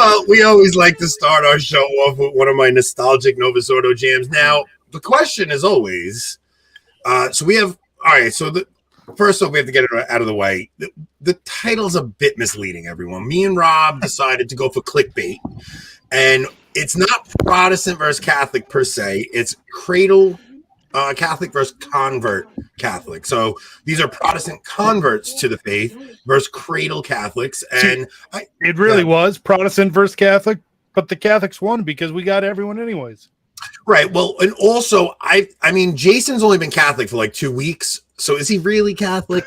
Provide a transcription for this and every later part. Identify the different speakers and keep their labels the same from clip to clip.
Speaker 1: Well, we always like to start our show off with one of my nostalgic Novus Ordo jams. Now, the question is always, so we have, all right, so first off, we have to get it out of the way. The title's a bit misleading, everyone. Me and Rob decided to go for clickbait, and it's not Protestant versus Catholic per se. It's cradle Catholic versus convert Catholic. So these are Protestant converts to the faith versus cradle Catholics. And
Speaker 2: it really was Protestant versus Catholic, but the Catholics won because we got everyone anyways.
Speaker 1: Right. Well, and also, I mean, Jason's only been Catholic for like 2 weeks. So is he really Catholic?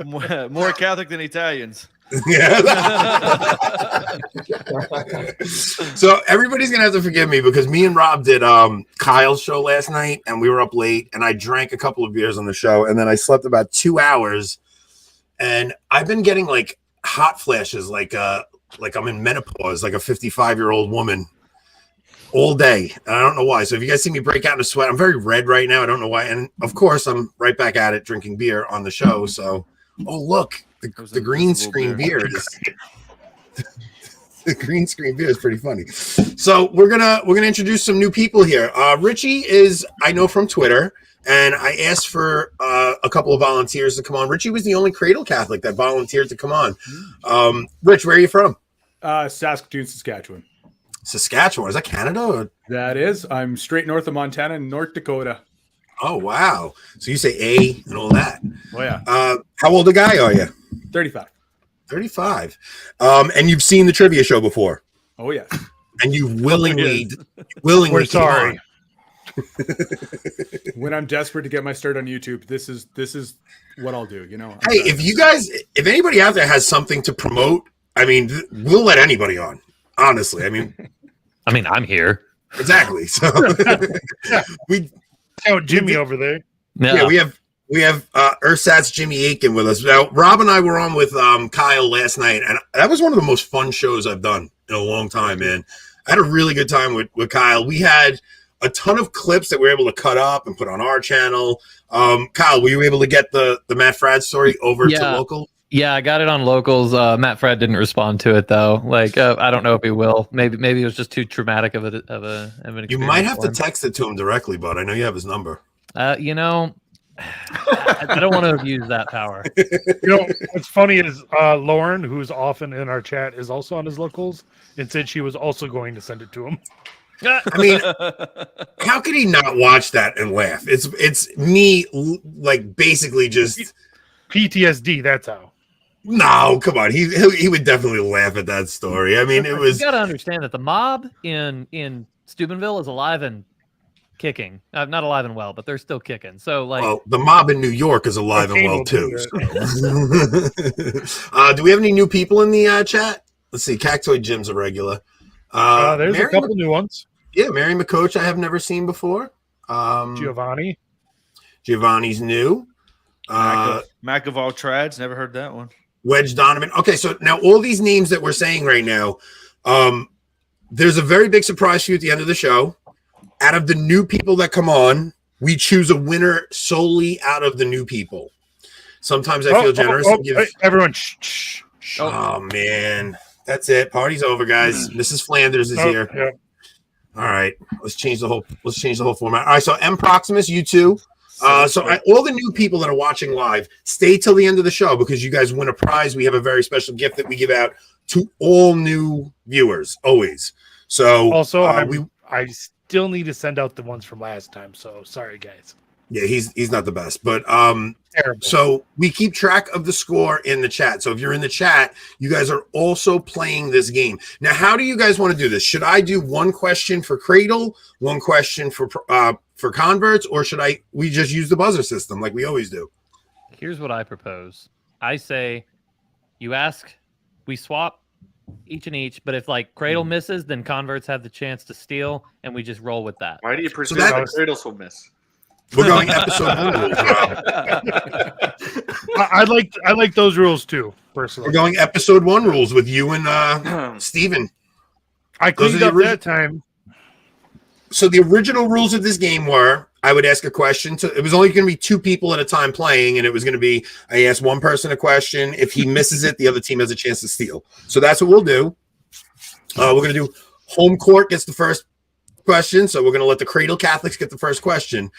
Speaker 3: More Catholic than Italians.
Speaker 1: Yeah. So everybody's gonna have to forgive me because me and Rob did Kyle's show last night and we were up late and I drank a couple of beers on the show and then I slept about 2 hours and I've been getting like hot flashes like I'm in menopause, like a 55-year-old woman all day. And I don't know why. So if you guys see me break out in a sweat, I'm very red right now. I don't know why. And of course I'm right back at it drinking beer on the show. So look. The green screen beer is the green screen beer is pretty funny. So we're gonna introduce some new people here. Richie is, I know from Twitter, and I asked for a couple of volunteers to come on. Richie was the only cradle Catholic that volunteered to come on. Rich, where are you from?
Speaker 4: Saskatoon, Saskatchewan.
Speaker 1: Saskatchewan, is that Canada? Or?
Speaker 4: That is. I'm straight north of Montana and North Dakota.
Speaker 1: Oh wow! So you say A and all that.
Speaker 4: Oh yeah.
Speaker 1: How old a guy are you?
Speaker 4: 35.
Speaker 1: 35. And you've seen the trivia show before.
Speaker 4: Oh yes.
Speaker 1: And you willingly
Speaker 2: We're sorry.
Speaker 4: When I'm desperate to get my start on YouTube, this is what I'll do. You know.
Speaker 1: Hey, if anybody out there has something to promote, I mean, we'll let anybody on. Honestly, I mean,
Speaker 5: I'm here.
Speaker 1: Exactly. So we.
Speaker 2: Oh, Jimmy over there.
Speaker 1: Yeah, we have Ursat's Jimmy Aiken with us. Now, Rob and I were on with Kyle last night, and that was one of the most fun shows I've done in a long time, man. I had a really good time with Kyle. We had a ton of clips that we were able to cut up and put on our channel. Kyle, were you able to get the Matt Frad story over to local?
Speaker 5: Yeah, I got it on locals. Matt Frad didn't respond to it though. Like, I don't know if he will. Maybe it was just too traumatic of an experience.
Speaker 1: You might have to text it to him directly, bud. I know you have his number.
Speaker 5: I don't want to abuse that power.
Speaker 2: What's funny is Lauren, who's often in our chat, is also on his locals and said she was also going to send it to him.
Speaker 1: I mean, how could he not watch that and laugh? It's me, like, basically just
Speaker 2: PTSD. That's how.
Speaker 1: No, come on. He would definitely laugh at that story. I mean, it was.
Speaker 5: You got to understand that the mob in Steubenville is alive and kicking. Not alive and well, but they're still kicking. So, like,
Speaker 1: well, the mob in New York is alive and well too. So. Do we have any new people in the chat? Let's see. Cactoid Jim's a regular.
Speaker 2: There's
Speaker 1: Mary
Speaker 2: a couple new ones.
Speaker 1: Yeah, Mary McCoach I have never seen before.
Speaker 2: Giovanni's
Speaker 1: new.
Speaker 3: Mac of all trads, never heard that one.
Speaker 1: Wedge Donovan. Okay, so now all these names that we're saying right now, there's a very big surprise for you at the end of the show. Out of the new people that come on, we choose a winner solely out of the new people. Sometimes I feel generous.
Speaker 2: Everyone, shh.
Speaker 1: Oh, man. That's it. Party's over, guys. Mrs. Flanders is here.
Speaker 2: Yeah.
Speaker 1: All right. Let's change the whole format. All right, so M. Proximus, you too. All the new people that are watching live, stay till the end of the show because you guys win a prize. We have a very special gift that we give out to all new viewers, always. So
Speaker 2: also, I still need to send out the ones from last time. So sorry, guys.
Speaker 1: Yeah, he's not the best, but
Speaker 2: terrible.
Speaker 1: So we keep track of the score in the chat. So if you're in the chat, you guys are also playing this game. Now, how do you guys want to do this? Should I do one question for Cradle, one question for converts, or should we just use the buzzer system like we always do?
Speaker 5: Here's what I propose. I say you ask, we swap each and each, but if like Cradle misses, then converts have the chance to steal, and we just roll with that.
Speaker 3: Why do you presume that Cradles will miss?
Speaker 1: We're going episode 1 rules.
Speaker 2: I like those rules too, personally.
Speaker 1: We're going episode 1 rules with you and Steven.
Speaker 2: I cleaned up that time.
Speaker 1: So the original rules of this game were I would ask a question. It was only going to be 2 people at a time playing, and it was going to be I ask one person a question. If he misses it, the other team has a chance to steal. So that's what we'll do. We're going to do home court gets the first question. So we're going to let the cradle Catholics get the first question.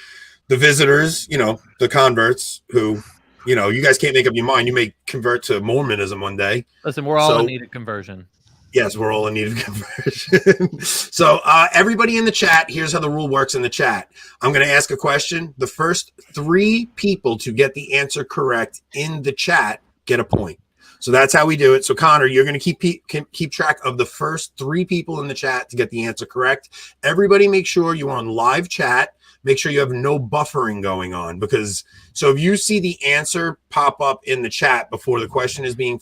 Speaker 1: The visitors, the converts who, you guys can't make up your mind. You may convert to Mormonism one day.
Speaker 5: Listen, we're all in need of conversion.
Speaker 1: Yes, we're all in need of conversion. So everybody in the chat, here's how the rule works in the chat. I'm going to ask a question. The first 3 people to get the answer correct in the chat get a point. So that's how we do it. So Connor, you're going to keep track of the first 3 people in the chat to get the answer correct. Everybody make sure you're on live chat. Make sure you have no buffering going on, because so if you see the answer pop up in the chat before the question is being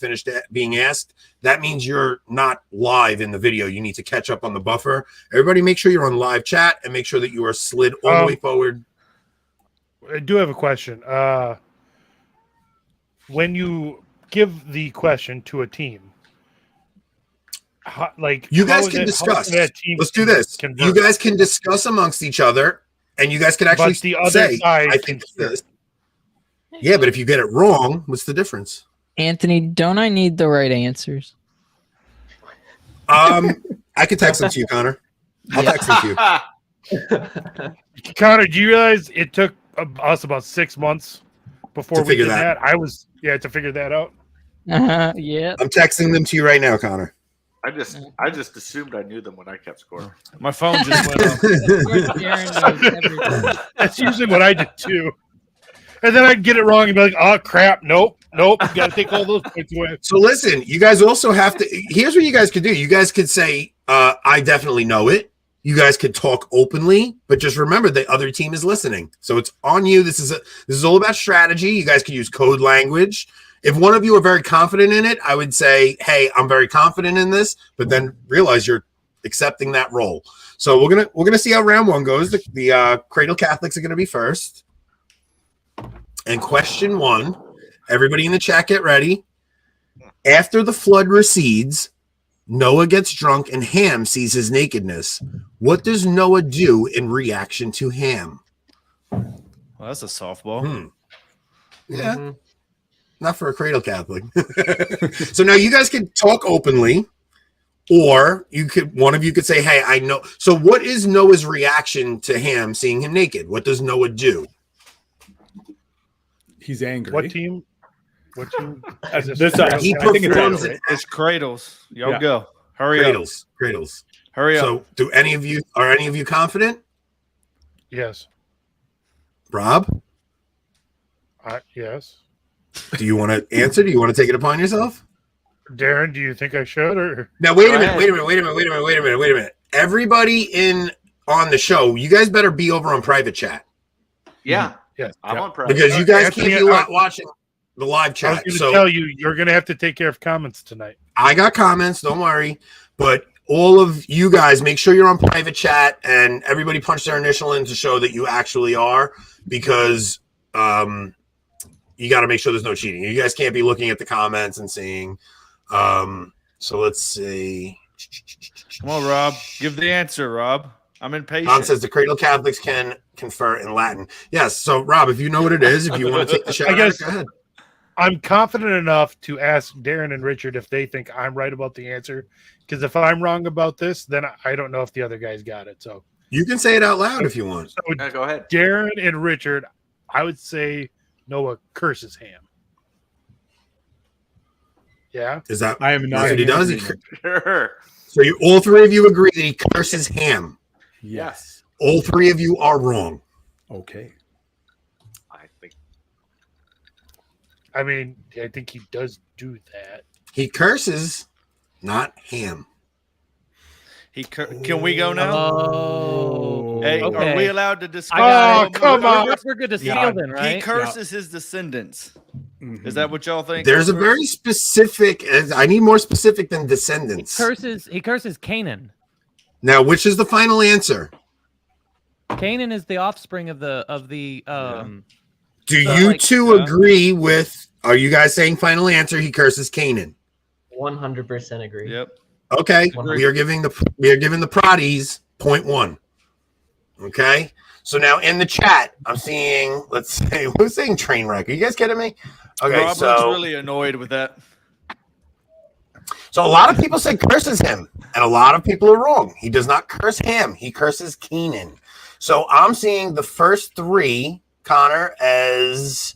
Speaker 1: asked, that means you're not live in the video. You need to catch up on the buffer. Everybody make sure you're on live chat and make sure that you are slid all the way forward.
Speaker 2: I do have a question. When you give the question to a team,
Speaker 1: you guys can discuss. Let's do this. You guys can discuss amongst each other. And you guys can actually
Speaker 2: the other
Speaker 1: say,
Speaker 2: side
Speaker 1: I think this. Yeah, but if you get it wrong, what's the difference?
Speaker 6: Anthony, don't I need the right answers?
Speaker 1: I can text them to you, Connor. I'll text them to
Speaker 2: you. Connor, do you realize it took us about 6 months before we did that? To figure that out.
Speaker 6: Yeah.
Speaker 1: I'm texting them to you right now, Connor.
Speaker 7: I just assumed I knew them when I kept score.
Speaker 3: My phone just went off.
Speaker 2: That's usually what I did too. And then I'd get it wrong and be like, oh crap, nope. You gotta take all those points away.
Speaker 1: So listen, you guys also have to, here's what you guys could do. You guys could say, I definitely know it. You guys could talk openly, but just remember the other team is listening. So it's on you. This is all about strategy. You guys could use code language. If one of you are very confident in it, I would say, hey, I'm very confident in this, but then realize you're accepting that role. So we're gonna see how round 1 goes. The Cradle Catholics are gonna be first. And question 1, everybody in the chat get ready. After the flood recedes, Noah gets drunk and Ham sees his nakedness. What does Noah do in reaction to Ham?
Speaker 3: Well, that's a softball.
Speaker 1: Yeah. Mm-hmm. Not for a Cradle Catholic. So now you guys can talk openly, or one of you could say, hey, I know. So what is Noah's reaction to Ham seeing him naked? What does Noah do?
Speaker 4: He's angry.
Speaker 2: What team?
Speaker 4: He performs it.
Speaker 3: It's cradles. Y'all go. Hurry
Speaker 1: up. Cradles.
Speaker 3: Hurry up.
Speaker 1: So are any of you confident?
Speaker 2: Yes.
Speaker 1: Rob?
Speaker 2: Yes.
Speaker 1: Do you want to answer? Do you want to take it upon yourself?
Speaker 2: Darren, do you think I should? Or
Speaker 1: now wait a minute. Everybody on the show, you guys better be over on private chat.
Speaker 7: Yeah.
Speaker 2: Yeah.
Speaker 7: I'm on private.
Speaker 1: Because you guys can't be watching the live chat.
Speaker 2: I was going to tell you, you're going to have to take care of comments tonight.
Speaker 1: I got comments, don't worry. But all of you guys, make sure you're on private chat and everybody punch their initial in to show that you actually are, because you got to make sure there's no cheating. You guys can't be looking at the comments and seeing. So let's see.
Speaker 3: Come on, Rob. Give the answer, Rob. I'm impatient.
Speaker 1: Tom says the Cradle Catholics can confer in Latin. Yes. So, Rob, if you know what it is, if you want to take the shot, go ahead.
Speaker 2: I'm confident enough to ask Darren and Richard if they think I'm right about the answer. Because if I'm wrong about this, then I don't know if the other guys got it. So
Speaker 1: you can say it out loud if you want.
Speaker 7: So, go ahead.
Speaker 2: Darren and Richard, I would say Noah curses Ham. Yeah.
Speaker 1: Is that
Speaker 4: I am not
Speaker 1: what he does?
Speaker 7: Sure.
Speaker 1: So all 3 of you agree that he curses Ham.
Speaker 4: Yes.
Speaker 1: All 3 of you are wrong.
Speaker 4: Okay.
Speaker 2: I think he does do that.
Speaker 1: He curses, not Ham.
Speaker 3: Can we go now?
Speaker 5: Oh.
Speaker 3: Hey,
Speaker 5: okay.
Speaker 3: Are we allowed to discuss?
Speaker 2: Oh, come on.
Speaker 5: We're good to steal then, right?
Speaker 3: He curses his descendants. Mm-hmm. Is that what y'all think?
Speaker 1: There's a very specific. I need more specific than descendants.
Speaker 5: He curses Canaan.
Speaker 1: Now, which is the final answer?
Speaker 5: Canaan is the offspring of the.
Speaker 1: Do you two agree with? Are you guys saying final answer? He curses Canaan.
Speaker 8: 100% agree.
Speaker 3: Yep.
Speaker 1: Okay, we are giving the Protties 0.1. Okay, so now in the chat, I'm seeing. Let's say who's saying train wreck? Are you guys kidding me? Okay,
Speaker 3: Robert's really annoyed with that.
Speaker 1: So a lot of people say curses him, and a lot of people are wrong. He does not curse him. He curses Kenan. So I'm seeing the first three, Connor, as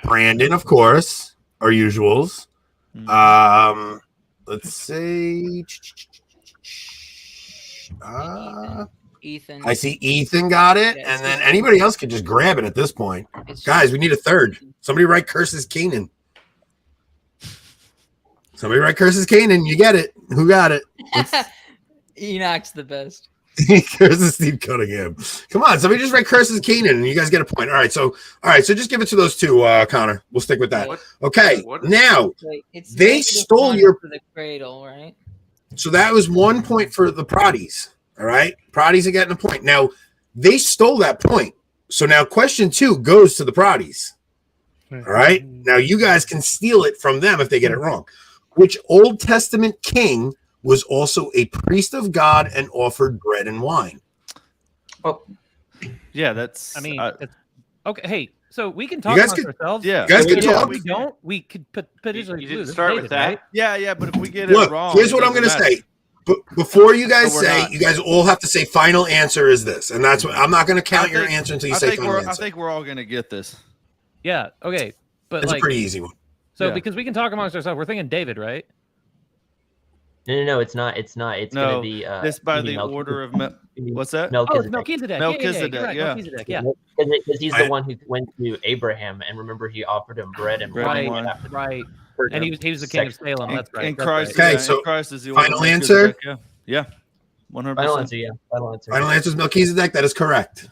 Speaker 1: Brandon, of course, our usuals. Let's see.
Speaker 9: Ethan.
Speaker 1: I see Ethan got it, and then anybody else can just grab it at this point. Guys, we need a third. Somebody write curses Kenan. Somebody write curses Kenan. You get it. Who got it?
Speaker 9: Enoch's the best.
Speaker 1: Curses Steve Cunningham. Come on, somebody just write curses Kenan, and you guys get a point. All right, so just give it to those two, Connor. We'll stick with that. Okay, now they stole your
Speaker 9: for the cradle, right?
Speaker 1: So that was 1 point for the Proddies. All right, Proddies are getting a point. Now they stole that point. So now question 2 goes to the Proddies. All right, now you guys can steal it from them if they get it wrong. Which Old Testament king was also a priest of God and offered bread and wine?
Speaker 8: Oh,
Speaker 3: Yeah, that's.
Speaker 5: I mean, okay. Hey, so we can
Speaker 1: You
Speaker 5: talk
Speaker 1: guys
Speaker 5: amongst
Speaker 1: could-
Speaker 5: ourselves.
Speaker 3: yeah.
Speaker 1: You guys can
Speaker 5: If
Speaker 1: talk.
Speaker 5: we don't. We could potentially
Speaker 7: You
Speaker 5: lose.
Speaker 7: didn't
Speaker 5: It's
Speaker 7: start with
Speaker 5: David,
Speaker 7: that.
Speaker 5: right?
Speaker 3: Yeah, but if we get
Speaker 1: Look,
Speaker 3: it wrong,
Speaker 1: here's what
Speaker 3: it
Speaker 1: I'm going to
Speaker 3: doesn't
Speaker 1: say.
Speaker 3: matter.
Speaker 1: But before you guys
Speaker 3: So we're
Speaker 1: say,
Speaker 3: not.
Speaker 1: you guys all have to say final answer is this, and that's what I'm not going to count your
Speaker 3: think-
Speaker 1: answer until you
Speaker 3: I
Speaker 1: say
Speaker 3: think
Speaker 1: final
Speaker 3: I
Speaker 1: answer.
Speaker 3: think we're all gonna get this.
Speaker 5: Yeah. Okay. But
Speaker 1: It's a
Speaker 5: like,
Speaker 1: pretty easy one.
Speaker 5: so
Speaker 3: Yeah.
Speaker 5: because we can talk amongst ourselves, we're thinking David, right?
Speaker 8: no, it's not. It's not. It's
Speaker 3: No,
Speaker 8: gonna be.
Speaker 3: This by
Speaker 8: maybe
Speaker 3: the
Speaker 8: Melchizedek.
Speaker 3: order of what's that?
Speaker 5: Oh, it's
Speaker 8: Melchizedek.
Speaker 5: Melchizedek.
Speaker 3: Melchizedek,
Speaker 5: Yeah,
Speaker 3: yeah.
Speaker 5: Melchizedek. Yeah.
Speaker 8: Because he's
Speaker 1: I-
Speaker 8: the one who went to Abraham, and remember he offered him bread and
Speaker 3: Bread
Speaker 8: wine.
Speaker 3: and wine.
Speaker 8: after
Speaker 5: Right.
Speaker 8: for
Speaker 5: And
Speaker 8: him.
Speaker 5: he was the king of Salem. That's right.
Speaker 3: And
Speaker 5: that's
Speaker 3: Christ,
Speaker 5: right.
Speaker 1: Okay,
Speaker 3: yeah,
Speaker 1: so
Speaker 3: and Christ is the order
Speaker 1: final
Speaker 3: of
Speaker 1: answer?
Speaker 3: Melchizedek, Yeah, 100%.
Speaker 8: Final answer, yeah. Final answer.
Speaker 1: Final answer is Melchizedek. That is correct.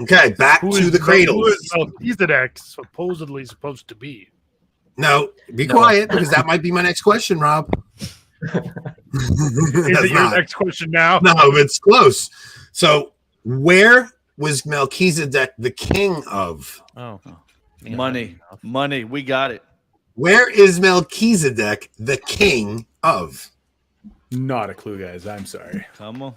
Speaker 1: Okay, back
Speaker 2: Who
Speaker 1: to
Speaker 2: is
Speaker 1: the cradles.
Speaker 2: Who is Melchizedek supposedly supposed to be?
Speaker 1: No, be
Speaker 8: No.
Speaker 1: quiet because that might be my next question, Rob.
Speaker 2: Is
Speaker 1: That's
Speaker 2: it your
Speaker 1: not.
Speaker 2: next question now?
Speaker 1: No, it's close. So, where was Melchizedek the king of?
Speaker 5: Oh.
Speaker 3: Money. We got it.
Speaker 1: Where is Melchizedek the king of?
Speaker 4: Not a clue, guys. I'm sorry.
Speaker 3: Come on.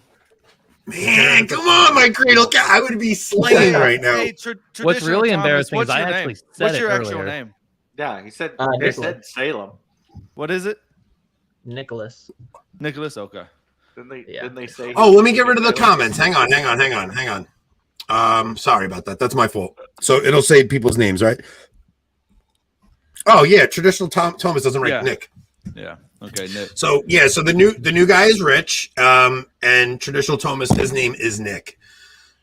Speaker 1: Man, come on, my cradle cat. I would be slaying right now.
Speaker 3: Hey,
Speaker 5: What's really
Speaker 3: Traditional
Speaker 5: embarrassing
Speaker 3: Thomas,
Speaker 5: is I
Speaker 3: what's your
Speaker 5: actually
Speaker 3: name?
Speaker 5: said
Speaker 3: What's
Speaker 5: it
Speaker 3: your actual
Speaker 5: earlier.
Speaker 3: name?
Speaker 7: Yeah, he said
Speaker 8: Nicholas.
Speaker 7: Salem.
Speaker 3: What is it?
Speaker 8: Nicholas.
Speaker 3: Nicholas. Okay.
Speaker 7: Didn't they say?
Speaker 1: Oh, let me get rid of the comments. Hang on. Sorry about that. That's my fault. So it'll say people's names, right? Oh yeah, traditional Thomas doesn't write
Speaker 3: Yeah.
Speaker 1: Nick.
Speaker 3: Yeah. Okay. Nick.
Speaker 1: So yeah, so the new guy is Rich, and traditional Thomas, his name is Nick.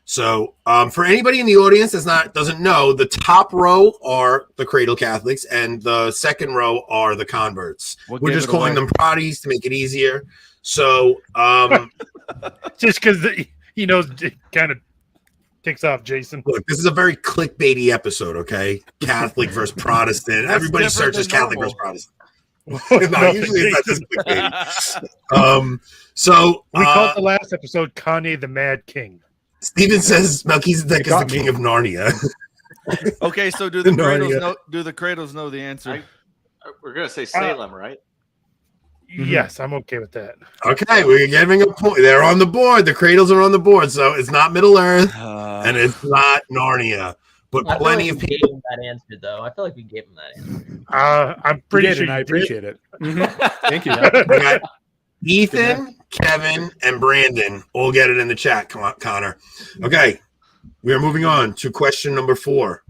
Speaker 1: So for anybody in the audience doesn't know, the top row are the cradle Catholics, and the second row are the converts.
Speaker 3: What
Speaker 1: We're
Speaker 3: gave
Speaker 1: just
Speaker 3: it
Speaker 1: calling
Speaker 3: away?
Speaker 1: them Proddies to make it easier. So
Speaker 2: Just because he knows it kind of ticks off Jason.
Speaker 1: look, this is a very clickbaity episode. Okay, Catholic versus Protestant.
Speaker 3: That's
Speaker 1: Everybody
Speaker 3: different
Speaker 1: searches
Speaker 3: than
Speaker 1: Catholic
Speaker 3: normal.
Speaker 1: versus Protestant. No, usually it's not this clickbaity. So
Speaker 2: We called the last episode Kanye the Mad King.
Speaker 1: Steven says Melchizedek is the
Speaker 4: got me.
Speaker 1: king of Narnia.
Speaker 3: Okay. So do the
Speaker 1: No
Speaker 3: cradles
Speaker 1: idea.
Speaker 3: know? Do the cradles know the answer?
Speaker 7: We're gonna say Salem, right?
Speaker 2: Yes, I'm okay with that.
Speaker 1: Okay, we're giving a point. They're on the board. The cradles are on the board, so it's not Middle Earth and it's not Narnia. But
Speaker 8: I feel
Speaker 1: plenty
Speaker 8: like
Speaker 1: of
Speaker 8: we
Speaker 1: people.
Speaker 8: gave him that answer, though. I feel like we gave him that answer.
Speaker 2: I'm
Speaker 4: You
Speaker 2: pretty
Speaker 4: did,
Speaker 2: sure
Speaker 4: and I
Speaker 2: you did.
Speaker 4: appreciate it. Thank you.
Speaker 1: We got Ethan, Kevin, and Brandon all get it in the chat. Come on, Connor. Okay, we are moving on to question number 4.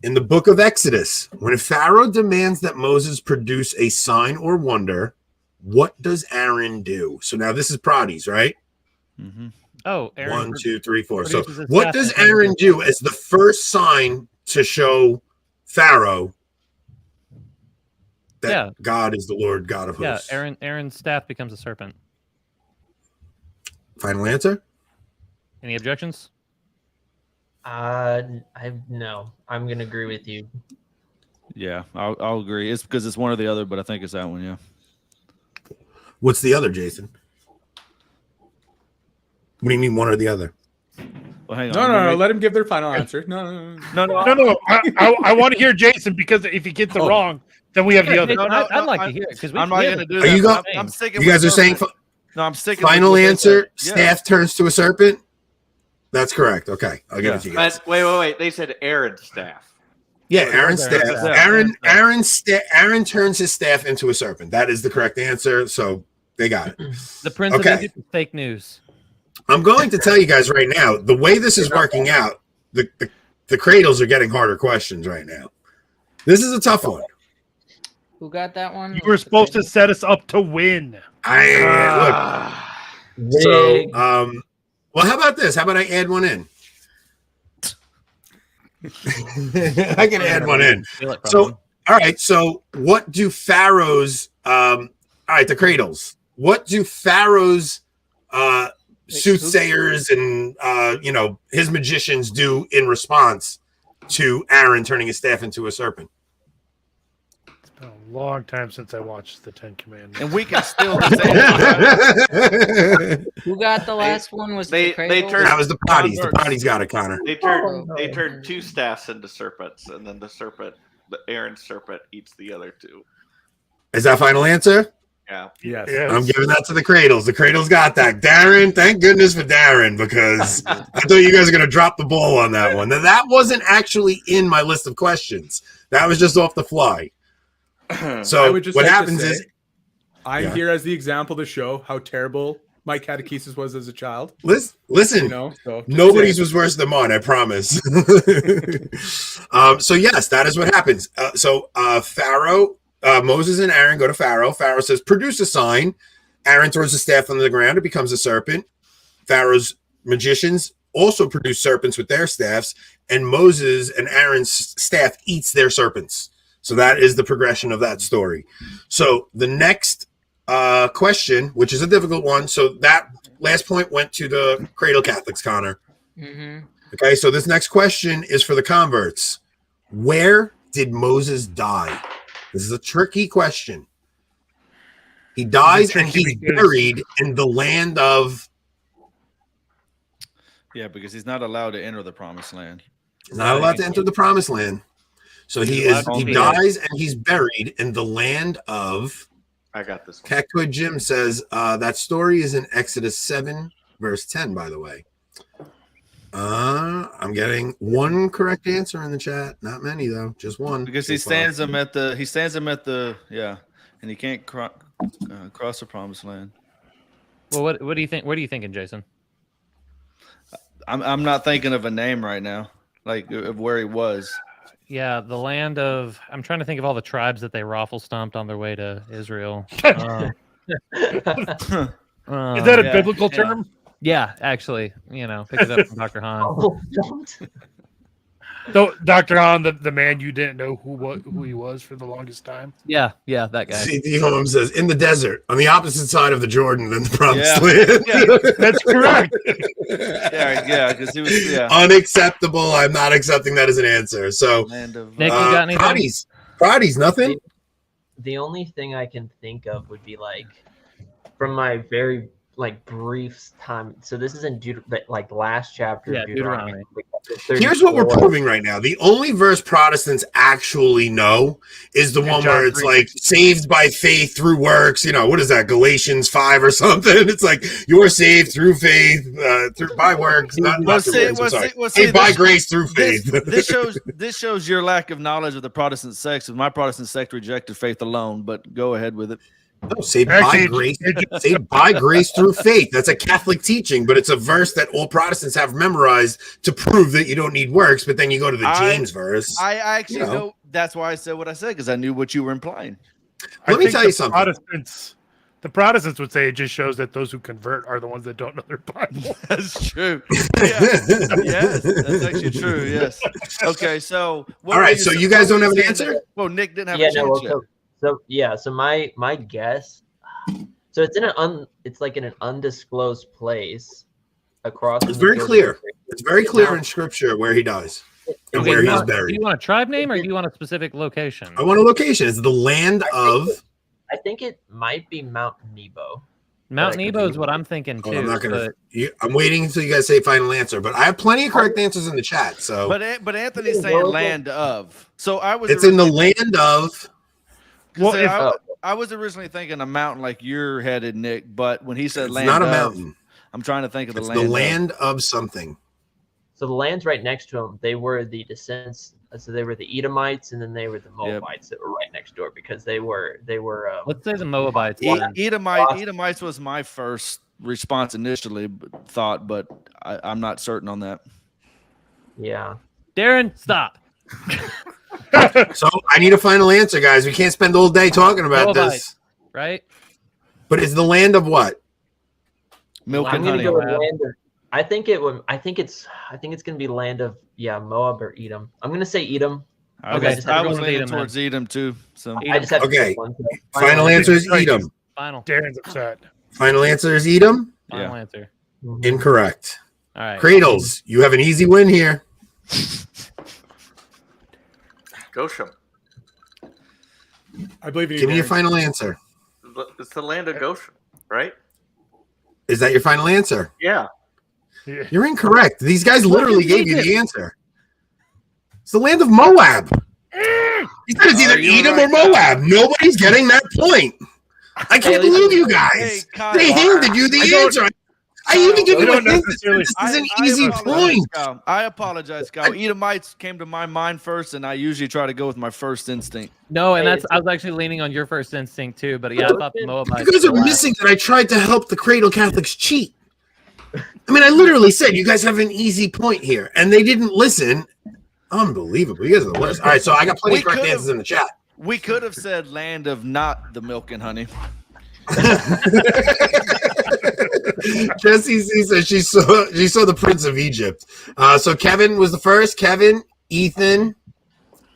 Speaker 1: In the book of Exodus, when Pharaoh demands that Moses produce a sign or wonder, what does Aaron do? So now this is Proddies, right?
Speaker 3: Mm-hmm.
Speaker 5: Oh, Aaron.
Speaker 1: 1, 2, 3, 4. So
Speaker 5: produces his
Speaker 1: what
Speaker 5: staff
Speaker 1: does
Speaker 5: and
Speaker 1: Aaron do as the first sign to show Pharaoh that
Speaker 5: Yeah.
Speaker 1: God is the Lord God of
Speaker 5: Yeah,
Speaker 1: hosts?
Speaker 5: Aaron's staff becomes a serpent.
Speaker 1: Final answer?
Speaker 5: Any objections?
Speaker 8: No. I'm gonna agree with you.
Speaker 3: Yeah, I'll agree. It's because it's one or the other, but I think it's that one. Yeah.
Speaker 1: What's the other, Jason? What do you mean one or the other?
Speaker 3: Well, hang on.
Speaker 4: No. Let him give their final answer. No.
Speaker 2: No. I want to hear Jason because if he gets it wrong, then we have the other.
Speaker 5: Jason,
Speaker 3: No,
Speaker 5: I'd like to hear it because
Speaker 3: I'm not going to do
Speaker 1: Are
Speaker 3: that.
Speaker 1: you
Speaker 3: but
Speaker 1: go-
Speaker 3: I'm sticking.
Speaker 1: You guys
Speaker 3: with
Speaker 1: are saying
Speaker 3: serpent. No, I'm sticking.
Speaker 1: final
Speaker 3: with what they
Speaker 1: answer,
Speaker 3: said. Yeah.
Speaker 1: staff turns to a serpent? That's correct. Okay, I'll give it to you guys.
Speaker 7: But wait. They said Aaron's staff.
Speaker 1: Yeah,
Speaker 5: Oh,
Speaker 1: Aaron's
Speaker 5: Aaron's
Speaker 1: staff.
Speaker 5: staff.
Speaker 1: Aaron turns his staff into a serpent. That is the correct answer. So they got it.
Speaker 5: The Prince of
Speaker 1: Okay.
Speaker 5: Egypt is fake news.
Speaker 1: I'm going to tell you guys right now, the way this is working out, the cradles are getting harder questions right now. This is a tough one.
Speaker 9: Who got that one?
Speaker 2: You were supposed to set us up to win.
Speaker 1: Look. So, well, how about this? How about I add one in? I can add one in. So, all right. So, what do pharaohs? All right, the cradles. What do pharaohs, soothsayers, and his magicians do in response to Aaron turning his staff into a serpent?
Speaker 2: It's been a long time since I watched the Ten Commandments.
Speaker 3: And we can still.
Speaker 9: Who got the last one? Was
Speaker 7: They
Speaker 9: the cradle?
Speaker 7: turned-
Speaker 1: That was the potties. The potties got it, Connor.
Speaker 7: They turned two staffs into serpents, and then the Aaron's serpent eats the other two.
Speaker 1: Is that final answer?
Speaker 7: Yeah.
Speaker 4: Yes.
Speaker 2: Yes.
Speaker 1: I'm giving that to the cradles. The cradles got that. Darren, thank goodness for Darren, because I thought you guys were going to drop the ball on that one. Now, that wasn't actually in my list of questions. That was just off the fly.
Speaker 4: I
Speaker 1: So
Speaker 4: would just
Speaker 1: what
Speaker 4: like to
Speaker 1: happens
Speaker 4: say,
Speaker 1: is,
Speaker 4: I'm
Speaker 1: Yeah.
Speaker 4: here as the example to show how terrible my catechesis was as a child.
Speaker 1: listen,
Speaker 4: You know, so
Speaker 1: nobody's was worse than mine, I promise. So yes, that is what happens. Pharaoh, Moses and Aaron go to Pharaoh. Pharaoh says, produce a sign. Aaron throws a staff on the ground. It becomes a serpent. Pharaoh's magicians also produce serpents with their staffs, and Moses and Aaron's staff eats their serpents. So that is the progression of that story. So the next question, which is a difficult one. So that last point went to the Cradle Catholics, Connor.
Speaker 9: Mm-hmm.
Speaker 1: Okay, so this next question is for the converts. Where did Moses die? This is a tricky question. He dies and he's buried in the land of...
Speaker 3: Yeah, because he's not allowed to enter the promised land.
Speaker 1: He's not allowed to enter the promised land. So he dies and he's buried in the land of...
Speaker 7: I got this one.
Speaker 1: Catcoy Jim says that story is in Exodus 7, verse 10, by the way. I'm getting one correct answer in the chat. Not many though, just one.
Speaker 3: Because he stands him at the and he can't cross the promised land.
Speaker 5: Well, what do you think? What are you thinking, Jason?
Speaker 3: I'm not thinking of a name right now, like of where he was.
Speaker 5: Yeah, the land of. I'm trying to think of all the tribes that they raffle stomped on their way to Israel.
Speaker 2: Is that a biblical term?
Speaker 5: Yeah, actually, pick it up from Dr. Hahn.
Speaker 2: So, Dr. Hahn, the man you didn't know who he was for the longest time.
Speaker 5: Yeah, that guy.
Speaker 1: C.D. Holmes says, in the desert, on the opposite side of the Jordan than the promised
Speaker 3: Yeah.
Speaker 1: land.
Speaker 2: That's correct.
Speaker 3: Yeah, because he was
Speaker 1: Unacceptable. I'm not accepting that as an answer. So,
Speaker 3: land of
Speaker 5: Nick, you got anything?
Speaker 1: Prodies, nothing?
Speaker 8: The only thing I can think of would be from my very brief time. So this is in last chapter.
Speaker 5: Yeah,
Speaker 8: of Deuteronomy.
Speaker 1: Here's what we're
Speaker 8: 34.
Speaker 1: proving right now. The only verse Protestants actually know is the one where it's saved by faith through works. What is that? Galatians 5 or something. It's like you're saved through faith, by works, not through works. I'm sorry. Saved by grace through faith.
Speaker 3: This shows your lack of knowledge of the Protestant sect. My Protestant sect rejected faith alone, but go ahead with it.
Speaker 1: No, saved by grace through faith. That's a Catholic teaching, but it's a verse that all Protestants have memorized to prove that you don't need works. But then you go to the James verse.
Speaker 3: I actually know. That's why I said what I said, because I knew what you were implying.
Speaker 1: Let me tell you something.
Speaker 2: The Protestants would say it just shows that those who convert are the ones that don't know their Bible.
Speaker 3: That's true. Yes, that's actually true. Yes. Okay, so
Speaker 1: all right. So you guys don't have an answer?
Speaker 3: Well, Nick didn't have a chance yet.
Speaker 8: So my guess. So it's in an undisclosed place across.
Speaker 1: It's very clear. It's very clear in Scripture where he dies and where he's buried.
Speaker 5: Do you want a tribe name or do you want a specific location?
Speaker 1: I want a location. It's the land of.
Speaker 8: I think it might be Mount Nebo.
Speaker 5: Mount Nebo is what I'm thinking too.
Speaker 1: I'm not gonna. I'm waiting until you guys say final answer, but I have plenty of correct answers in the chat. So,
Speaker 3: but Anthony's saying land of. So I was.
Speaker 1: It's in the land of.
Speaker 3: Well, I was originally thinking a mountain like you're headed, Nick, but when he said land,
Speaker 1: not a mountain.
Speaker 3: I'm trying to think of the
Speaker 1: it's
Speaker 3: land.
Speaker 1: The land of something.
Speaker 8: So the lands right next to them, they were the descendants. So they were the Edomites, and then they were the Moabites that were right next door because they were.
Speaker 5: Let's say the Moabites.
Speaker 3: Edomites was my first response initially, but I'm not certain on that.
Speaker 8: Yeah.
Speaker 5: Darren, stop.
Speaker 1: So I need a final answer, guys. We can't spend all day talking about
Speaker 5: Moabites,
Speaker 1: this.
Speaker 5: right?
Speaker 1: But it's the land of what?
Speaker 3: Milk
Speaker 8: I'm
Speaker 3: and
Speaker 8: gonna
Speaker 3: honey.
Speaker 8: go with land of. I think it's gonna be land of Moab or Edom. I'm gonna say Edom.
Speaker 5: Okay,
Speaker 3: I
Speaker 5: so we're
Speaker 3: was
Speaker 5: going with
Speaker 3: leaning
Speaker 5: Edom,
Speaker 3: towards Edom too. So
Speaker 8: I just have to
Speaker 1: Okay.
Speaker 8: pick one. So
Speaker 1: Final answer is Edom.
Speaker 5: Final.
Speaker 2: Darren's upset.
Speaker 1: Final answer is Edom.
Speaker 5: Final answer.
Speaker 8: Mhm.
Speaker 1: Incorrect.
Speaker 5: All right.
Speaker 1: Cradles, you have an easy win here.
Speaker 7: Goshen.
Speaker 4: I believe you.
Speaker 1: Give me your
Speaker 4: Darren.
Speaker 1: final answer.
Speaker 7: It's the land of Goshen, right?
Speaker 1: Is that your final answer?
Speaker 7: Yeah.
Speaker 2: Yeah.
Speaker 1: You're incorrect. These guys literally gave you the answer. It's the land of Moab. He said it's either Edom or Moab. Nobody's getting that point. I can't believe you guys.
Speaker 3: Hey, Kyle,
Speaker 1: They handed you the answer. I even give
Speaker 2: They
Speaker 1: you a
Speaker 2: don't
Speaker 1: hint.
Speaker 2: necessarily-
Speaker 1: This is an
Speaker 3: I
Speaker 1: easy
Speaker 3: apologize,
Speaker 1: point.
Speaker 3: Kyle. I apologize, Kyle. Edomites came to my mind first, and I usually try to go with my first instinct.
Speaker 5: No, and
Speaker 8: Hey,
Speaker 5: I was actually leaning on your first instinct too, but yeah, I thought the Moabites.
Speaker 1: You guys
Speaker 5: were
Speaker 1: are
Speaker 5: last.
Speaker 1: missing that I tried to help the Cradle Catholics cheat. I mean, I literally said you guys have an easy point here, and they didn't listen. Unbelievable. You guys are the worst. All right, so I got plenty of correct answers in the chat.
Speaker 3: We could have said land of not the milk and honey.
Speaker 1: Jessie C says she saw the Prince of Egypt. So Kevin was the first. Kevin, Ethan.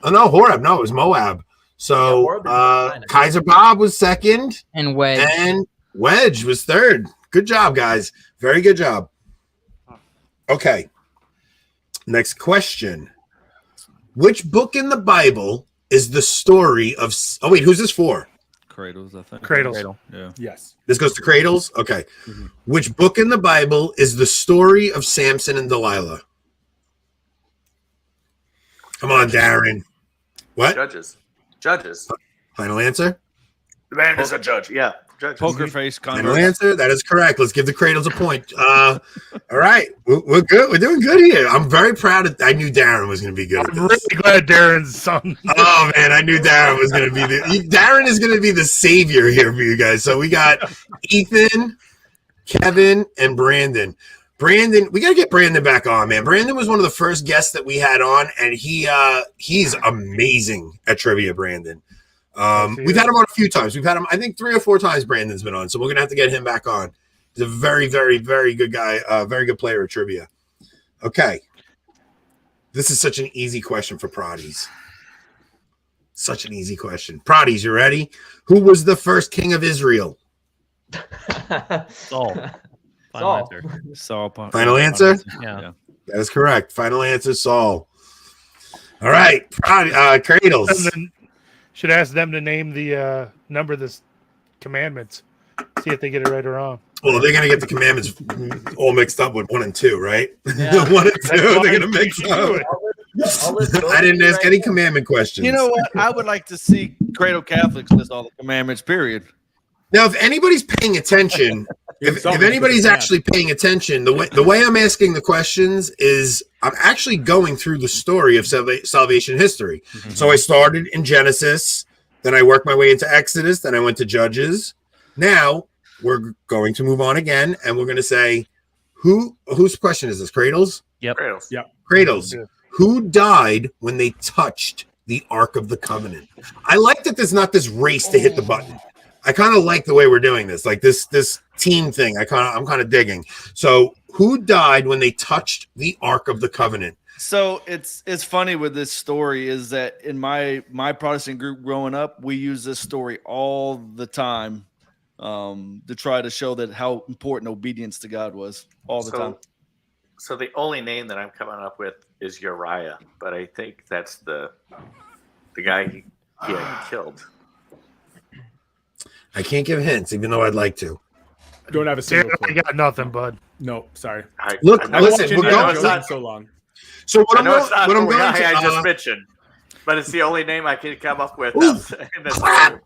Speaker 1: Oh no, Horeb. No, it was Moab. So
Speaker 8: Horeb is China.
Speaker 1: Kaiser Bob was second,
Speaker 6: And Wedge.
Speaker 1: and Wedge was third. Good job, guys. Very good job. Okay. Next question. Which book in the Bible is the story of? Oh wait, who's this for?
Speaker 3: Cradles, I think.
Speaker 2: Cradles.
Speaker 3: Yeah.
Speaker 4: Yes.
Speaker 1: This goes to Cradles? Okay.
Speaker 3: Mhm.
Speaker 1: Which book in the Bible is the story of Samson and Delilah? Come on, Darren. What?
Speaker 7: Judges.
Speaker 1: Final answer?
Speaker 7: The man is a judge. Yeah. Judges.
Speaker 3: Poker face
Speaker 1: Final
Speaker 3: convert.
Speaker 1: answer? That is correct. Let's give the Cradles a point. All right. We're good. We're doing good here. I'm very proud of. I knew Darren was going to be good at
Speaker 2: I'm
Speaker 1: this.
Speaker 2: really glad Darren's son.
Speaker 1: Oh man, I knew Darren was going to be Darren is going to be the savior here for you guys. So we got Ethan, Kevin, and Brandon. Brandon, we got to get Brandon back on, man. Brandon was one of the first guests that we had on, and he's amazing at trivia. Brandon, we've had him on a few times. We've had him, I think, 3 or 4 times. Brandon's been on, so we're gonna have to get him back on. He's a very, very, very good guy. Very good player at trivia. Okay, this is such an easy question for Proddies. Such an easy question. Proddies, you ready? Who was the first king of Israel?
Speaker 5: Saul. Final
Speaker 8: Saul.
Speaker 5: answer.
Speaker 3: Saul.
Speaker 1: Final answer?
Speaker 5: Yeah.
Speaker 1: That is correct. Final answer, Saul. All right, Cradles.
Speaker 2: And then should ask them to name the number of the commandments. See if they get it right or wrong.
Speaker 1: Well, they're gonna get the commandments all mixed up with 1 and 2, right?
Speaker 5: Yeah.
Speaker 1: 1 and 2,
Speaker 2: That's
Speaker 1: they're
Speaker 2: fine.
Speaker 1: gonna mix
Speaker 2: Do
Speaker 1: up.
Speaker 2: it.
Speaker 1: I didn't ask any commandment questions.
Speaker 3: You know what? I would like to see Cradle Catholics list all the commandments, period.
Speaker 1: Now, if anybody's paying attention, if anybody's actually paying attention, the way I'm asking the questions is I'm actually going through the story of salvation history. So I started in Genesis, then I worked my way into Exodus, then I went to Judges. Now we're going to move on again, and we're going to say, whose question is this? Cradles?
Speaker 7: Cradles.
Speaker 4: Yeah.
Speaker 1: Cradles.
Speaker 2: Yeah.
Speaker 1: Who died when they touched the Ark of the Covenant? I like that there's not this race to hit the button. I kind of like the way we're doing this, like this team thing. I'm kind of digging. So, who died when they touched the Ark of the Covenant?
Speaker 3: So it's funny with this story is that in my Protestant group growing up, we use this story all the time to try to show that how important obedience to God was all the time.
Speaker 7: So the only name that I'm coming up with is Uriah, but I think that's the guy he had killed.
Speaker 1: I can't give hints, even though I'd like to.
Speaker 4: Don't have a single
Speaker 2: I
Speaker 4: clue.
Speaker 2: got nothing, bud.
Speaker 4: No, sorry.
Speaker 1: Look,
Speaker 7: I know
Speaker 1: listen,
Speaker 7: it's-
Speaker 1: we're
Speaker 7: I know
Speaker 1: going.
Speaker 7: it's not-
Speaker 4: so long.
Speaker 1: So what
Speaker 7: I
Speaker 1: I'm
Speaker 7: know it's not
Speaker 1: going
Speaker 7: the
Speaker 1: to,
Speaker 7: guy I just mentioned, but it's the only name I can come up with.
Speaker 1: Ooh,
Speaker 7: in this
Speaker 1: crap.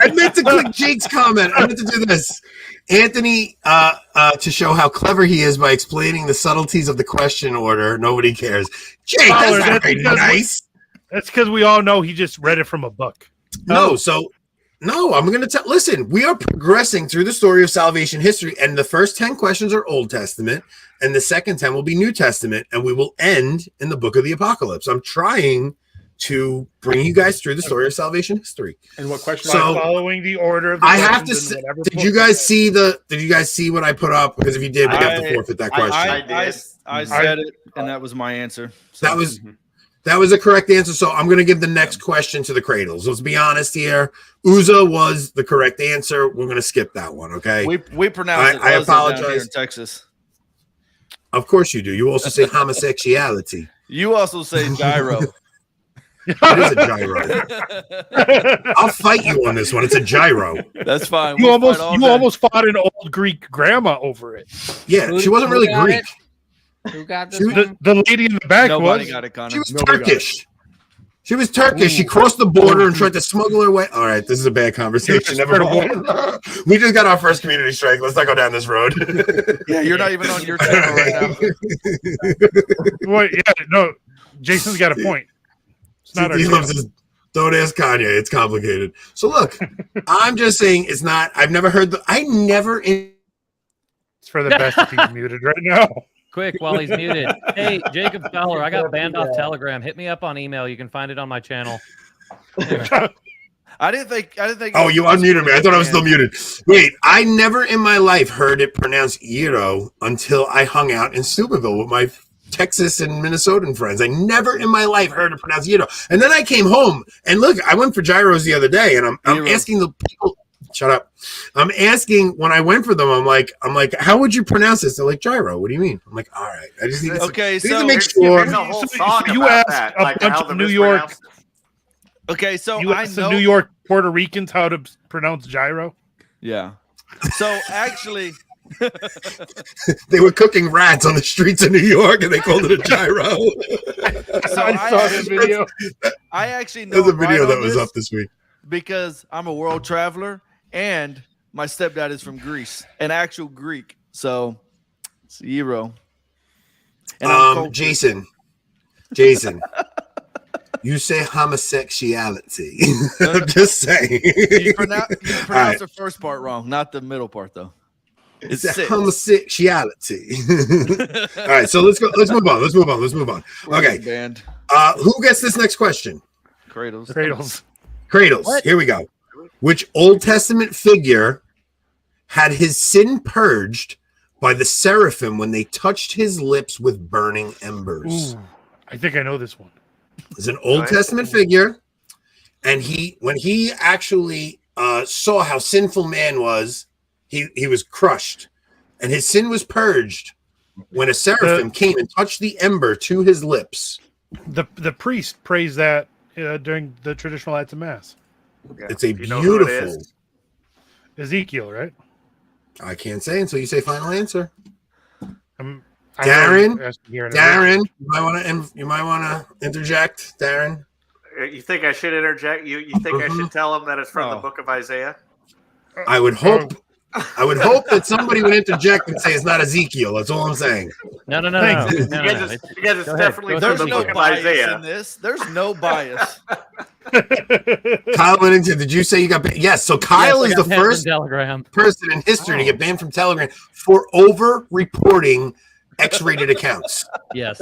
Speaker 1: I meant to click Jake's comment. I meant to do this. Anthony, to show how clever he is by explaining the subtleties of the question order. Nobody cares. Jake,
Speaker 2: Tyler,
Speaker 1: that's not very nice.
Speaker 2: That's because we all know he just read it from a book.
Speaker 1: No, I'm going to tell. Listen, we are progressing through the story of salvation history, and the first 10 questions are Old Testament, and the second 10 will be New Testament, and we will end in the book of the Apocalypse. I'm trying to bring you guys through the story of salvation history.
Speaker 4: And what question?
Speaker 2: So, following the order of the
Speaker 1: I have to
Speaker 2: questions
Speaker 1: say,
Speaker 2: in whatever
Speaker 1: did
Speaker 2: book
Speaker 1: you
Speaker 2: you
Speaker 1: guys
Speaker 2: read.
Speaker 1: see what I put up? Because if you did, we have to forfeit that question.
Speaker 3: I said it, and that was my answer. So.
Speaker 1: That was a correct answer. So I'm going to give the next question to the Cradles. Let's be honest here. Uza was the correct answer. We're going to skip that one. Okay.
Speaker 3: We pronounce it.
Speaker 1: I apologize.
Speaker 3: Down here in Texas.
Speaker 1: Of course you do. You also say homosexuality.
Speaker 3: You also say gyro.
Speaker 1: It is a gyro. I'll fight you on this one. It's a gyro.
Speaker 3: That's fine.
Speaker 2: You almost fought an old Greek grandma over it.
Speaker 1: Yeah, she wasn't really Greek.
Speaker 9: Who got this?
Speaker 2: The lady in the back
Speaker 3: Nobody got it, Connor.
Speaker 1: She was Turkish. She was Turkish. She crossed the border and tried to smuggle her way. All right, this is a bad conversation. Never mind. We just got our first community strike. Let's not go down this road.
Speaker 3: Yeah, you're not even on your channel right now.
Speaker 2: Wait, yeah, no. Jason's got a point. It's not our
Speaker 1: don't ask Kanye. It's complicated. So look, I'm just saying it's not. I've never heard
Speaker 2: It's for the best if he's muted right now.
Speaker 5: Quick, while he's muted. Hey, Jacob Fowler, I got banned off Telegram. Hit me up on email. You can find it on my channel. Anyway.
Speaker 3: I didn't think.
Speaker 1: Oh, you unmuted me. I thought I was still muted. Wait, I never in my life heard it pronounced gyro until I hung out in Steubenville with my Texas and Minnesotan friends. I never in my life heard it pronounced gyro. And then I came home and look, I went for gyros the other day, and I'm asking the people. Shut up. I'm asking when I went for them. I'm like, how would you pronounce this? They're like gyro. What do you mean? I'm like, all right. I just need to make sure.
Speaker 7: There's a whole song
Speaker 2: you
Speaker 7: about
Speaker 2: asked
Speaker 7: that,
Speaker 2: a
Speaker 7: like
Speaker 2: bunch
Speaker 7: how
Speaker 2: of
Speaker 7: the
Speaker 2: New York.
Speaker 3: Okay, so
Speaker 2: you asked the New York Puerto Ricans how to pronounce gyro.
Speaker 3: Yeah. So actually,
Speaker 1: they were cooking rats on the streets of New York, and they called it a gyro.
Speaker 3: So I saw the video. I actually know
Speaker 1: there's a video that was up this week
Speaker 3: because I'm a world traveler. And my stepdad is from Greece, an actual Greek. So it's gyro.
Speaker 1: And Jason, you say homosexuality. I'm just saying.
Speaker 3: You pronounce the first part wrong, not the middle part, though.
Speaker 1: It's homosexuality. All right, so let's go. Let's move on. Okay.
Speaker 3: Band.
Speaker 1: Who gets this next question?
Speaker 3: Cradles.
Speaker 2: What?
Speaker 1: Here we go. Which Old Testament figure had his sin purged by the seraphim when they touched his lips with burning embers?
Speaker 2: Ooh, I think I know this one.
Speaker 1: It's an Old Testament figure, and when he actually saw how sinful man was, he was crushed, and his sin was purged when a seraphim came and touched the ember to his lips.
Speaker 2: The priest prays that during the traditional acts of mass.
Speaker 7: Okay.
Speaker 1: It's a beautiful
Speaker 2: Ezekiel, right?
Speaker 1: I can't say until you say final answer.
Speaker 2: Darren,
Speaker 1: you might want to interject, Darren.
Speaker 7: You think I should interject? You think I should tell him that it's from the book of Isaiah?
Speaker 1: I would hope that somebody would interject and say it's not Ezekiel. That's all I'm saying.
Speaker 5: No.
Speaker 7: Because it's definitely from the book of Isaiah.
Speaker 3: In this. There's no bias.
Speaker 1: Kyle Whittington, did you say you got banned? Yes. So Kyle is the first person in history to get banned from Telegram for over-reporting X-rated accounts.
Speaker 5: Yes.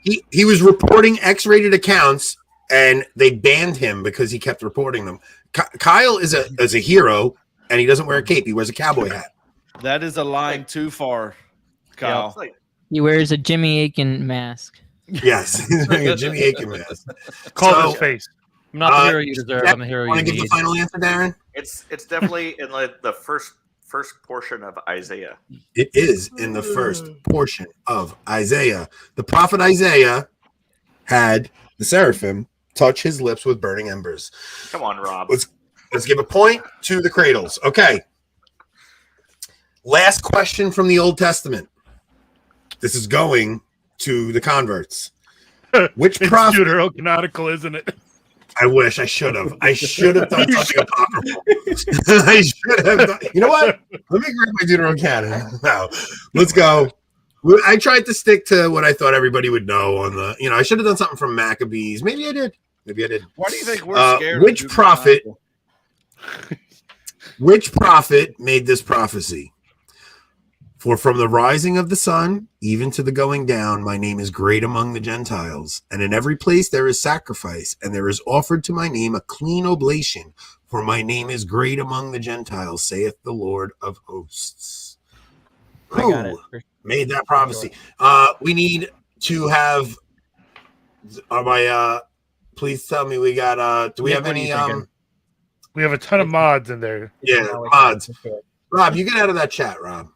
Speaker 1: He was reporting X-rated accounts, and they banned him because he kept reporting them. Kyle is a hero, and he doesn't wear a cape. He wears a cowboy hat.
Speaker 3: That is a line too far, Kyle.
Speaker 7: Yeah,
Speaker 6: He wears a Jimmy Aiken mask.
Speaker 1: Yes, he's wearing a Jimmy Aiken mask.
Speaker 2: Call his face.
Speaker 5: I'm not the hero you deserve. I'm the hero you need.
Speaker 1: Want to give the final answer, Darren?
Speaker 7: It's definitely in the first portion of Isaiah.
Speaker 1: It is in the first portion of Isaiah. The prophet Isaiah had the seraphim touch his lips with burning embers.
Speaker 7: Come on, Rob.
Speaker 1: Let's give a point to the Cradles. Okay. Last question from the Old Testament. This is going to the converts. Which prophet?
Speaker 2: Deuterocanonical, isn't it?
Speaker 1: I wish I should have. I should have done something apocryphal. I should have done. You know what? Let me grab my Deuterocanon. No, let's go. I tried to stick to what I thought everybody would know on the. I should have done something from Maccabees. Maybe I did.
Speaker 3: Why do you think we're scared?
Speaker 1: Which prophet? Which prophet made this prophecy? For from the rising of the sun, even to the going down, my name is great among the Gentiles. And in every place there is sacrifice, and there is offered to my name a clean oblation. For my name is great among the Gentiles, saith the Lord of hosts.
Speaker 8: I got it.
Speaker 1: Made that prophecy. We need to have please tell me we got do we have any
Speaker 2: We have a ton of mods in there.
Speaker 1: Yeah, mods. Rob, you get out of that chat, Rob.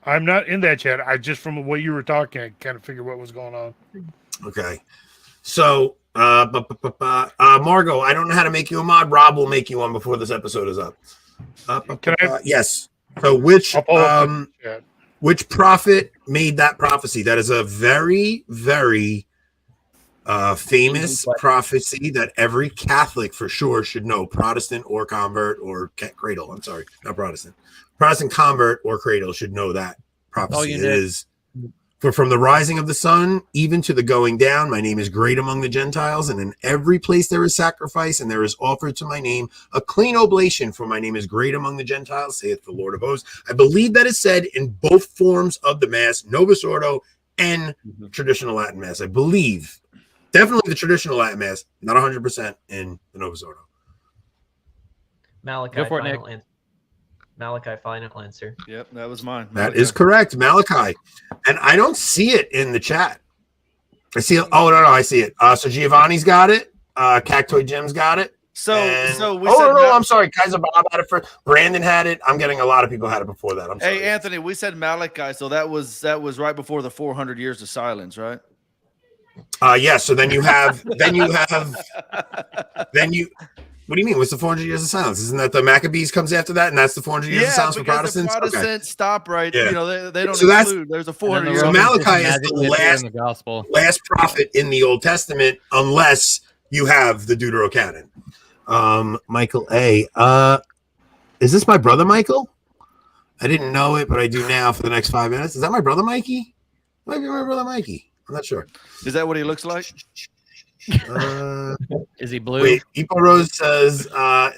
Speaker 2: I'm not in that chat. I just, from what you were talking, I kind of figured what was going on.
Speaker 1: Okay. So, Margot, I don't know how to make you a mod. Rob will make you one before this episode is up.
Speaker 2: Can I?
Speaker 1: Yes. So, which prophet made that prophecy? That is a very, very famous prophecy that every Catholic for sure should know. Protestant or convert or cradle. I'm sorry, not Protestant. Protestant convert or cradle should know that prophecy. It is for from the rising of the sun even to the going down, my name is great among the Gentiles, and in every place there is sacrifice, and there is offered to my name a clean oblation, for my name is great among the Gentiles, saith the Lord of hosts. I believe that is said in both forms of the Mass, Novus Ordo and traditional Latin Mass. I believe definitely the traditional Latin Mass, not 100% in the Novus Ordo.
Speaker 8: Malachi, final answer.
Speaker 3: Yep, that was mine.
Speaker 1: That is correct, Malachi. And I don't see it in the chat. I see it. Oh, no, I see it. So Giovanni's got it. Cactoid Jim's got it. I'm sorry. Kaiser Bob had it first. Brandon had it. I'm getting a lot of people had it before that. I'm sorry.
Speaker 3: Hey, Anthony, we said Malachi, so that was right before the 400 years of silence, right?
Speaker 1: So then you have what do you mean? What's the 400 years of silence? Isn't that the Maccabees comes after that, and that's the 400 years of silence for Protestants?
Speaker 3: The Protestants stop right.
Speaker 1: Yeah.
Speaker 3: You know, they don't
Speaker 1: so
Speaker 3: include. There's a 400 years.
Speaker 1: So Malachi is the last prophet in the Old Testament, unless you have the Deuterocanon. Michael A. Is this my brother Michael? I didn't know it, but I do now for the next 5 minutes. Is that my brother Mikey? Might be my brother Mikey. I'm not sure.
Speaker 3: Is that what he looks like?
Speaker 5: Is he blue?
Speaker 1: Wait, Epo Rose says,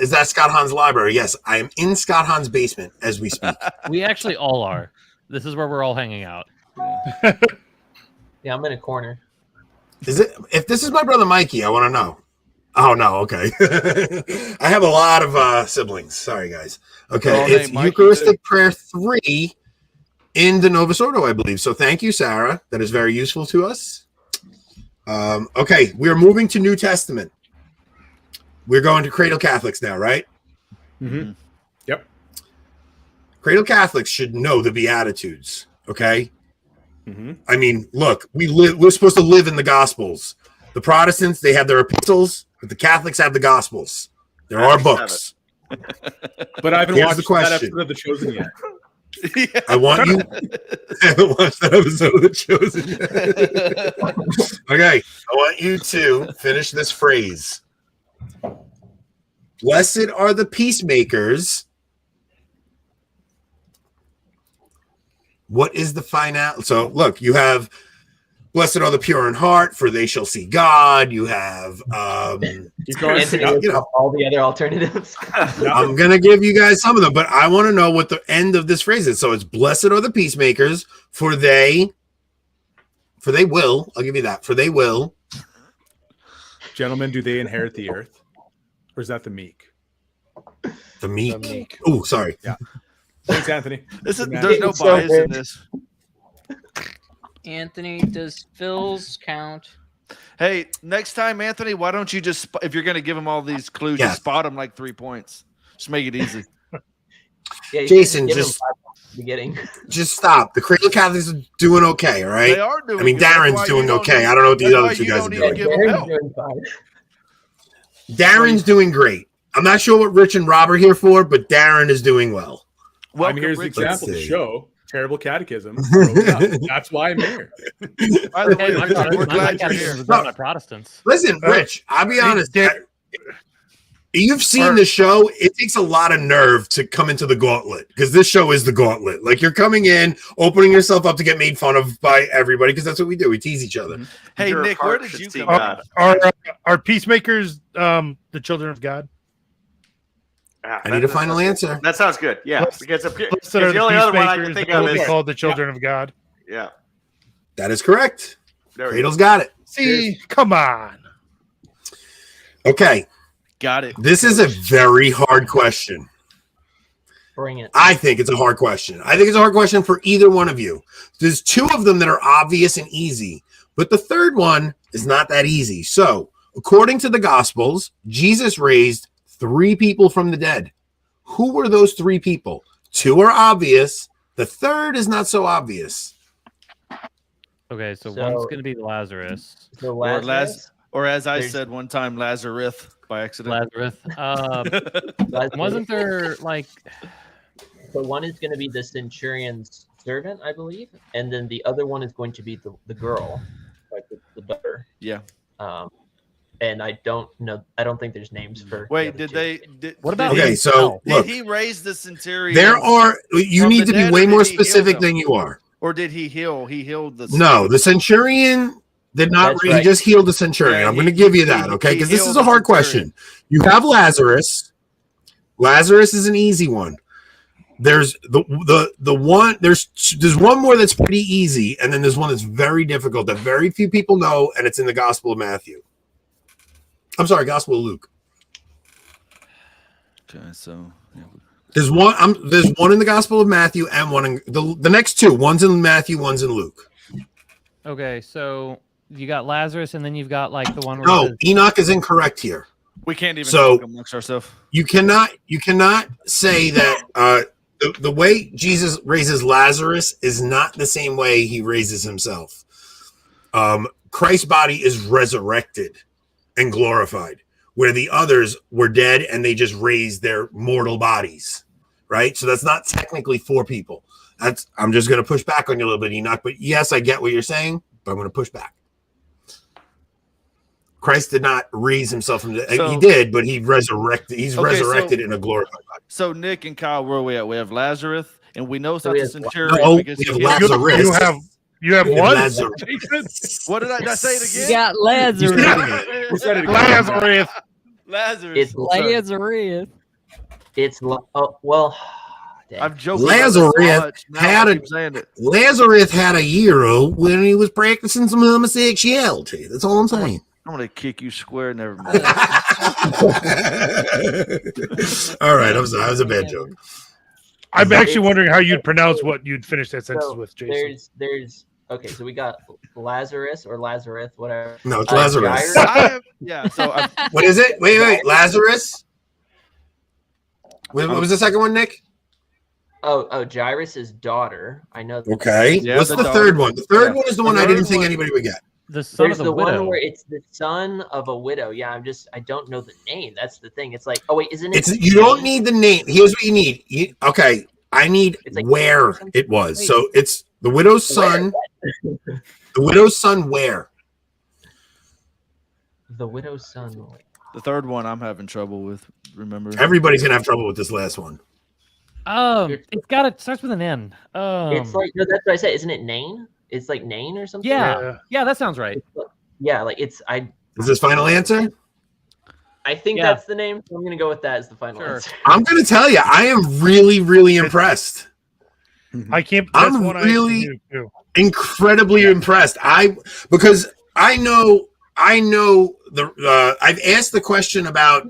Speaker 1: is that Scott Hahn's library? Yes, I am in Scott Hahn's basement as we speak.
Speaker 5: We actually all are. This is where we're all hanging out.
Speaker 8: Yeah, I'm in a corner.
Speaker 1: Is it? If this is my brother Mikey, I want to know. Oh, no, okay. I have a lot of siblings. Sorry, guys. Okay, it's Eucharistic Prayer 3 in the Novus Ordo, I believe. So thank you, Sarah. That is very useful to us. Okay, we're moving to New Testament. We're going to Cradle Catholics now, right?
Speaker 4: Mm-hmm. Yep.
Speaker 1: Cradle Catholics should know the Beatitudes, okay?
Speaker 4: Mm-hmm.
Speaker 1: I mean, look, we're supposed to live in the Gospels. The Protestants, they have their epistles, but the Catholics have the Gospels. There are books.
Speaker 4: But I haven't watched that episode of The Chosen yet.
Speaker 1: Yeah. I haven't watched that episode of The Chosen yet. Okay, I want you to finish this phrase. Blessed are the peacemakers. What is the final? So look, you have blessed are the pure in heart, for they shall see God. You have
Speaker 8: Anthony, all the other alternatives.
Speaker 1: I'm gonna give you guys some of them, but I want to know what the end of this phrase is. So it's blessed are the peacemakers, for they will. I'll give you that. For they will.
Speaker 4: Gentlemen, do they inherit the earth, or is that the meek?
Speaker 1: The meek. Oh, sorry.
Speaker 4: Yeah. Thanks, Anthony.
Speaker 3: There's no bias in this.
Speaker 6: Anthony, does Phil's count?
Speaker 3: Hey, next time, Anthony, why don't you just, if you're going to give him all these clues, just spot them like 3 points. Just make it easy.
Speaker 1: Jason, just stop. The Cradle Catholics are doing okay, all right?
Speaker 3: They are doing.
Speaker 1: I mean, Darren's doing okay. I don't know what these other two guys are doing. Darren's doing great. I'm not sure what Rich and Rob are here for, but Darren is doing well.
Speaker 4: I'm here as an example to show Terrible catechism. Wrote it up. That's why I'm here.
Speaker 3: By the way,
Speaker 5: Hey, my
Speaker 3: Richard, we're
Speaker 5: my
Speaker 3: glad you're
Speaker 5: catechism
Speaker 3: here.
Speaker 5: was done by Protestants.
Speaker 1: Listen, Rich, I'll be honest. You've seen
Speaker 2: Or-
Speaker 1: the show. It takes a lot of nerve to come into the gauntlet because this show is the gauntlet. Like you're coming in, opening yourself up to get made fun of by everybody because that's what we do. We tease each other.
Speaker 3: Hey,
Speaker 7: Your
Speaker 3: Nick, where
Speaker 7: heart
Speaker 3: did
Speaker 7: should
Speaker 3: you
Speaker 7: see
Speaker 3: come
Speaker 7: God.
Speaker 3: from?
Speaker 2: Are peacemakers the children of God?
Speaker 1: I need a final answer.
Speaker 7: That sounds good. Yeah,
Speaker 2: Blessed-
Speaker 7: because
Speaker 2: Blessed
Speaker 7: the
Speaker 2: are the
Speaker 7: only other one I can
Speaker 2: peacemakers,
Speaker 7: think
Speaker 2: they
Speaker 7: of
Speaker 2: will be
Speaker 7: is
Speaker 2: called the children of God.
Speaker 7: yeah.
Speaker 1: That is correct.
Speaker 7: There we go.
Speaker 1: Cradle's got it.
Speaker 2: See, come on.
Speaker 1: Okay,
Speaker 3: Got it.
Speaker 1: this is a very hard question.
Speaker 8: Bring it.
Speaker 1: I think it's a hard question. I think it's a hard question for either one of you. There's two of them that are obvious and easy, but the third one is not that easy. So, according to the Gospels, Jesus raised 3 people from the dead. Who were those 3 people? 2 are obvious. The third is not so obvious.
Speaker 5: Okay, so
Speaker 8: So-
Speaker 5: one's going to be Lazarus.
Speaker 8: So
Speaker 3: Or,
Speaker 8: Lazarus,
Speaker 3: or as I
Speaker 8: There's-
Speaker 3: said one time, Lazarus by accident.
Speaker 5: Lazarus.
Speaker 8: Lazarus.
Speaker 5: Wasn't there like
Speaker 8: So one is going to be the centurion's servant, I believe, and then the other one is going to be the girl, like the daughter.
Speaker 3: Yeah.
Speaker 8: And I don't know. I don't think there's names for. the
Speaker 3: Wait,
Speaker 8: other
Speaker 3: did
Speaker 8: two.
Speaker 3: they? Did,
Speaker 5: What about
Speaker 3: did
Speaker 1: Okay,
Speaker 3: he,
Speaker 1: so
Speaker 3: did
Speaker 1: look,
Speaker 3: he raise the centurion?
Speaker 1: there are. You
Speaker 3: from
Speaker 1: need
Speaker 3: the
Speaker 1: to be
Speaker 3: dead, or
Speaker 1: way
Speaker 3: did
Speaker 1: more
Speaker 3: he heal
Speaker 1: specific
Speaker 3: them?
Speaker 1: than you are.
Speaker 3: Or did he heal? He healed the.
Speaker 1: No, the centurion did not.
Speaker 8: That's
Speaker 1: He
Speaker 8: right.
Speaker 1: just healed the centurion.
Speaker 3: Yeah,
Speaker 1: I'm
Speaker 3: he-
Speaker 1: going to give you that,
Speaker 3: he-
Speaker 1: okay?
Speaker 3: he
Speaker 1: Because this
Speaker 3: healed
Speaker 1: is a
Speaker 3: the
Speaker 1: hard
Speaker 3: centurion.
Speaker 1: question. You have Lazarus. Lazarus is an easy one. There's the one. There's one more that's pretty easy, and then there's one that's very difficult that very few people know, and it's in the Gospel of Matthew. I'm sorry, Gospel of Luke.
Speaker 3: Okay, so yeah.
Speaker 1: There's one. There's one in the Gospel of Matthew and one in the next 2. One's in Matthew, one's in Luke.
Speaker 5: okay, so you got Lazarus, and then you've got like the one where
Speaker 1: No,
Speaker 5: it says-
Speaker 1: Enoch is incorrect here.
Speaker 3: we can't even
Speaker 1: So-
Speaker 3: talk amongst ourselves.
Speaker 1: You cannot say that the way Jesus raises Lazarus is not the same way he raises himself. Christ's body is resurrected and glorified, where the others were dead and they just raised their mortal bodies, right? So that's not technically 4 people. I'm just going to push back on you a little bit, Enoch. But yes, I get what you're saying, but I'm going to push back. Christ did not raise himself from the.
Speaker 3: So-
Speaker 1: He did, but he resurrected. He's
Speaker 3: Okay,
Speaker 1: resurrected
Speaker 3: so-
Speaker 1: in a glorified body.
Speaker 3: So Nick and Kyle, where are we at? We have Lazarus, and we know it's
Speaker 8: So
Speaker 3: not
Speaker 8: we
Speaker 3: the
Speaker 8: have-
Speaker 3: centurion.
Speaker 1: No,
Speaker 3: because
Speaker 1: we
Speaker 3: he
Speaker 1: have
Speaker 3: healed-
Speaker 1: Lazarus.
Speaker 2: You have
Speaker 1: We have
Speaker 2: one.
Speaker 1: Lazarus.
Speaker 2: Jason?
Speaker 3: What did I say it
Speaker 9: You
Speaker 3: again?
Speaker 9: got Lazarus.
Speaker 4: Who said it again?
Speaker 2: Lazarus.
Speaker 3: Lazarus.
Speaker 8: It's
Speaker 9: Lazarus.
Speaker 8: it's oh well. Dang.
Speaker 3: I've joked
Speaker 1: Lazarus
Speaker 3: about this so much. Now
Speaker 1: had
Speaker 3: I
Speaker 1: a-
Speaker 3: keep saying it.
Speaker 1: Lazarus had a hero when he was practicing some homosexuality. That's all I'm saying.
Speaker 3: I'm gonna kick you square. Never mind.
Speaker 1: All right, I'm sorry. That was a bad joke.
Speaker 2: I'm actually wondering how you'd pronounce what you'd finish that sentence
Speaker 8: So
Speaker 2: with, Jason.
Speaker 8: there's okay. So we got Lazarus or Lazarus, whatever.
Speaker 1: No, it's
Speaker 8: Uh,
Speaker 1: Lazarus.
Speaker 8: Jairus?
Speaker 3: I have, yeah. So I've,
Speaker 1: What is it? Wait. Lazarus? What was the second one, Nick?
Speaker 8: Oh, Jairus' daughter. I know.
Speaker 1: Okay.
Speaker 3: Yeah,
Speaker 1: What's
Speaker 3: the
Speaker 1: the
Speaker 3: daughter.
Speaker 1: third one? The third
Speaker 3: Yeah.
Speaker 1: one is the
Speaker 8: The
Speaker 1: one I
Speaker 8: third
Speaker 1: didn't think
Speaker 8: one-
Speaker 1: anybody would get.
Speaker 5: the son
Speaker 8: There's
Speaker 5: of
Speaker 8: the
Speaker 5: the widow.
Speaker 8: one where it's the son of a widow. Yeah, I don't know the name. That's the thing. It's like, oh wait, isn't it?
Speaker 1: It's you don't need the name. Here's what you need. Okay, I need
Speaker 8: It's like-
Speaker 1: where it was.
Speaker 8: Wait.
Speaker 1: So it's the widow's son. The widow's son. Where?
Speaker 8: The widow's son.
Speaker 3: the third one I'm having trouble with. Remember?
Speaker 1: Everybody's gonna have trouble with this last one.
Speaker 5: It starts with an N.
Speaker 8: It's like no, that's what I said. Isn't it Nain? It's like Nain or something.
Speaker 5: Yeah, that sounds right.
Speaker 8: Yeah, like it's
Speaker 1: Is this final answer?
Speaker 8: I think
Speaker 5: Yeah.
Speaker 8: that's the name. So I'm gonna go with that as the final
Speaker 5: Sure.
Speaker 8: answer.
Speaker 1: I'm gonna tell you, I am really, really impressed.
Speaker 2: I can't. That's
Speaker 1: I'm
Speaker 2: one
Speaker 1: really-
Speaker 2: I knew too.
Speaker 1: Incredibly impressed. Because I know I've asked the question about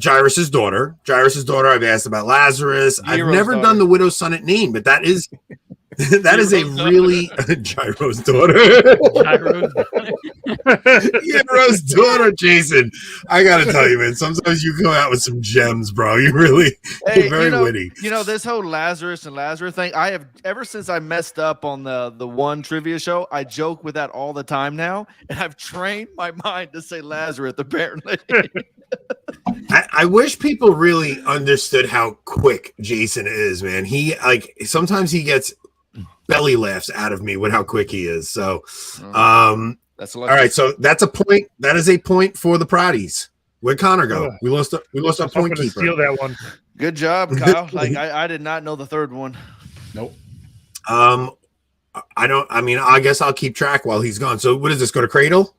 Speaker 1: Jairus' daughter. I've asked about Lazarus. I've
Speaker 3: Gyro's
Speaker 1: never
Speaker 3: daughter.
Speaker 1: done the widow's son at name, but that is that is a
Speaker 3: Gyro's daughter.
Speaker 1: really Gyro's daughter.
Speaker 5: Gyro's
Speaker 1: Gyro's daughter, Jason. I gotta tell you, man. Sometimes you come out with some gems, bro. You really
Speaker 3: Hey,
Speaker 1: very witty.
Speaker 3: You know, this whole Lazarus and Lazarus thing, I have ever since I messed up on the one trivia show, I joke with that all the time now, and I've trained my mind to say Lazarus apparently.
Speaker 1: I wish people really understood how quick Jason is, man. He sometimes he gets belly laughs out of me with how quick he is. So,
Speaker 3: That's
Speaker 1: all right. So that's a point. That is a point for the Proddies. Where'd Connor go? We lost our point keeper.
Speaker 2: Steal that one.
Speaker 3: Good job, Kyle. I did not know the third one.
Speaker 4: Nope.
Speaker 1: I guess I'll keep track while he's gone. So what is this? Go to Cradle?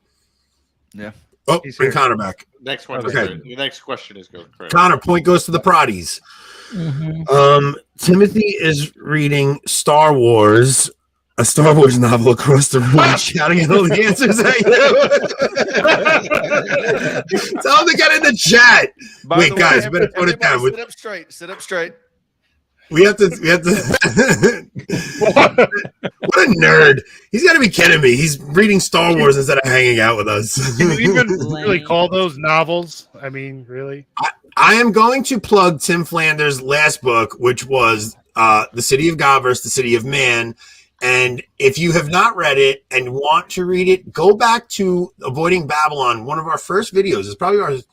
Speaker 3: Yeah.
Speaker 1: Oh, bring Connor back.
Speaker 7: Next one.
Speaker 1: Okay.
Speaker 7: The next question is go to Cradle.
Speaker 1: Connor, point goes to the Proddies. Timothy is reading Star Wars, a Star Wars novel across the room, shouting out all the answers at you. Tell him to get in the chat. Wait, guys, better put it down.
Speaker 3: Sit up straight. Sit up straight.
Speaker 1: We have to. What a nerd! He's got to be kidding me. He's reading Star Wars instead of hanging out with us.
Speaker 2: Can you even really call those novels? I mean, really?
Speaker 1: I am going to plug Tim Flanders' last book, which was The City of God versus the City of Man. And if you have not read it and want to read it, go back to Avoiding Babylon. One of our first videos. It's probably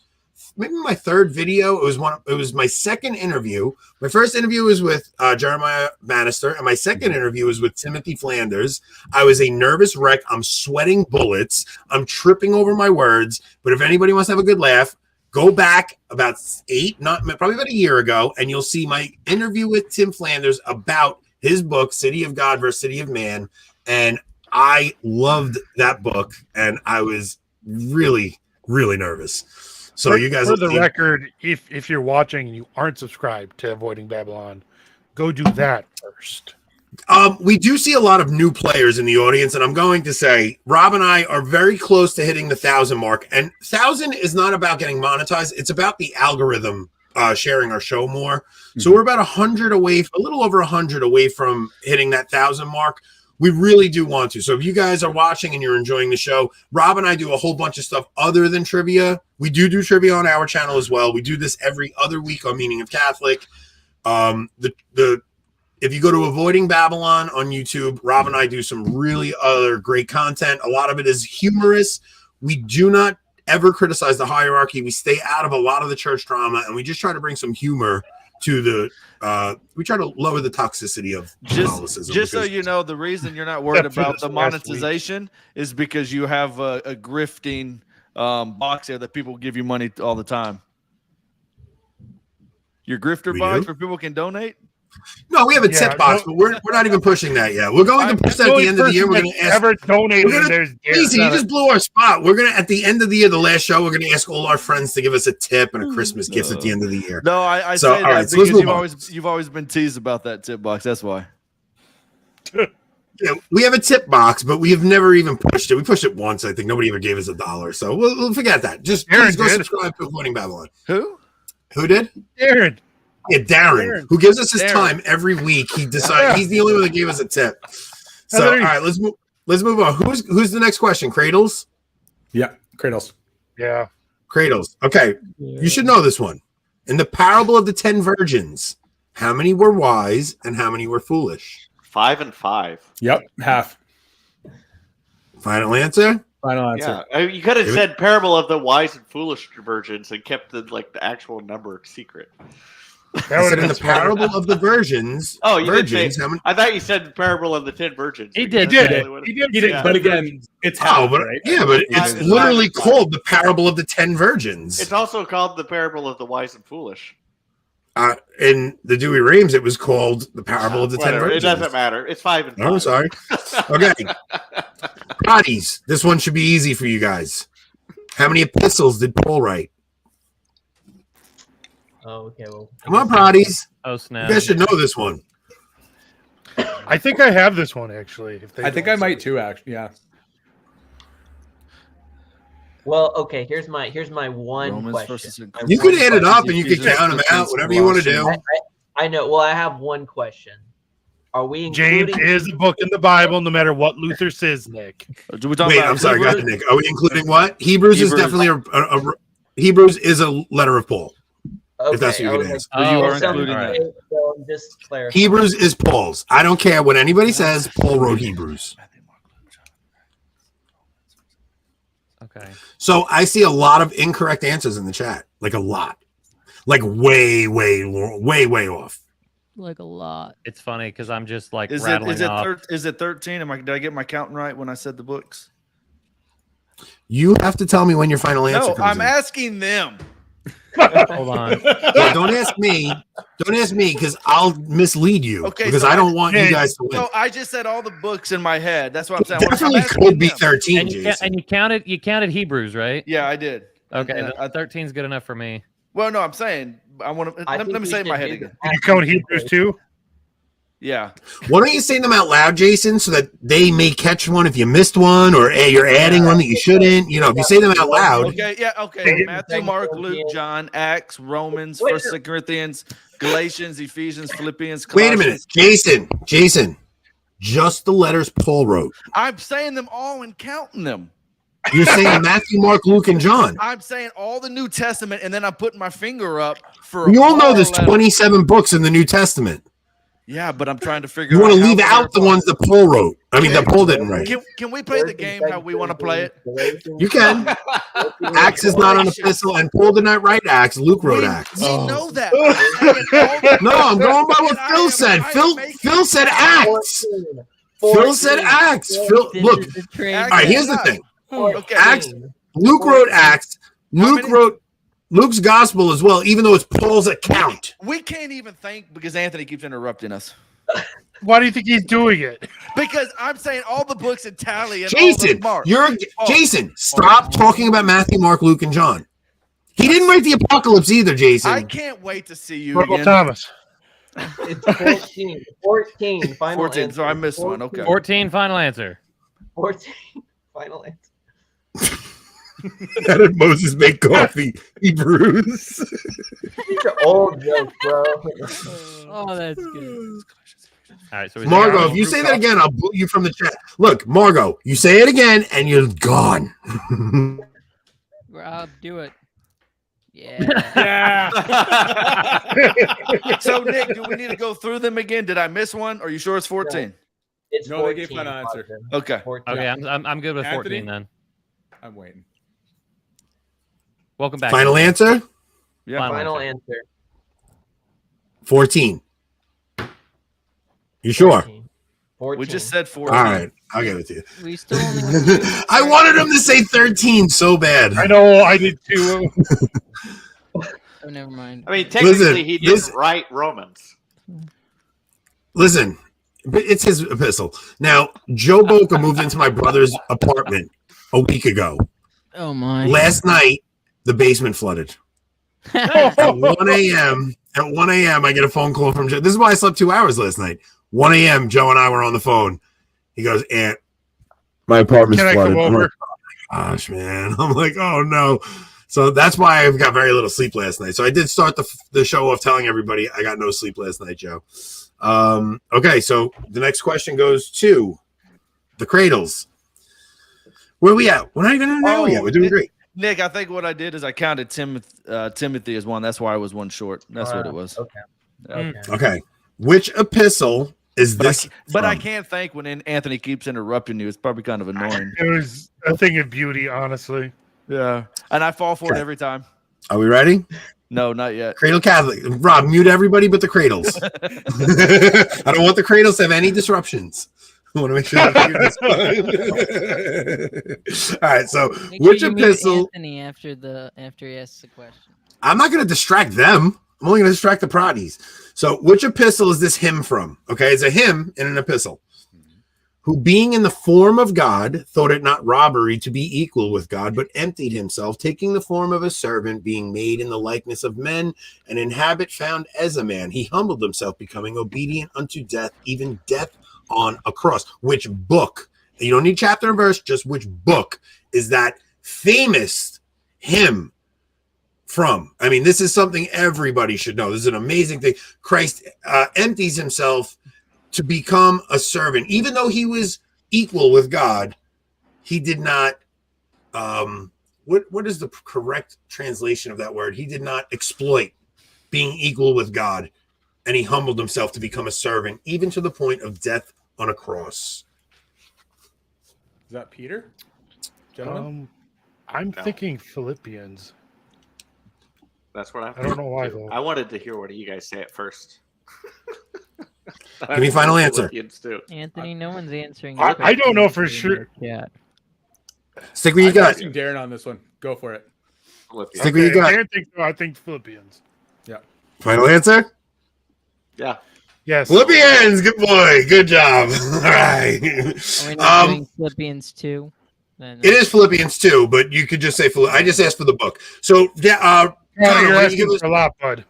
Speaker 1: maybe my third video. It was my second interview. My first interview was with Jeremiah Bannister, and my second interview was with Timothy Flanders. I was a nervous wreck. I'm sweating bullets. I'm tripping over my words. But if anybody wants to have a good laugh, go back about probably about a year ago, and you'll see my interview with Tim Flanders about his book, City of God versus City of Man. And I loved that book, and I was really, really nervous. So you guys,
Speaker 2: for the record, if you're watching and you aren't subscribed to Avoiding Babylon, go do that first.
Speaker 1: We do see a lot of new players in the audience, and I'm going to say Rob and I are very close to hitting the 1,000 mark. And 1,000 is not about getting monetized; it's about the algorithm sharing our show more. Mm-hmm. So we're about 100 away, a little over 100 away from hitting that 1,000 mark. We really do want to. So if you guys are watching and you're enjoying the show, Rob and I do a whole bunch of stuff other than trivia. We do trivia on our channel as well. We do this every other week on Meaning of Catholic. If you go to Avoiding Babylon on YouTube, Rob and I do some really other great content. A lot of it is humorous. We do not ever criticize the hierarchy. We stay out of a lot of the church drama, and we just try to bring some humor to the we try to lower the toxicity of Catholicism.
Speaker 3: Just so you know, the reason you're not worried about the monetization is because you have a grifting box there that people give you money all the time. Your grifter box where people can donate?
Speaker 1: No, we have a tip box, but we're not even pushing that yet. We're going to push that at the end of the year. We're going to ask.
Speaker 2: Ever donated?
Speaker 1: Easy, you just blew our spot. We're going to at the end of the year, the last show, we're going to ask all our friends to give us a tip and a Christmas gift at the end of the year.
Speaker 3: No, I say that because you've always been teased about that tip box. That's why.
Speaker 1: Yeah, we have a tip box, but we have never even pushed it. We pushed it once. I think nobody ever gave us $1, so we'll forget that. Just please go subscribe to Avoiding Babylon.
Speaker 3: Who
Speaker 1: did?
Speaker 2: Aaron.
Speaker 1: Yeah, Darren, who gives us his time every week. He decided he's the only one that gave us a tip. So, all right, let's move on. Who's the next question? Cradles?
Speaker 4: Yeah, Cradles.
Speaker 2: Yeah.
Speaker 1: Cradles. Okay, you should know this one. In the parable of the 10 virgins, how many were wise and how many were foolish?
Speaker 7: 5 and 5.
Speaker 4: Yep, half.
Speaker 1: Final answer?
Speaker 4: Final answer.
Speaker 7: Yeah, you could have said parable of the wise and foolish virgins and kept the actual number secret.
Speaker 1: I said in the parable of the virgins.
Speaker 7: Oh, you
Speaker 1: virgins,
Speaker 7: did say, I thought you said parable of the 10 virgins.
Speaker 5: He did.
Speaker 2: He did.
Speaker 7: Yeah.
Speaker 4: But again, it's half, right?
Speaker 1: Yeah, but it's literally called the parable of the 10 virgins.
Speaker 7: It's also called the parable of the wise and foolish.
Speaker 1: In the Dewey Reams, it was called the parable of the 10 virgins.
Speaker 7: It doesn't matter. It's 5 and 5.
Speaker 1: Oh, I'm sorry. Okay. Proddies, this one should be easy for you guys. How many epistles did Paul write?
Speaker 8: Oh, okay. Well,
Speaker 1: come on, Proddies.
Speaker 5: Oh, snap.
Speaker 1: You guys should know this one.
Speaker 2: I think I have this one, actually.
Speaker 4: I think I might too, actually. Yeah.
Speaker 8: Well, okay. Here's my one question.
Speaker 1: You can add it up and you can count them out, whatever you want to do.
Speaker 8: I know. Well, I have one question. Are we
Speaker 2: James is a book in the Bible, no matter what Luther says, Nick.
Speaker 1: Wait, I'm sorry, go ahead, Nick. Are we including what? Hebrews is definitely Hebrews is a letter of Paul.
Speaker 8: Okay,
Speaker 1: if that's what you're going to ask.
Speaker 3: You are including that.
Speaker 8: So just clarify.
Speaker 1: Hebrews is Paul's. I don't care what anybody says. Paul wrote Hebrews.
Speaker 5: Okay.
Speaker 1: So I see a lot of incorrect answers in the chat, like a lot, like way off.
Speaker 9: Like a lot.
Speaker 5: It's funny because I'm just like
Speaker 3: Is
Speaker 5: rattling
Speaker 3: it
Speaker 5: off.
Speaker 3: is it 13? Did I get my counting right when I said the books?
Speaker 1: You have to tell me when your final answer
Speaker 3: No,
Speaker 1: comes
Speaker 3: I'm
Speaker 1: in.
Speaker 3: asking them.
Speaker 5: Hold on.
Speaker 1: Yeah, don't ask me. Don't ask me because I'll mislead you.
Speaker 3: Okay,
Speaker 1: because
Speaker 3: so
Speaker 1: I don't want you guys to win.
Speaker 3: So I just said all the books in my head. That's what I'm saying.
Speaker 1: Definitely
Speaker 3: I'm
Speaker 1: could be
Speaker 3: them.
Speaker 1: 13,
Speaker 5: And
Speaker 1: Jason.
Speaker 5: you counted Hebrews, right?
Speaker 3: Yeah, I did.
Speaker 5: Okay,
Speaker 3: And
Speaker 5: 13 is good enough for me.
Speaker 3: Well, no, I'm saying I want to. Let me say it in my head again.
Speaker 2: Did you count Hebrews too?
Speaker 3: Yeah.
Speaker 1: Why don't you say them out loud, Jason, so that they may catch one if you missed one, or hey, you're adding one that you shouldn't. You know, if you say them out loud.
Speaker 3: Okay. Yeah. Okay. Matthew, Mark, Luke, John, Acts, Romans, 1 Corinthians, Galatians, Ephesians, Philippians.
Speaker 1: Wait a minute, Jason. Just the letters Paul wrote.
Speaker 3: I'm saying them all and counting them.
Speaker 1: You're saying Matthew, Mark, Luke, and John.
Speaker 3: I'm saying all the New Testament, and then I'm putting my finger up for.
Speaker 1: You all know there's 27 books in the New Testament.
Speaker 3: Yeah, but I'm trying to figure.
Speaker 1: You want
Speaker 3: out
Speaker 1: to leave out the ones that Paul wrote. I mean, that Paul didn't write.
Speaker 3: Can we play the game how we want to play it?
Speaker 1: You can. Acts is not an epistle, and Paul did not write Acts. Luke wrote Acts.
Speaker 3: We know that.
Speaker 1: No, I'm going by what Phil said. Phil said Acts. Phil said Acts. Phil, look. All right, here's the thing.
Speaker 3: Okay.
Speaker 1: Acts. Luke wrote Acts. Luke wrote Luke's gospel as well, even though it's Paul's account.
Speaker 3: We can't even think because Anthony keeps interrupting us.
Speaker 2: Why do you think he's doing it?
Speaker 3: Because I'm saying all the books in tally. And
Speaker 1: Jason, Jason, stop talking about Matthew, Mark, Luke, and John. He didn't write the Apocalypse either, Jason.
Speaker 3: I can't wait to see you
Speaker 2: Purple
Speaker 3: again.
Speaker 2: Thomas.
Speaker 8: It's 14. 14. Final
Speaker 3: 14.
Speaker 8: answer.
Speaker 3: So I missed one. Okay.
Speaker 5: 14, final answer.
Speaker 8: 14. Final answer.
Speaker 1: How did Moses make coffee? Hebrews.
Speaker 8: These are old jokes, bro.
Speaker 9: Oh, that's good.
Speaker 5: All right, so
Speaker 1: Margot, if you say that again, I'll boot you from the chat. Look, Margot, you say it again, and you're gone.
Speaker 9: Rob, do it. Yeah.
Speaker 3: So, Nick, do we need to go through them again? Did I miss one? Are you sure it's 14?
Speaker 8: It's
Speaker 4: No,
Speaker 8: 14.
Speaker 4: they gave final answer.
Speaker 3: Okay.
Speaker 8: 14.
Speaker 5: Okay, I'm good with 14
Speaker 4: Anthony?
Speaker 5: then.
Speaker 4: I'm waiting.
Speaker 5: Welcome back.
Speaker 1: Final answer?
Speaker 3: Yeah.
Speaker 8: Final answer.
Speaker 1: 14. You sure?
Speaker 8: 14.
Speaker 3: We just said 14.
Speaker 1: All right, I'll give it to you.
Speaker 9: We still only.
Speaker 1: I wanted him to say 13 so bad.
Speaker 2: I know, I did too.
Speaker 9: Oh, never mind.
Speaker 7: I mean, technically,
Speaker 1: Listen,
Speaker 7: he didn't write Romans.
Speaker 1: Listen, it's his epistle. Now, Joe Boca moved into my brother's apartment a week ago.
Speaker 9: Oh my.
Speaker 1: Last night, the basement flooded. At 1 a.m., I get a phone call from Joe. This is why I slept 2 hours last night. 1 a.m., Joe and I were on the phone. He goes, Aunt, my apartment's
Speaker 2: Can I
Speaker 1: flooded.
Speaker 2: come
Speaker 1: I'm
Speaker 2: over?
Speaker 1: like, oh, gosh, man. I'm like, oh, no. So that's why I've got very little sleep last night. So I did start the show off telling everybody I got no sleep last night, Joe. Okay, so the next question goes to the Cradles. Where are we at? We're not even in an hour yet. We're doing great.
Speaker 3: Nick, I think what I did is I counted Timothy as one. That's why I was one short. That's what it was.
Speaker 8: Okay.
Speaker 3: Yeah.
Speaker 1: Okay. Which epistle is this?
Speaker 3: But I
Speaker 1: from?
Speaker 3: can't think when Anthony keeps interrupting you. It's probably kind of annoying.
Speaker 2: It was a thing of beauty, honestly.
Speaker 3: Yeah. And I fall for it
Speaker 1: Okay.
Speaker 3: every time.
Speaker 1: Are we ready?
Speaker 3: No, not yet.
Speaker 1: Cradle Catholic. Rob, mute everybody but the Cradles. I don't want the Cradles to have any disruptions. I want to make sure. All right. So,
Speaker 9: Make
Speaker 1: which
Speaker 9: sure you mute
Speaker 1: epistle?
Speaker 9: Anthony after he asks the question.
Speaker 1: I'm not going to distract them. I'm only going to distract the proddies. So, which epistle is this hymn from? Okay, it's a hymn in an epistle. Who, being in the form of God, thought it not robbery to be equal with God, but emptied himself, taking the form of a servant, being made in the likeness of men, and in habit found as a man. He humbled himself, becoming obedient unto death, even death on a cross. Which book? You don't need chapter and verse, just which book is that famous hymn from? I mean, this is something everybody should know. This is an amazing thing. Christ empties himself to become a servant. Even though he was equal with God, he did not, what is the correct translation of that word? He did not exploit being equal with God, and he humbled himself to become a servant, even to the point of death on a cross.
Speaker 4: Is that Peter? Gentlemen?
Speaker 2: I'm
Speaker 7: No.
Speaker 2: thinking Philippians.
Speaker 7: That's what I'm.
Speaker 2: I don't know why,
Speaker 7: too.
Speaker 2: though.
Speaker 7: I wanted to hear what you guys say at first.
Speaker 1: Give me final answer.
Speaker 7: Philippians too.
Speaker 9: Anthony, no one's answering.
Speaker 2: I don't know for
Speaker 9: in
Speaker 2: sure.
Speaker 9: the chat.
Speaker 1: Stick with you
Speaker 4: I'm
Speaker 1: got.
Speaker 4: asking Darren on this one. Go for it.
Speaker 7: Philippians.
Speaker 1: Stick with you got.
Speaker 2: I think so. I think Philippians.
Speaker 1: Final answer.
Speaker 7: Yeah.
Speaker 2: Yes.
Speaker 1: Philippians. Good boy. Good job. All right.
Speaker 9: Are we not doing Philippians 2? Then,
Speaker 1: It is Philippians 2, but you could just say I just asked for the book. So yeah,
Speaker 2: Connor,
Speaker 1: Connor,
Speaker 2: you're
Speaker 1: why don't you give
Speaker 2: asking
Speaker 1: us-
Speaker 2: for a lot, bud.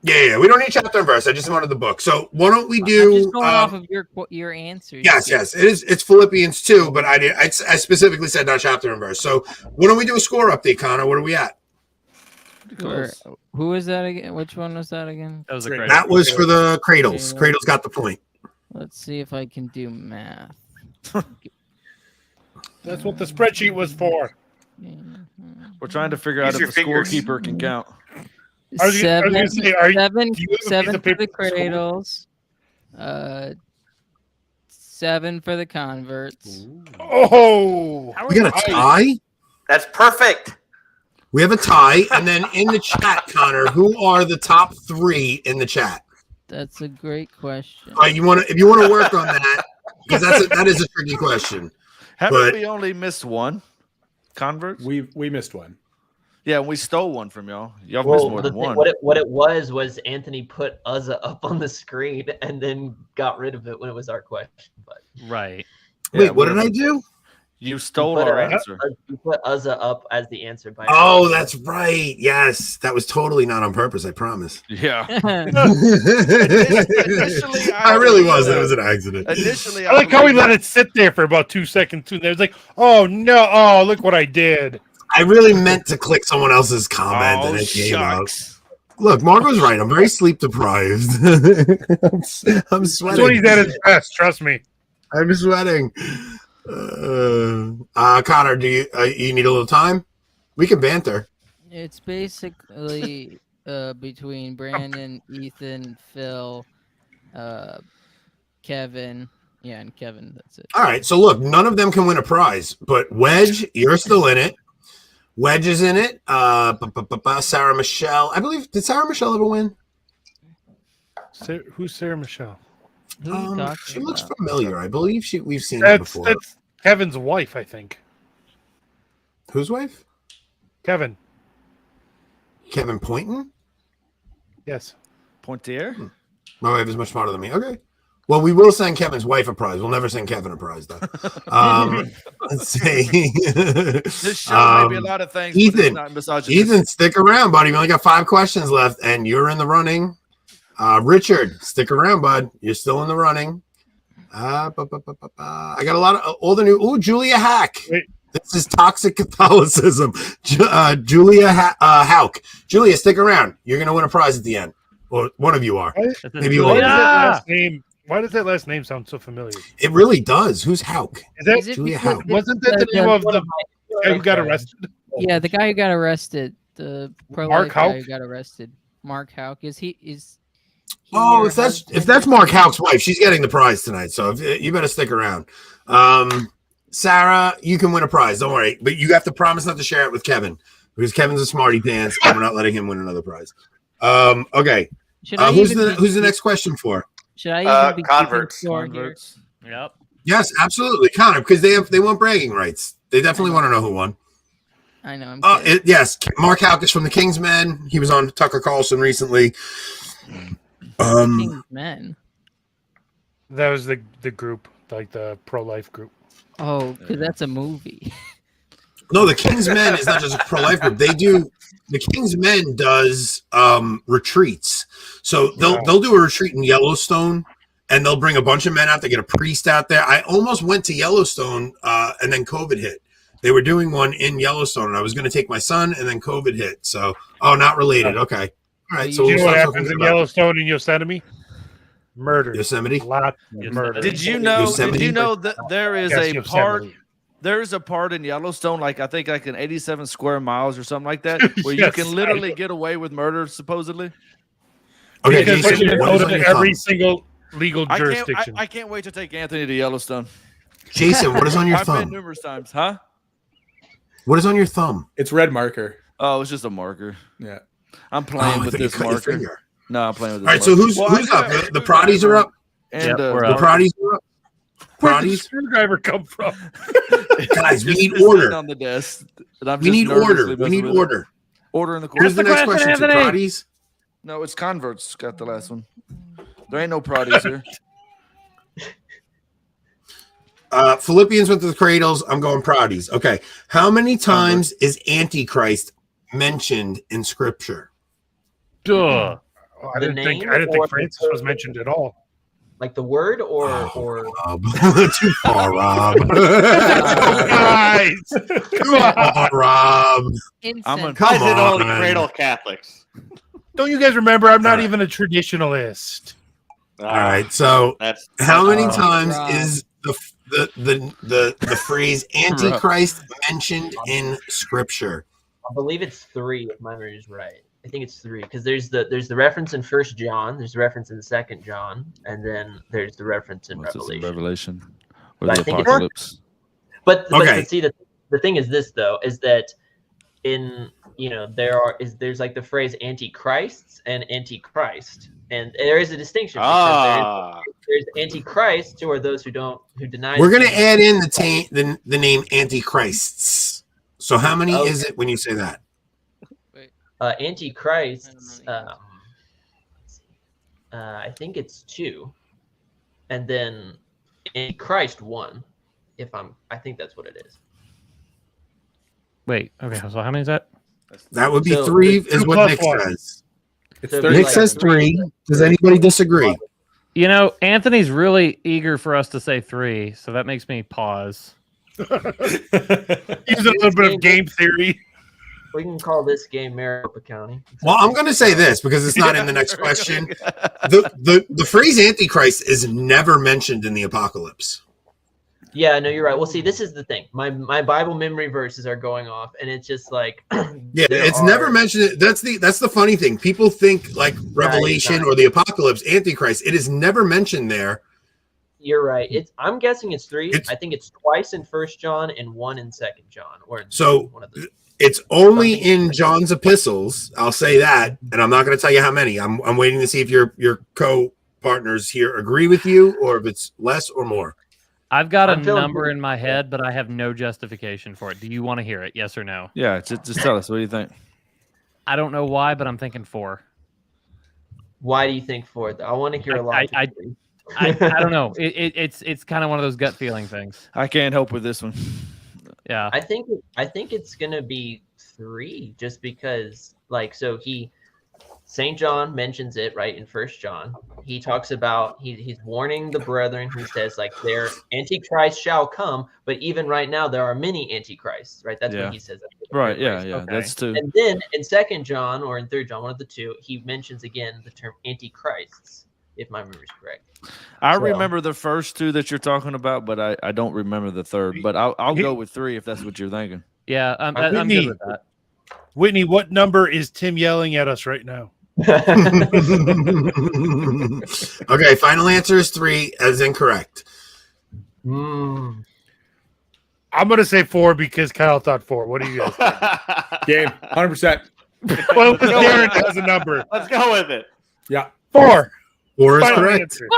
Speaker 1: yeah. We don't need chapter and verse. I just wanted the book. So why don't we
Speaker 9: I'm
Speaker 1: do?
Speaker 9: just going off of your answers.
Speaker 1: Yes. It is. It's Philippians 2, but I specifically said not chapter and verse. So why don't we do a score update, Connor? What are we at?
Speaker 9: Who is that again? Which one was that again?
Speaker 5: That was a
Speaker 4: Great.
Speaker 5: great.
Speaker 1: That was for the cradles.
Speaker 9: Yeah.
Speaker 1: Cradles got the point.
Speaker 9: Let's see if I can do math.
Speaker 2: That's what the spreadsheet was for.
Speaker 3: We're trying to figure out
Speaker 7: Use
Speaker 3: if
Speaker 7: your
Speaker 3: the
Speaker 7: fingers.
Speaker 3: scorekeeper can count.
Speaker 2: I was gonna say,
Speaker 9: Seven,
Speaker 2: do you have a piece
Speaker 9: seven
Speaker 2: of
Speaker 9: for
Speaker 2: paper
Speaker 9: the
Speaker 2: to score?
Speaker 9: cradles. 7 for the converts.
Speaker 2: Oh,
Speaker 1: We got a tie.
Speaker 7: That's perfect.
Speaker 1: We have a tie, and then in the chat, Connor, who are the top 3 in the chat?
Speaker 9: That's a great question.
Speaker 1: If you want to work on that, because that is a tricky question.
Speaker 3: Haven't
Speaker 1: But-
Speaker 3: we only missed one? Converts?
Speaker 4: We missed one.
Speaker 3: Yeah, and we stole one from y'all. Y'all missed
Speaker 8: Well,
Speaker 3: more
Speaker 8: the
Speaker 3: than
Speaker 8: thing,
Speaker 3: one.
Speaker 8: what it was Anthony put Uzza up on the screen and then got rid of it when it was our question. But
Speaker 5: Right.
Speaker 3: Yeah,
Speaker 1: Wait, what did
Speaker 3: we-
Speaker 1: I do?
Speaker 3: You
Speaker 8: you
Speaker 3: stole
Speaker 8: put,
Speaker 3: our
Speaker 8: uh,
Speaker 3: answer.
Speaker 8: you put Uzza up as the answer by
Speaker 1: Oh, that's right. Yes, that was totally not on purpose. I promise.
Speaker 3: Yeah.
Speaker 1: Initially, I really was. It was an accident.
Speaker 3: Initially,
Speaker 2: I like how we let it sit there for about 2 seconds too. There's like, oh no, oh look what I did.
Speaker 1: I really meant to click someone else's comment,
Speaker 3: Oh,
Speaker 1: and it came out.
Speaker 3: shucks.
Speaker 1: Look, Marco's right. I'm very sleep deprived. I'm
Speaker 2: That's when
Speaker 1: sweating.
Speaker 2: he's at his best. Trust me.
Speaker 1: I'm sweating. Connor, do you need a little time? We can banter.
Speaker 9: It's basically between Brandon, Ethan, Phil, Kevin. Yeah, and Kevin. That's it.
Speaker 1: All right. So look, none of them can win a prize, but Wedge, you're still in it. Wedge is in it. Sarah Michelle. I believe, did Sarah Michelle ever win?
Speaker 2: Who's Sarah Michelle?
Speaker 9: Who are you talking
Speaker 1: She looks
Speaker 9: about?
Speaker 1: familiar. I believe we've seen her before.
Speaker 2: That's Kevin's wife, I think.
Speaker 1: Whose wife?
Speaker 2: Kevin.
Speaker 1: Kevin Poynton?
Speaker 2: Yes.
Speaker 3: Pointier?
Speaker 1: My wife is much smarter than me. Okay. Well, we will send Kevin's wife a prize. We'll never send Kevin a prize, though. Let's see.
Speaker 3: This show may be a lot of things, but
Speaker 1: Ethan,
Speaker 3: it's not misogynistic.
Speaker 1: Ethan, stick around, buddy. We only got 5 questions left, and you're in the running. Richard, stick around, bud. You're still in the running. I got a lot of all the new. Ooh, Julia Hack.
Speaker 2: Wait.
Speaker 1: This is toxic Catholicism. Julia Hauk. Julia, stick around. You're going to win a prize at the end. Or one of you are. Maybe you
Speaker 2: Why
Speaker 1: won't.
Speaker 2: does that last name? Why does that last name sound so familiar?
Speaker 1: It really does. Who's Hauk?
Speaker 2: Is that
Speaker 9: Is it
Speaker 1: Julia
Speaker 9: because
Speaker 1: Hauk.
Speaker 2: wasn't that the name of the guy who got arrested?
Speaker 9: Yeah, the guy who got arrested, the pro-life
Speaker 2: Mark
Speaker 9: guy
Speaker 2: Houck?
Speaker 9: who got arrested. Mark Houck. Is he?
Speaker 1: Oh,
Speaker 9: your
Speaker 1: if that's
Speaker 9: husband?
Speaker 1: Mark Hauk's wife, she's getting the prize tonight. So you better stick around. Sarah, you can win a prize. Don't worry, but you have to promise not to share it with Kevin because Kevin's a smarty pants, and we're not letting him win another prize. Okay.
Speaker 9: Should I
Speaker 1: Who's
Speaker 9: even
Speaker 1: the
Speaker 9: be-
Speaker 1: next question for?
Speaker 9: Should I even be keeping
Speaker 7: Converts.
Speaker 9: score here?
Speaker 3: Converts.
Speaker 5: Yep.
Speaker 1: Yes, absolutely, Connor, because they want bragging rights. They definitely want to know who won.
Speaker 9: I know. I'm kidding.
Speaker 1: Yes, Mark Hauk is from the Kingsmen. He was on Tucker Carlson recently.
Speaker 9: King's Men.
Speaker 2: That was the group, like the pro-life group.
Speaker 9: Oh, because that's a movie.
Speaker 1: No, the Kingsmen is not just a pro-life group. The Kingsmen does retreats. So they'll do a retreat in Yellowstone, and they'll bring a bunch of men out. They get a priest out there. I almost went to Yellowstone, and then COVID hit. They were doing one in Yellowstone, and I was going to take my son, and then COVID hit. So, not related. Okay, all right. So
Speaker 2: Do you know
Speaker 1: we'll
Speaker 2: what
Speaker 1: start
Speaker 2: happens
Speaker 1: talking
Speaker 2: in
Speaker 1: about
Speaker 2: Yellowstone and Yosemite? Murder.
Speaker 1: Yosemite.
Speaker 2: Lots of
Speaker 5: Yosemite.
Speaker 2: murder.
Speaker 3: Did you know?
Speaker 1: Yosemite?
Speaker 3: Did you know that there is
Speaker 2: Yes,
Speaker 3: a part?
Speaker 2: Yosemite.
Speaker 3: There is a part in Yellowstone, like I think, like an 87 square miles or something like that, where you
Speaker 2: Yes,
Speaker 3: can literally get away with murder, supposedly.
Speaker 1: Okay,
Speaker 2: Because
Speaker 1: Jason,
Speaker 2: you
Speaker 1: what
Speaker 2: go
Speaker 1: is on
Speaker 2: to
Speaker 1: your
Speaker 2: every
Speaker 1: thumb?
Speaker 2: single legal
Speaker 3: I
Speaker 2: jurisdiction.
Speaker 3: can't wait to take Anthony to Yellowstone.
Speaker 1: Jason, what is on your
Speaker 3: I've been
Speaker 1: thumb?
Speaker 3: numerous times, huh?
Speaker 1: What is on your thumb?
Speaker 4: It's red marker.
Speaker 3: Oh, it's just a marker.
Speaker 4: Yeah.
Speaker 3: I'm playing
Speaker 1: I
Speaker 3: with
Speaker 1: thought you
Speaker 3: this
Speaker 1: cut your
Speaker 3: marker.
Speaker 1: finger.
Speaker 3: No, I'm playing with
Speaker 1: All
Speaker 3: this
Speaker 1: right, so
Speaker 3: marker.
Speaker 1: who's
Speaker 3: Well, I
Speaker 1: up?
Speaker 3: do have a
Speaker 1: The Proddies are up.
Speaker 3: And
Speaker 5: Yep, we're
Speaker 1: The
Speaker 5: up.
Speaker 1: Proddies are up.
Speaker 2: Where did the
Speaker 1: Proddies?
Speaker 2: screwdriver come from?
Speaker 1: Guys, we
Speaker 3: It's
Speaker 1: need
Speaker 3: just
Speaker 1: order.
Speaker 3: sitting on the desk. And I'm
Speaker 1: We
Speaker 3: just
Speaker 1: need
Speaker 3: nervously
Speaker 1: order. We
Speaker 3: messing
Speaker 1: need
Speaker 3: with it.
Speaker 1: order.
Speaker 3: Order in the corner.
Speaker 1: Who's the next question? To
Speaker 5: Anthony.
Speaker 1: Proddies?
Speaker 3: No, it's converts. Got the last one. There ain't no Proddies here.
Speaker 1: Philippians went to the cradles. I'm going Proddies. Okay. How many times is Antichrist mentioned in Scripture?
Speaker 5: Duh.
Speaker 2: Oh, I
Speaker 8: The
Speaker 2: didn't think
Speaker 8: name or
Speaker 2: Francis was mentioned at all.
Speaker 8: Like the word or
Speaker 1: Rob. Too far, Rob.
Speaker 2: Guys,
Speaker 1: Come on, Rob.
Speaker 3: I'm a-
Speaker 9: Incense.
Speaker 1: Come
Speaker 7: Guys are only
Speaker 1: on.
Speaker 7: cradle Catholics.
Speaker 2: don't you guys remember? I'm not
Speaker 1: All right.
Speaker 2: even a traditionalist.
Speaker 1: All right. So,
Speaker 7: That's
Speaker 1: how many
Speaker 5: Oh,
Speaker 1: times
Speaker 9: Rob.
Speaker 1: is the phrase Antichrist mentioned in Scripture?
Speaker 8: I believe it's 3 if my memory is right. I think it's 3 because there's the reference in First John, there's the reference in Second John, and then there's the reference in
Speaker 3: What's this,
Speaker 8: Revelation.
Speaker 3: Revelation. Or
Speaker 8: But
Speaker 3: the
Speaker 8: I think it's-
Speaker 3: apocalypse.
Speaker 8: But
Speaker 1: Okay.
Speaker 8: see the thing is this though is that in there's like the phrase antichrists and antichrist, and there is a distinction because there's antichrists who are those who deny.
Speaker 1: We're going
Speaker 8: the
Speaker 1: to add in the name Antichrists. So, how many
Speaker 8: Okay.
Speaker 1: is it when you say that?
Speaker 8: Antichrists.
Speaker 9: I don't know.
Speaker 8: I think it's 2, and then Antichrist 1. I think that's what it is.
Speaker 5: Wait. Okay. So how many is that?
Speaker 1: That would be
Speaker 8: So,
Speaker 1: 3
Speaker 2: it's
Speaker 1: is
Speaker 2: 2
Speaker 1: what
Speaker 2: plus
Speaker 1: Nick
Speaker 2: 1.
Speaker 1: says.
Speaker 4: It's
Speaker 8: So
Speaker 4: 30
Speaker 1: Nick
Speaker 8: like
Speaker 1: says 3. Does anybody disagree?
Speaker 5: You know, Anthony's really eager for us to say 3, so that makes me pause.
Speaker 2: Use a little bit of game theory.
Speaker 8: We can call this game Maricopa County.
Speaker 1: Well, I'm going to say this because it's not in the next question. The phrase Antichrist is never mentioned in the Apocalypse.
Speaker 8: Yeah, no, you're right. Well, see, this is the thing. My Bible memory verses are going off, and it's just like
Speaker 1: Yeah, it's never mentioned. That's the funny thing. People think like Revelation or the Apocalypse, Antichrist. It is never mentioned there.
Speaker 8: You're right. I'm guessing it's 3.
Speaker 1: It's-
Speaker 8: I think it's twice in First John and 1 in Second John. Or
Speaker 1: So,
Speaker 8: one of the
Speaker 1: It's only in John's epistles. I'll say that, and I'm not going to tell you how many. I'm waiting to see if your co-partners here agree with you, or if it's less or more.
Speaker 5: I've got a
Speaker 8: I'm feeling
Speaker 5: number
Speaker 8: pretty-
Speaker 5: in my head, but I have no justification for it. Do you want to hear it? Yes or no?
Speaker 3: Yeah, just tell us. What do you think?
Speaker 5: I don't know why, but I'm thinking 4.
Speaker 8: Why do you think 4? I want to hear a lot.
Speaker 5: I don't know. It's kind of one of those gut feeling things.
Speaker 3: I can't help with this one.
Speaker 5: Yeah.
Speaker 8: I think it's gonna be 3, just because St. John mentions it right in First John. He talks about he's warning the brethren. He says their Antichrist shall come, but even right now there are many Antichrists. Right, that's
Speaker 3: Yeah.
Speaker 8: what he says.
Speaker 3: Right, yeah.
Speaker 5: Okay.
Speaker 3: That's 2.
Speaker 8: And then in Second John or in Third John, one of the 2, he mentions again the term Antichrists, if my memory is correct.
Speaker 3: I
Speaker 8: So-
Speaker 3: remember the first 2 that you're talking about, but I don't remember the third. But I'll go with 3 if that's what you're thinking.
Speaker 5: Yeah, I'm
Speaker 2: Whitney.
Speaker 5: good with that.
Speaker 2: Whitney, what number is Tim yelling at us right now?
Speaker 1: Okay, final answer is 3 as incorrect.
Speaker 8: Mm.
Speaker 2: I'm going to say 4 because Kyle thought 4. What do you guys think?
Speaker 4: Game, 100%.
Speaker 2: Well, because Darren has a number.
Speaker 7: Let's go with it.
Speaker 4: Yeah.
Speaker 2: 4.
Speaker 1: 4 is
Speaker 2: Final
Speaker 1: correct.
Speaker 2: answer.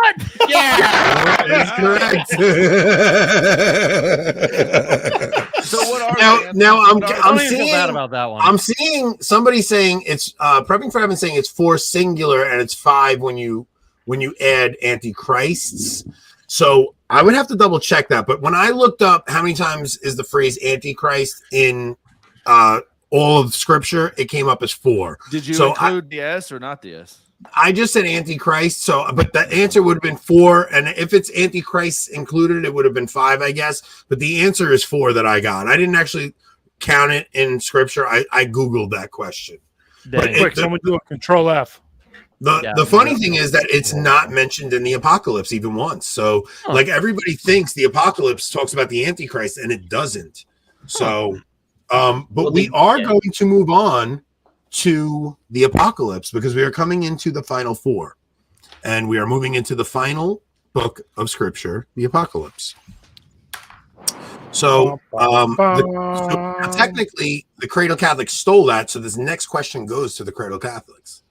Speaker 7: Yeah.
Speaker 1: 4 is correct.
Speaker 3: So what are
Speaker 1: Now I'm
Speaker 5: I don't even feel
Speaker 1: seeing
Speaker 5: bad about that one.
Speaker 1: I'm seeing somebody saying it's prepping for heaven saying it's 4 singular and it's 5 when you add antichrists. So I would have to double check that. But when I looked up how many times is the phrase antichrist in all of Scripture, it came up as 4.
Speaker 3: Did you
Speaker 1: So
Speaker 3: include the S or not the S?
Speaker 1: I just said antichrist. So, but the answer would have been 4, and if it's antichrist included, it would have been 5, I guess. But the answer is 4 that I got. I didn't actually count it in Scripture. I googled that question.
Speaker 5: Dang.
Speaker 1: But
Speaker 2: Quick, someone do a Control F.
Speaker 1: The funny thing is that it's not mentioned in the Apocalypse even once. So, like everybody thinks the Apocalypse talks about the Antichrist, and it doesn't. So, but we are going to move on to the Apocalypse because we are coming into the final 4, and we are moving into the final book of Scripture, the Apocalypse. So, technically, the Cradle Catholics stole that. So this next question goes to the Cradle Catholics.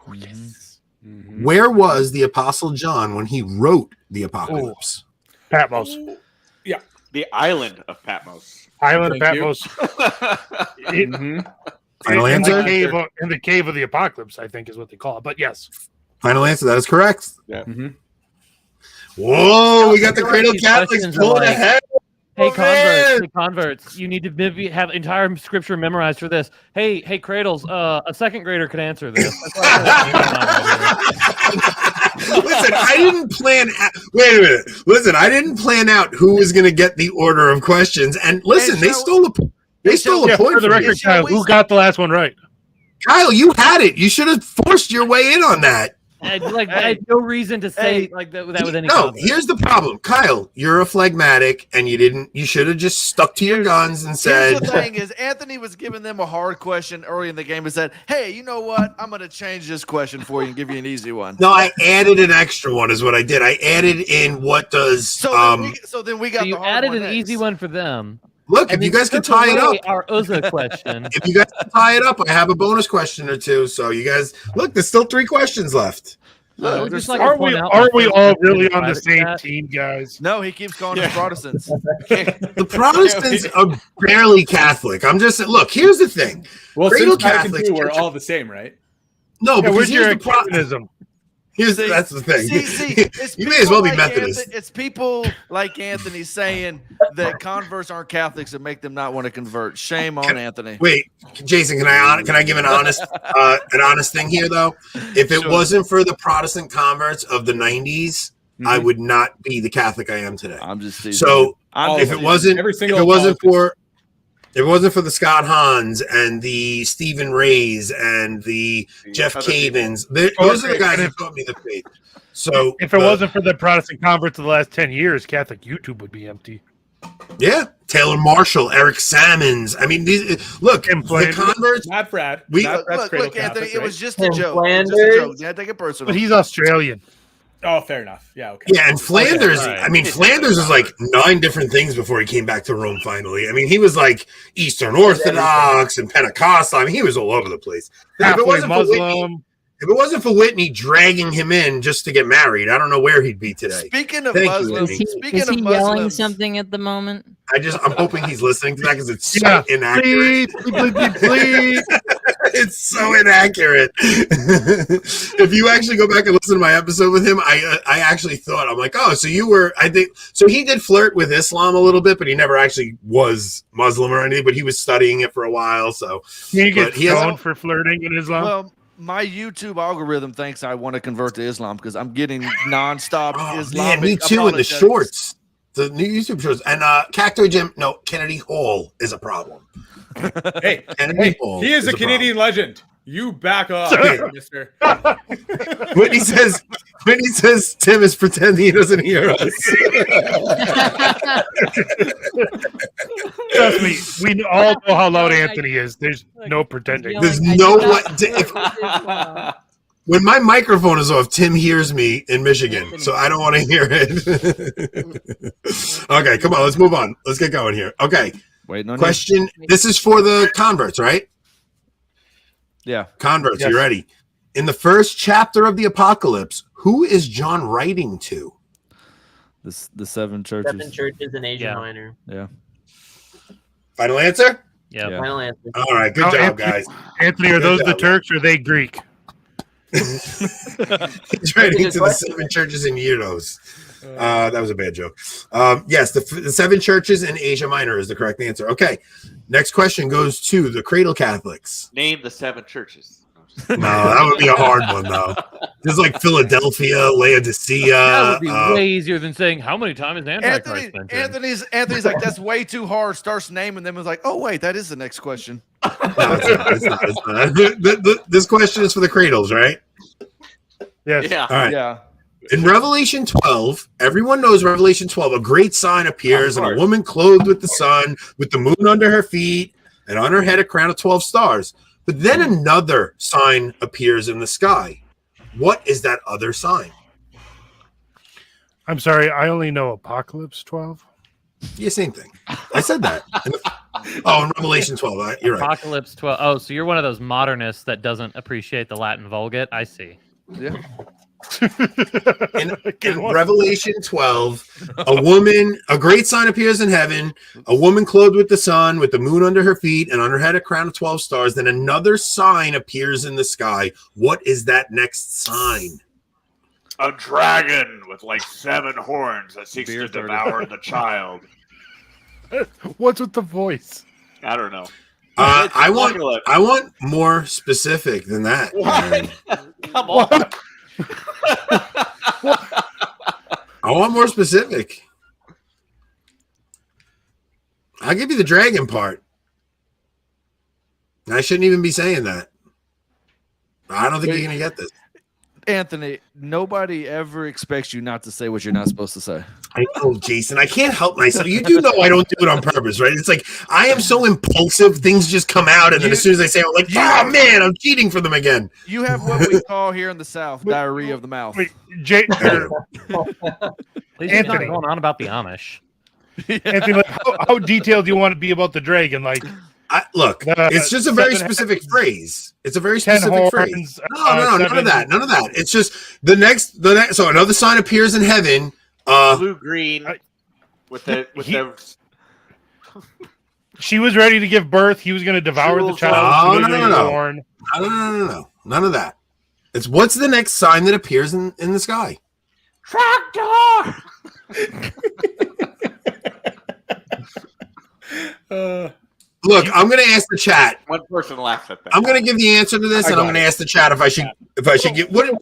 Speaker 4: Oh, yes. Mm-hmm.
Speaker 1: Where was the Apostle John when he wrote the Apocalypse?
Speaker 2: Patmos.
Speaker 4: Yeah.
Speaker 10: The island of Patmos.
Speaker 2: Island of
Speaker 4: Thank you.
Speaker 2: Patmos.
Speaker 4: Mm-hmm.
Speaker 1: Final
Speaker 2: in
Speaker 1: answer?
Speaker 2: the cave of the apocalypse, I think is what they call it. But yes.
Speaker 1: Final answer. That is correct.
Speaker 10: Yeah.
Speaker 4: Mm-hmm.
Speaker 1: Whoa, we got the Cradle
Speaker 5: These
Speaker 1: Catholics
Speaker 5: questions are
Speaker 1: pulling
Speaker 5: like,
Speaker 1: ahead.
Speaker 5: Hey
Speaker 1: Oh, man.
Speaker 5: converts, you need to maybe have entire scripture memorized for this. Hey, cradles, a second grader could answer this. That's why
Speaker 1: Listen, I didn't plan. Wait a minute. Listen, I didn't plan out who was going to get the order of questions. And listen, they stole a point
Speaker 2: For the
Speaker 1: from
Speaker 2: record,
Speaker 1: me.
Speaker 2: Kyle, who got the last one right?
Speaker 1: Kyle, you had it. You should have forced your way in on that.
Speaker 5: I had no reason to say like that with any
Speaker 1: No,
Speaker 5: comment.
Speaker 1: here's the problem, Kyle. You're a phlegmatic, and you didn't. You should have just stuck to your guns and said.
Speaker 3: Here's the thing: is Anthony was giving them a hard question early in the game and said, "Hey, you know what? I'm going to change this question for you and give you an easy one."
Speaker 1: No, I added an extra one. Is what I did. I added in what does.
Speaker 3: So then we got
Speaker 5: So you
Speaker 3: the hard
Speaker 5: added
Speaker 3: one
Speaker 5: an
Speaker 3: next.
Speaker 5: easy one for them.
Speaker 1: Look, if
Speaker 5: And
Speaker 1: you
Speaker 5: then
Speaker 1: guys can
Speaker 5: took
Speaker 1: tie it
Speaker 5: away
Speaker 1: up.
Speaker 5: our Uzzah question.
Speaker 1: If you guys can tie it up, I have a bonus question or two. So you guys look. There's still 3 questions left.
Speaker 5: Look, just like
Speaker 2: Are
Speaker 5: to point
Speaker 2: we
Speaker 5: out
Speaker 2: are
Speaker 5: my
Speaker 2: we
Speaker 5: first
Speaker 2: all
Speaker 5: question
Speaker 2: really
Speaker 5: in
Speaker 2: on the
Speaker 5: private
Speaker 2: same
Speaker 5: chat.
Speaker 2: team, guys?
Speaker 3: No, he keeps calling us Protestants.
Speaker 1: The Protestants are barely Catholic. I'm just look. Here's the thing.
Speaker 4: Well,
Speaker 1: Cradle
Speaker 4: since Vatican
Speaker 1: Catholics
Speaker 4: II, we're
Speaker 1: get
Speaker 4: all the same, right?
Speaker 1: No,
Speaker 2: Yeah,
Speaker 1: because
Speaker 2: where's
Speaker 1: here's
Speaker 2: your
Speaker 1: the problem.
Speaker 2: Calvinism?
Speaker 1: That's the thing.
Speaker 3: It's
Speaker 1: You may as well be
Speaker 3: people like
Speaker 1: Methodist.
Speaker 3: It's people like Anthony saying that converts aren't Catholics that make them not want to convert. Shame on Anthony.
Speaker 1: Wait, Jason, can I give an honest thing here though? If it wasn't for the Protestant converts of the 90s, I would not be the Catholic I am today.
Speaker 3: I'm just teasing.
Speaker 1: So
Speaker 3: I'm
Speaker 1: if
Speaker 3: just
Speaker 1: it wasn't
Speaker 4: Every
Speaker 1: if
Speaker 4: single
Speaker 1: it wasn't
Speaker 4: politician.
Speaker 1: for the Scott Hahns and the Stephen Rays and the Jeff Cavins, those are the guys who taught me the faith. So
Speaker 2: If it wasn't for the Protestant converts of the last 10 years, Catholic YouTube would be empty.
Speaker 1: yeah, Taylor Marshall, Eric Sammons. I mean, these look
Speaker 2: Tim
Speaker 1: the
Speaker 2: Flanders.
Speaker 1: converts.
Speaker 4: Not Brad.
Speaker 1: We-
Speaker 4: Not Brad's
Speaker 3: Look,
Speaker 4: Cradle
Speaker 3: Anthony,
Speaker 4: Catholic,
Speaker 3: it was
Speaker 4: right?
Speaker 3: just a joke.
Speaker 8: Flanders.
Speaker 3: Just a joke. You had to take it personal.
Speaker 2: But he's Australian.
Speaker 4: Oh, fair enough. Yeah, okay.
Speaker 1: Yeah, and Flanders.
Speaker 5: all right.
Speaker 1: I mean, Flanders was like 9 different things before he came back to Rome. Finally, I mean, he was like Eastern Orthodox and Pentecostal. I mean, he was all over the place. If it
Speaker 2: Halfway
Speaker 1: wasn't for Whitney,
Speaker 2: Muslim.
Speaker 1: if it wasn't for Whitney dragging him in just to get married, I don't know where he'd be today.
Speaker 3: Speaking of
Speaker 1: Thank you,
Speaker 3: Muslims,
Speaker 1: Whitney.
Speaker 3: speaking
Speaker 9: Is
Speaker 3: of
Speaker 9: he yelling
Speaker 3: Muslims,
Speaker 9: something at the moment?
Speaker 1: I'm hoping he's listening to that because it's so
Speaker 2: Yeah,
Speaker 1: inaccurate.
Speaker 2: please.
Speaker 1: It's so inaccurate. If you actually go back and listen to my episode with him, I actually thought, I'm like, oh, so you were, I think, so he did flirt with Islam a little bit, but he never actually was Muslim or anything, but he was studying it for a while. So
Speaker 2: Can you get
Speaker 1: But he has-
Speaker 2: stoned for flirting in Islam?
Speaker 3: well, my YouTube algorithm thinks I want to convert to Islam because I'm getting nonstop
Speaker 1: oh,
Speaker 3: Islamic.
Speaker 1: man, me too, in the
Speaker 3: apologetics.
Speaker 1: shorts. The new YouTube shorts. And Cacto Jim, no, Kennedy Hall is a problem.
Speaker 4: Hey,
Speaker 1: Kennedy Hall
Speaker 4: he is a
Speaker 1: problem.
Speaker 4: Canadian legend. You back off, mister.
Speaker 1: Whitney says Tim is pretending he doesn't hear us.
Speaker 2: Trust me, we all know how loud Anthony is. There's no pretending.
Speaker 1: There's no way. When my microphone is off, Tim hears me in Michigan, so I don't want to hear it. Okay, come on, let's move on. Let's get going here. Okay,
Speaker 3: Wait, no
Speaker 1: question. This is for the converts, right?
Speaker 3: Yeah.
Speaker 1: Converts,
Speaker 2: Yes.
Speaker 1: you ready? In the first chapter of the Apocalypse, who is John writing to?
Speaker 3: The 7 churches.
Speaker 8: 7 churches in Asia
Speaker 5: Yeah.
Speaker 8: Minor.
Speaker 3: Yeah.
Speaker 1: Final answer?
Speaker 5: Yeah.
Speaker 3: Yeah.
Speaker 8: Final answer.
Speaker 1: All right, good
Speaker 2: Now,
Speaker 1: job, guys.
Speaker 2: Anthony, are
Speaker 1: Good
Speaker 2: those the
Speaker 1: job.
Speaker 2: Turks or are they Greek?
Speaker 1: He's writing to the 7 churches in Euros. That was a bad joke. Yes, the 7 churches in Asia Minor is the correct answer. Okay, next question goes to the Cradle Catholics.
Speaker 10: Name the 7 churches.
Speaker 1: No, that would be a hard one, though. There's like Philadelphia, Laodicea.
Speaker 5: That would be way easier than saying how many times Antichrist mentioned.
Speaker 3: Anthony's like, that's way too hard. Starts naming them. Is like, oh wait, that is the next question.
Speaker 1: No, it's not. This question is for the Cradles, right?
Speaker 2: Yes.
Speaker 10: Yeah.
Speaker 1: All right.
Speaker 3: Yeah.
Speaker 1: In Revelation 12, everyone knows Revelation 12, a great sign appears,
Speaker 10: Of
Speaker 1: and a
Speaker 10: course.
Speaker 1: woman clothed with the sun, with the moon under her feet, and on her head a crown of 12 stars. But then another sign appears in the sky. What is that other sign?
Speaker 2: I'm sorry, I only know Apocalypse 12.
Speaker 1: Yeah, same thing. I said that. In Revelation 12. You're right.
Speaker 5: Apocalypse 12. Oh, so you're one of those modernists that doesn't appreciate the Latin Vulgate. I see.
Speaker 3: Yeah.
Speaker 1: In Revelation 12, a great sign appears in heaven, a woman clothed with the sun, with the moon under her feet, and on her head a crown of 12 stars. Then another sign appears in the sky. What is that next sign?
Speaker 10: A dragon with like 7 horns that seeks to devour the child.
Speaker 2: What's with the voice?
Speaker 10: I don't know.
Speaker 1: I want more specific than that.
Speaker 10: Come on.
Speaker 1: I want more specific. I'll give you the dragon part. I shouldn't even be saying that. I don't think you're going to get this.
Speaker 3: Anthony, nobody ever expects you not to say what you're not supposed to say.
Speaker 1: I know, Jason. I can't help myself. You do know I don't do it on purpose, right? It's like I am so impulsive. Things just come out, and then as soon as I say it, I'm like, oh, man, I'm cheating for them again.
Speaker 3: You have what we call here in the South diarrhea of the mouth.
Speaker 2: Wait,
Speaker 5: Anthony, going on about the Amish.
Speaker 2: Anthony, like, how detailed do you want to be about the dragon? Like,
Speaker 1: look, it's just a very specific phrase. It's a very specific phrase. No, none of that. None of that. It's just the next. So another sign appears in heaven.
Speaker 10: Blue green with the.
Speaker 2: She was ready to give birth. He was going to devour the child.
Speaker 1: No. None of that. It's what's the next sign that appears in the sky?
Speaker 10: Tractor.
Speaker 1: Look, I'm going to ask the chat.
Speaker 10: One person laughed at that.
Speaker 1: I'm going to give the answer to this, and I'm going to ask the chat if I should get.
Speaker 2: Wait.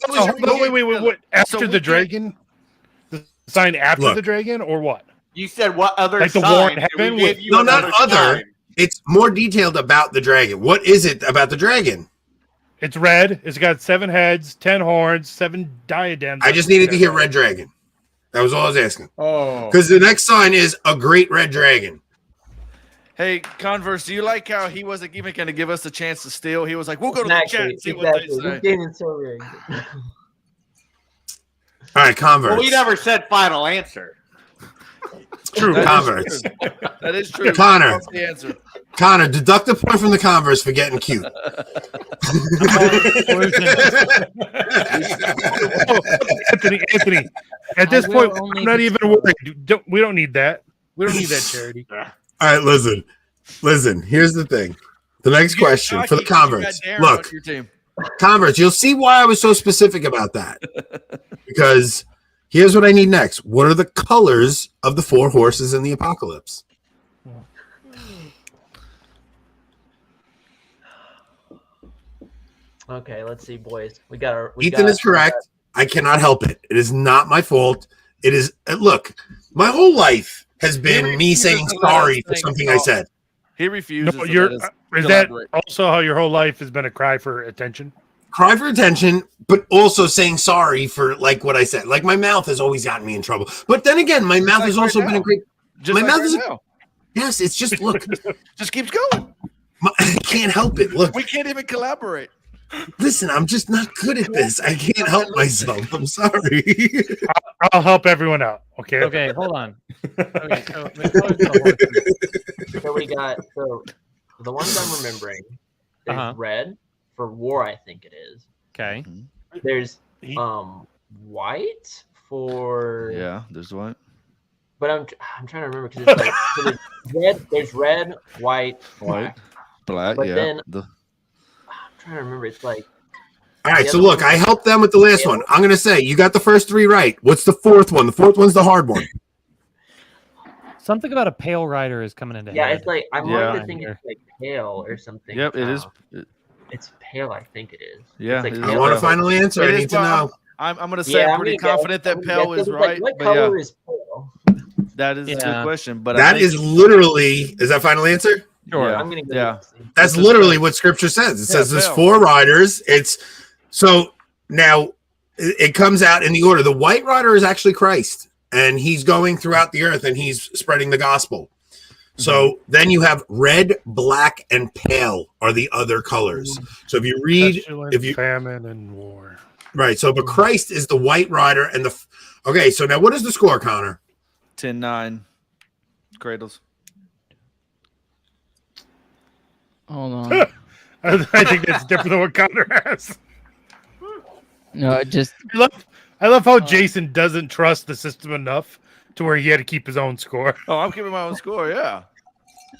Speaker 2: After the dragon, the sign after the dragon, or what?
Speaker 10: You said what other
Speaker 2: like the
Speaker 10: sign?
Speaker 2: warned heaven?
Speaker 1: No, not other. Sign. It's more detailed about the dragon. What is it about the dragon?
Speaker 2: It's red. It's got 7 heads, 10 horns, 7 diadems.
Speaker 1: I just needed to hear red dragon. That was all I was asking.
Speaker 4: Oh,
Speaker 1: because the next sign is a great red dragon.
Speaker 3: Hey, Converse, do you like how he wasn't even going to give us a chance to steal? He was like, we'll go to the chat and see what they say.
Speaker 1: All right, Converse.
Speaker 10: Well, we never said final answer.
Speaker 1: It's true, Converse.
Speaker 3: That is true.
Speaker 1: Connor.
Speaker 3: That's the answer.
Speaker 1: Connor, deduct a point from the Converse for getting cute.
Speaker 2: Anthony, at this point, I'm not even worried. We don't need that. We don't need that charity.
Speaker 1: All right, listen. Here's the thing. The next question for the Converse. Look, Converse, you'll see why I was so specific about that. Because here's what I need next. What are the colors of the 4 horses in the apocalypse?
Speaker 8: Okay, let's see, boys.
Speaker 1: Ethan is correct. I cannot help it. It is not my fault. It is. Look, my whole life has been me saying sorry for something I said.
Speaker 3: He refuses.
Speaker 2: No, is that also how your whole life has been a cry for attention?
Speaker 1: Cry for attention, but also saying sorry for like what I said. Like my mouth has always gotten me in trouble. But then again, my mouth has also been a great. My mouth is. Yes, it's just look.
Speaker 3: Just keeps going.
Speaker 1: I can't help it. Look,
Speaker 3: we can't even collaborate.
Speaker 1: Listen, I'm just not good at this. I can't help myself. I'm sorry.
Speaker 2: I'll help everyone out. Okay.
Speaker 5: Okay, hold on. Okay,
Speaker 8: so we got the ones I'm remembering. There's red for war, I think it is.
Speaker 5: Okay.
Speaker 8: There's white for
Speaker 3: there's white.
Speaker 8: But I'm trying to remember because it's like so there's red, white, black.
Speaker 3: But
Speaker 8: then I'm trying to remember. It's like.
Speaker 1: All right, so look, I helped them with the last one. I'm going to say you got the first 3 right. What's the 4th one? The 4th one's the hard one.
Speaker 5: Something about a pale rider is coming into
Speaker 8: head.
Speaker 5: Yeah,
Speaker 8: it's like I'm wanting to think it's like pale or something.
Speaker 3: Yep, it is.
Speaker 8: It's pale, I think it is.
Speaker 3: Yeah,
Speaker 8: like
Speaker 1: I want a final answer. I need to know.
Speaker 3: I'm going to say I'm pretty confident that pale is right.
Speaker 8: What color is pale?
Speaker 3: That is a good question, but
Speaker 1: that is literally is that final answer?
Speaker 3: Sure.
Speaker 8: I'm gonna go
Speaker 1: That's literally what Scripture says. It says there's 4 riders. It's so now it comes out in the order. The white rider is actually Christ, and he's going throughout the earth and he's spreading the gospel. So then you have red, black, and pale are the other colors. So if you read,
Speaker 2: famine and war,
Speaker 1: right? So, but Christ is the white rider, and okay. So now, what is the score, Connor?
Speaker 3: 10-9. Cradles.
Speaker 9: Hold on.
Speaker 2: I think that's different than what Connor has.
Speaker 9: No, it just
Speaker 2: I love how Jason doesn't trust the system enough to where he had to keep his own score.
Speaker 3: Oh, I'm keeping my own score. Yeah,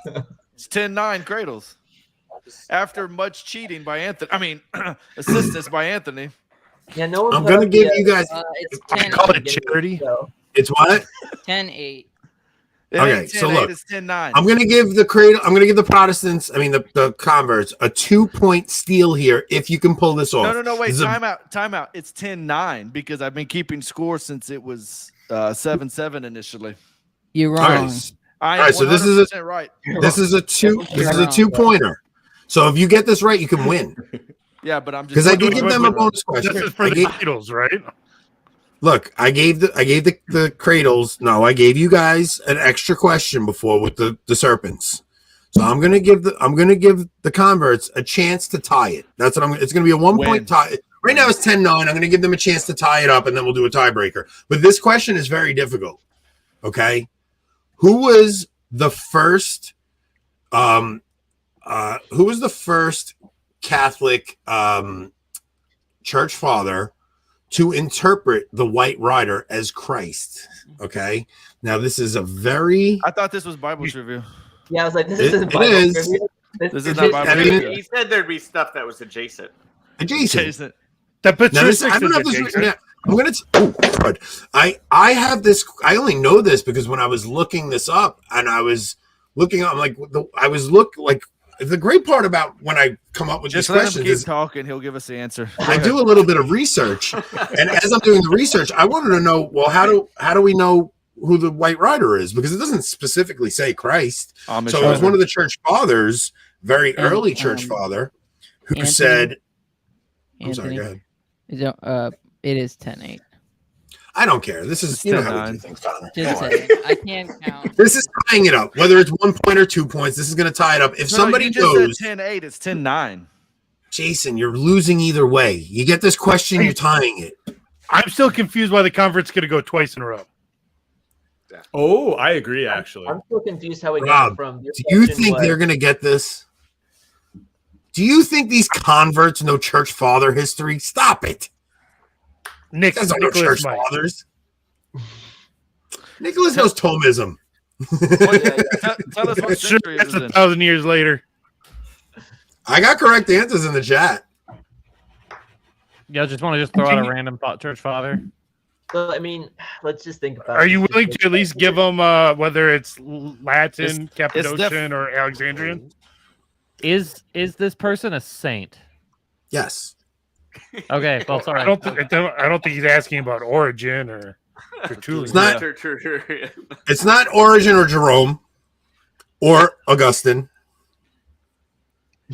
Speaker 3: it's 10-9 Cradles. After much cheating by Anthony, I mean assistance by Anthony.
Speaker 8: Yeah, no one.
Speaker 1: I'm gonna give you guys.
Speaker 6: It's
Speaker 2: I
Speaker 6: 10.
Speaker 2: call it charity.
Speaker 1: It's what?
Speaker 6: 10-8.
Speaker 3: It
Speaker 1: Okay,
Speaker 3: ain't
Speaker 1: so
Speaker 3: 10-8,
Speaker 1: look,
Speaker 3: it's 10-9.
Speaker 1: I'm gonna give the cradle. I'm gonna give the Protestants. I mean the converts a 2-point steal here if you can pull this off.
Speaker 3: No, wait,
Speaker 1: This is a-
Speaker 3: time out. It's 10-9 because I've been keeping score since it was 7-7 initially.
Speaker 9: you're
Speaker 1: All
Speaker 9: wrong.
Speaker 1: right.
Speaker 3: I am
Speaker 1: All right, so this is
Speaker 3: 100% right.
Speaker 1: This is a two. This is a
Speaker 9: wrong.
Speaker 1: 2-pointer. So if you get this right, you can win.
Speaker 3: Yeah, but I'm just
Speaker 1: Because I did
Speaker 2: wait,
Speaker 1: give
Speaker 2: wait,
Speaker 1: them
Speaker 2: wait.
Speaker 1: a bonus question.
Speaker 2: This is for
Speaker 1: I
Speaker 2: the
Speaker 1: gave,
Speaker 2: titles, right?
Speaker 1: look, I gave the cradles. No, I gave you guys an extra question before with the serpents. So I'm gonna give the converts a chance to tie it. That's what I'm. It's gonna be a 1-point tie. Right now it's 10-9. I'm gonna give them a chance to tie it up, and then we'll do a tiebreaker. But this question is very difficult. Okay, who was the first? Who was the first Catholic church father to interpret the White Rider as Christ? Okay, now this is a very.
Speaker 3: I thought this was Bible trivia.
Speaker 8: Yeah, I was like, this
Speaker 1: It-
Speaker 8: isn't
Speaker 1: it
Speaker 8: Bible
Speaker 1: is.
Speaker 8: trivia.
Speaker 3: This is not Bible
Speaker 1: I mean,
Speaker 3: trivia.
Speaker 7: He said there'd be stuff that was adjacent.
Speaker 1: Jason.
Speaker 3: Jason.
Speaker 2: The
Speaker 1: Now this,
Speaker 2: patristics
Speaker 1: I don't
Speaker 2: is
Speaker 1: have this
Speaker 2: adjacent.
Speaker 1: written down. I'm gonna. Oh God, I have this. I only know this because when I was looking this up and I was looking up, like the great part about when I come up with
Speaker 3: Just
Speaker 1: these
Speaker 3: let him
Speaker 1: questions
Speaker 3: keep
Speaker 1: is
Speaker 3: talking. He'll give us the answer.
Speaker 1: I do a little bit of research, and as I'm doing the research, I wanted to know. Well, how do we know who the White Rider is? Because it doesn't specifically say Christ.
Speaker 3: Amish
Speaker 1: So it was
Speaker 3: rider.
Speaker 1: one of the church fathers, very
Speaker 9: And,
Speaker 1: early church father, who
Speaker 9: Anthony-
Speaker 1: said. I'm sorry.
Speaker 9: Anthony,
Speaker 1: Go ahead.
Speaker 9: it is 10-8.
Speaker 1: I don't care. This is
Speaker 3: It's
Speaker 1: you know how we
Speaker 3: 10-9.
Speaker 1: do things, Connor.
Speaker 9: Just
Speaker 1: Come on.
Speaker 9: saying. I can't count.
Speaker 1: This is tying it up. Whether it's 1 point or 2 points, this is going to tie it up. If somebody
Speaker 3: you just
Speaker 1: knows,
Speaker 3: said 10-8, it's 10-9.
Speaker 1: Jason, you're losing either way. You get this question, you're tying it.
Speaker 2: I'm still confused why the convert's going to go twice in a row.
Speaker 4: Oh, I agree. Actually,
Speaker 8: I'm still confused how we got
Speaker 1: Rob,
Speaker 8: from. Your
Speaker 1: do you
Speaker 8: question
Speaker 1: think
Speaker 8: was-
Speaker 1: they're going to get this? Do you think these converts know church father history? Stop it.
Speaker 2: Nick,
Speaker 1: These guys don't know
Speaker 2: Nicholas
Speaker 1: church
Speaker 2: might.
Speaker 1: fathers. Nicholas knows Thomism.
Speaker 3: Tell us what
Speaker 2: Sure,
Speaker 3: century it
Speaker 2: that's
Speaker 3: was
Speaker 2: 1,000 years later.
Speaker 1: I got correct answers in the chat.
Speaker 5: Yeah, just want to throw out a random church father.
Speaker 8: So I mean, let's just think about.
Speaker 2: Are you
Speaker 8: this.
Speaker 2: willing to at least give them whether it's Latin,
Speaker 3: It's
Speaker 2: Cappadocian, or Alexandrian?
Speaker 5: Is this person a saint?
Speaker 1: Yes.
Speaker 5: Okay, well, sorry.
Speaker 2: I don't think he's asking about origin or Tertullian.
Speaker 1: It's not-
Speaker 7: True.
Speaker 1: It's not Origen or Jerome or Augustine.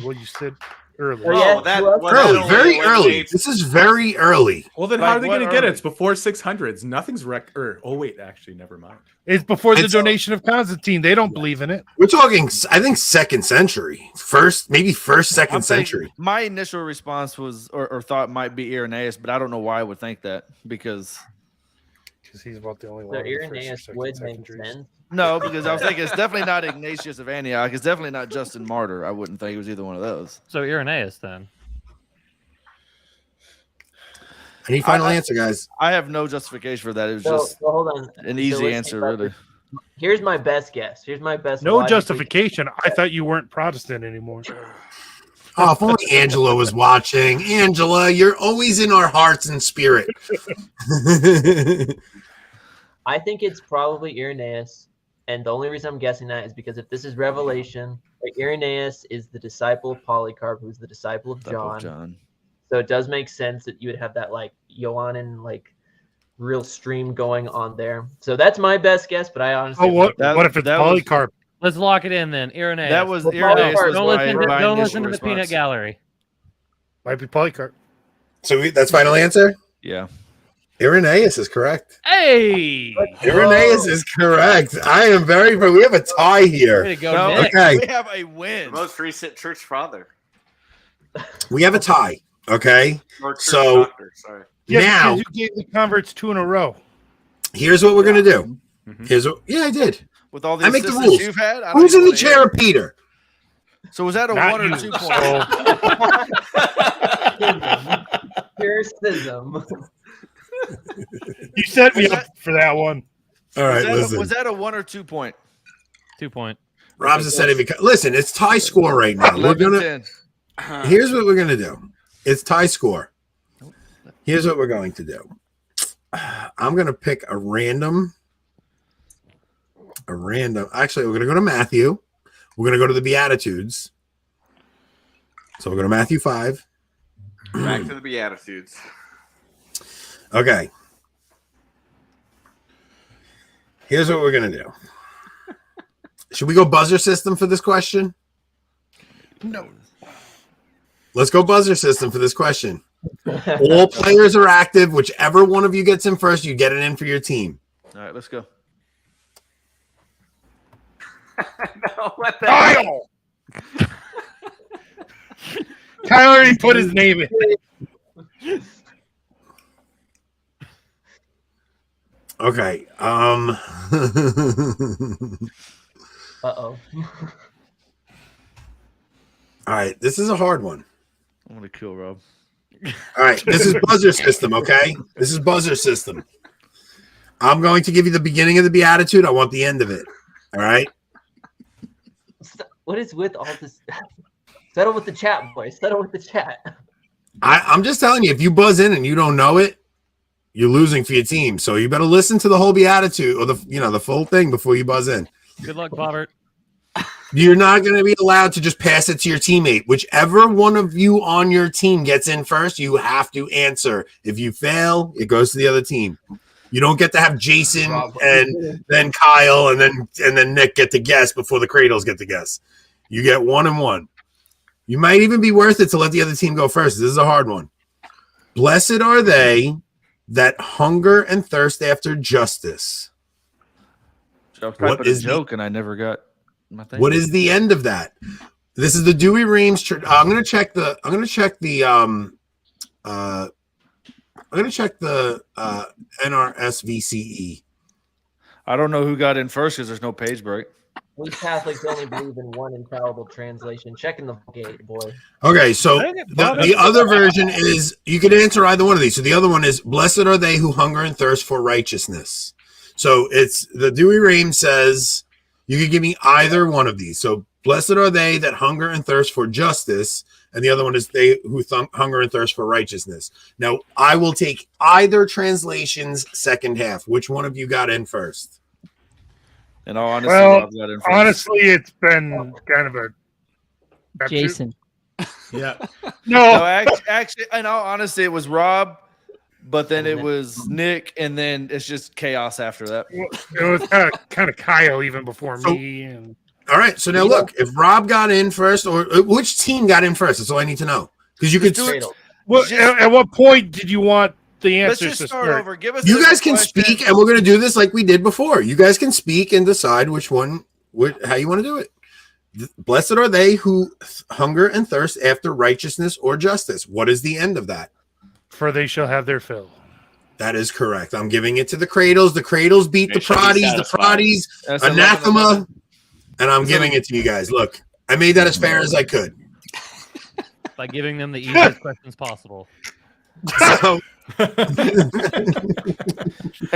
Speaker 2: Well, you said earlier.
Speaker 8: Oh, yeah.
Speaker 7: Oh, that
Speaker 8: Well,
Speaker 7: well,
Speaker 1: Early,
Speaker 7: that
Speaker 1: very
Speaker 7: only
Speaker 1: early.
Speaker 7: eliminates-
Speaker 1: This is very early.
Speaker 4: well then
Speaker 3: Like
Speaker 4: how are they
Speaker 3: what
Speaker 4: going to get it?
Speaker 3: early?
Speaker 4: It's before 600s. Nothing's oh wait, actually, never mind.
Speaker 2: It's before the
Speaker 1: It's-
Speaker 2: donation of Constantine. They don't believe in it.
Speaker 1: We're talking, I think, 2nd century. Maybe first,
Speaker 3: I'm
Speaker 1: 2nd
Speaker 3: saying-
Speaker 1: century.
Speaker 3: My initial response was, or thought might be Irenaeus, but I don't know why I would think that because
Speaker 2: Because he's about the only
Speaker 8: So
Speaker 2: one. in the first or
Speaker 8: Irenaeus
Speaker 2: second
Speaker 8: would make
Speaker 2: centuries.
Speaker 8: sense.
Speaker 3: no, because I was thinking it's definitely not Ignatius of Antioch. It's definitely not Justin Martyr. I wouldn't think it was either one of those.
Speaker 5: So Irenaeus then.
Speaker 1: Any final answer, guys?
Speaker 3: I have no justification for that. It was
Speaker 8: So,
Speaker 3: just
Speaker 8: so hold on.
Speaker 3: an
Speaker 8: So
Speaker 3: easy
Speaker 8: let's think
Speaker 3: answer,
Speaker 8: about
Speaker 3: really.
Speaker 8: this. Here's my best guess. Here's my best.
Speaker 2: No
Speaker 8: logically-
Speaker 2: justification. I thought you weren't Protestant anymore.
Speaker 1: Oh, if only Angela was watching. Angela, you're always in our hearts and spirit.
Speaker 8: I think it's probably Irenaeus, and the only reason I'm guessing that is because if this is Revelation, like, Irenaeus is the disciple of Polycarp, who's the disciple of John. So it does make sense that you would have that like Ioannin like real stream going on there. So that's my best guess, but I honestly
Speaker 2: Oh, what?
Speaker 3: That-
Speaker 2: What if it's
Speaker 3: that was-
Speaker 2: Polycarp?
Speaker 5: Let's lock it in then. Irenaeus.
Speaker 3: That was
Speaker 8: Well,
Speaker 3: Irenaeus.
Speaker 8: Polycarp-
Speaker 3: Was
Speaker 5: Don't
Speaker 3: my,
Speaker 5: listen to,
Speaker 3: my
Speaker 5: don't
Speaker 3: initial
Speaker 5: listen to the
Speaker 3: response.
Speaker 5: peanut gallery.
Speaker 2: Might be Polycarp.
Speaker 1: So that's final answer?
Speaker 3: Yeah.
Speaker 1: Irenaeus is correct.
Speaker 5: Hey!
Speaker 1: Irenaeus is correct. I am very. We have a tie
Speaker 5: Way
Speaker 1: here.
Speaker 5: to go,
Speaker 3: No,
Speaker 5: Nick.
Speaker 1: Okay.
Speaker 3: we have a
Speaker 7: The
Speaker 3: win.
Speaker 7: most recent church father.
Speaker 1: We have a tie. Okay.
Speaker 7: Or church
Speaker 1: So-
Speaker 7: doctor, sorry.
Speaker 2: Yeah,
Speaker 1: Now,
Speaker 2: because you gave the converts 2 in a row.
Speaker 1: here's what we're gonna do.
Speaker 4: Mhm.
Speaker 1: Yeah, I did.
Speaker 3: With all the
Speaker 1: I make the
Speaker 3: assistants
Speaker 1: rules.
Speaker 3: you've had, I don't
Speaker 1: Who's
Speaker 3: even
Speaker 1: in the
Speaker 3: wanna hear
Speaker 1: chair
Speaker 3: it.
Speaker 1: of Peter?
Speaker 3: So was that a
Speaker 2: Not
Speaker 3: 1 or
Speaker 2: you,
Speaker 3: 2 point?
Speaker 8: Lyricism.
Speaker 2: You set me up for that one.
Speaker 1: All right, listen.
Speaker 3: Was that a 1 or 2 point?
Speaker 5: 2 point.
Speaker 1: Rob's just said it. Listen, it's tie score right now. We're gonna.
Speaker 3: 11-10.
Speaker 1: Here's what we're gonna do. It's tie score. Here's what we're going to do. I'm gonna pick a random. Actually, we're gonna go to Matthew. We're gonna go to the Beatitudes. So we're going to Matthew 5.
Speaker 10: Back to the Beatitudes.
Speaker 1: Okay. Here's what we're going to do. Should we go buzzer system for this question?
Speaker 2: No.
Speaker 1: Let's go buzzer system for this question. All players are active. Whichever one of you gets in first, you get it in for your team.
Speaker 3: All right, let's go.
Speaker 10: No, what the
Speaker 2: Kyle! Kyle already put his name in.
Speaker 1: Okay.
Speaker 8: Uh-oh.
Speaker 1: All right. This is a hard one.
Speaker 3: I'm going to kill Rob.
Speaker 1: All right. This is buzzer system, okay? This is buzzer system. I'm going to give you the beginning of the Beatitude. I want the end of it. All right?
Speaker 8: What is with all this? Settle with the chat, boys. Settle with the chat.
Speaker 1: I'm just telling you, if you buzz in and you don't know it, you're losing for your team. So you better listen to the whole Beatitude or the full thing before you buzz in.
Speaker 5: Good luck, Bobbert.
Speaker 1: You're not going to be allowed to just pass it to your teammate. Whichever one of you on your team gets in first, you have to answer. If you fail, it goes to the other team. You don't get to have Jason and then Kyle and then Nick get to guess before the Cradles get to guess. You get 1 and 1. You might even be worth it to let the other team go first. This is a hard one. Blessed are they that hunger and thirst after justice.
Speaker 3: I was trying to put a joke and I never got my thing.
Speaker 1: What is the end of that? This is the Dewey Reams. I'm going to check the NRSVCE.
Speaker 3: I don't know who got in first because there's no page break.
Speaker 8: We Catholics only believe in one infallible translation. Checking the gate, boy.
Speaker 1: Okay, so the other version is you can answer either one of these. So the other one is, blessed are they who hunger and thirst for righteousness. So it's the Dewey Reams says you can give me either one of these. So blessed are they that hunger and thirst for justice. And the other one is they who hunger and thirst for righteousness. Now, I will take either translation's second half. Which one of you got in first?
Speaker 3: In all honesty,
Speaker 2: Well,
Speaker 3: Rob got in first.
Speaker 2: honestly, it's been kind of a
Speaker 9: Jason.
Speaker 4: Yeah.
Speaker 3: No, actually, in all honesty, it was Rob, but then it was Nick, and then it's just chaos after that.
Speaker 2: It was kind of Kyle even before me. And
Speaker 1: all right. So now look, if Rob got in first, or which team got in first? That's all I need to know. Because you could
Speaker 3: do it.
Speaker 2: Well, at what point did you want the
Speaker 3: Let's
Speaker 2: answers
Speaker 3: just
Speaker 2: to
Speaker 3: start over. Give us.
Speaker 1: You
Speaker 3: a
Speaker 1: guys can
Speaker 3: question.
Speaker 1: speak, and we're going to do this like we did before. You guys can speak and decide which one, how you want to do it. Blessed are they who hunger and thirst after righteousness or justice. What is the end of that?
Speaker 2: For they shall have their fill.
Speaker 1: That is correct. I'm giving it to the Cradles. The Cradles beat the
Speaker 10: They shall be
Speaker 1: Protties. The
Speaker 10: satisfied.
Speaker 1: Protties,
Speaker 3: That's
Speaker 1: anathema. And I'm giving it to you guys. Look, I made that as fair as I could.
Speaker 5: By giving them the easiest questions possible.
Speaker 1: So,
Speaker 3: Hey,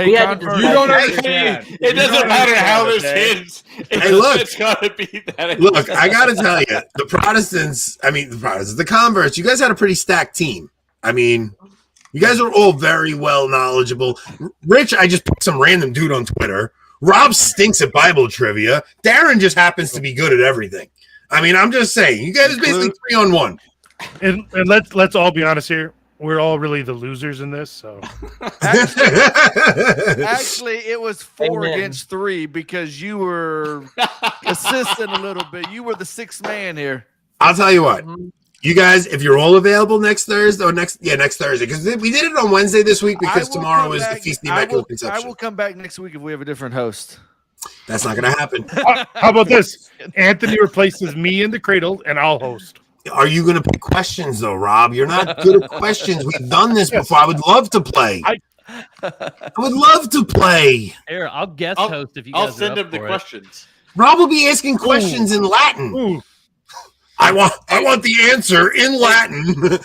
Speaker 8: We had to
Speaker 3: Convert,
Speaker 8: decide-
Speaker 10: You don't
Speaker 8: Hey,
Speaker 10: understand.
Speaker 3: You
Speaker 10: It doesn't
Speaker 3: don't
Speaker 10: matter how
Speaker 3: understand,
Speaker 10: this
Speaker 3: okay?
Speaker 10: ends.
Speaker 1: Hey, look.
Speaker 10: It's gotta be that.
Speaker 1: look, I got to tell you, the converts, you guys had a pretty stacked team. I mean, you guys are all very well knowledgeable. Rich, I just picked some random dude on Twitter. Rob stinks at Bible trivia. Darren just happens to be good at everything. I mean, I'm just saying, you guys are basically 3-on-1.
Speaker 2: And let's all be honest here. We're all really the losers in this. So
Speaker 3: Actually, it was 4
Speaker 8: Amen.
Speaker 3: against 3 because you were assisting a little bit. You were the 6th man here.
Speaker 1: I'll tell you what. You guys, if you're all available next Thursday, next Thursday, because we did it on Wednesday this week because
Speaker 3: I will
Speaker 1: tomorrow
Speaker 3: come
Speaker 1: is the
Speaker 3: back-
Speaker 1: Feast of the
Speaker 3: I
Speaker 1: Immaculate
Speaker 3: will
Speaker 1: Conception.
Speaker 3: come back next week if we have a different host.
Speaker 1: That's not going to happen.
Speaker 2: how about this? Anthony replaces me in the cradle, and I'll host.
Speaker 1: Are you going to pick questions, though, Rob? You're not good at questions. We've done this before. I would love to play. I would love to play.
Speaker 5: Here, I'll guest
Speaker 10: I'll-
Speaker 5: host if you
Speaker 10: I'll
Speaker 5: guys
Speaker 10: send
Speaker 5: are up
Speaker 10: him the
Speaker 5: for it.
Speaker 10: questions.
Speaker 1: Rob will be asking questions in Latin.
Speaker 2: Ooh.
Speaker 1: I want the answer in Latin.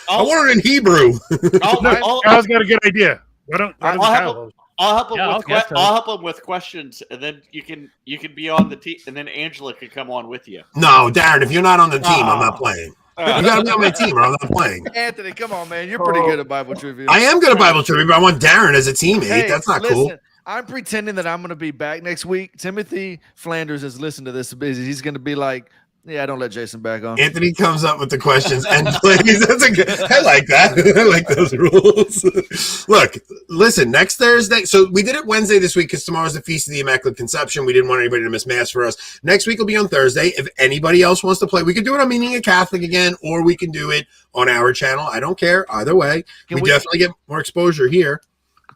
Speaker 1: I want it in Hebrew.
Speaker 2: Kyle's got a good idea. Why don't
Speaker 10: I'll
Speaker 2: Kyle
Speaker 10: help
Speaker 2: host?
Speaker 10: I'll help him
Speaker 5: Yeah, I'll
Speaker 10: with
Speaker 5: guest host.
Speaker 10: I'll help him with questions, and then you can be on the team, and then Angela can come on with you.
Speaker 1: No, Darren, if you're not on the team, I'm not playing. You got to be on my team, or I'm not playing.
Speaker 3: Anthony, come on, man. You're pretty good at Bible trivia.
Speaker 1: I am good at Bible trivia, but I want Darren as a teammate.
Speaker 3: Hey,
Speaker 1: That's not
Speaker 3: listen,
Speaker 1: cool.
Speaker 3: I'm pretending that I'm going to be back next week. Timothy Flanders has listened to this. He's going to be like, yeah, don't let Jason back on.
Speaker 1: Anthony comes up with the questions and plays. That's a good. I like that. I like those rules. Look, listen. Next Thursday. So we did it Wednesday this week because tomorrow's the Feast of the Immaculate Conception. We didn't want anybody to miss Mass for us. Next week will be on Thursday. If anybody else wants to play, we could do it on Meaning a Catholic again, or we can do it on our channel. I don't care either way. We definitely get more exposure here.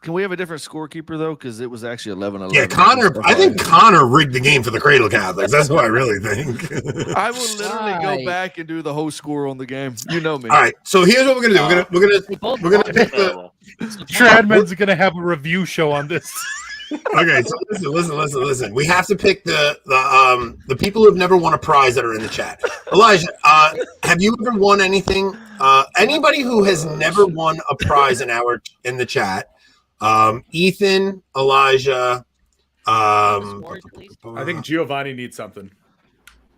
Speaker 3: Can we have a different scorekeeper though? Because it was actually 11-11.
Speaker 1: Yeah, Connor. I think Connor rigged the game for the Cradle Catholics. That's what I really think.
Speaker 3: I will literally go back and do the whole score on the game. You know me.
Speaker 1: All right. So here's what we're gonna do. We're gonna pick the.
Speaker 2: Tradman's gonna have a review show on this.
Speaker 1: Okay, so listen. We have to pick the people who've never won a prize that are in the chat. Elijah, have you ever won anything? Anybody who has never won a prize in the chat. Ethan, Elijah.
Speaker 4: I think Giovanni needs something.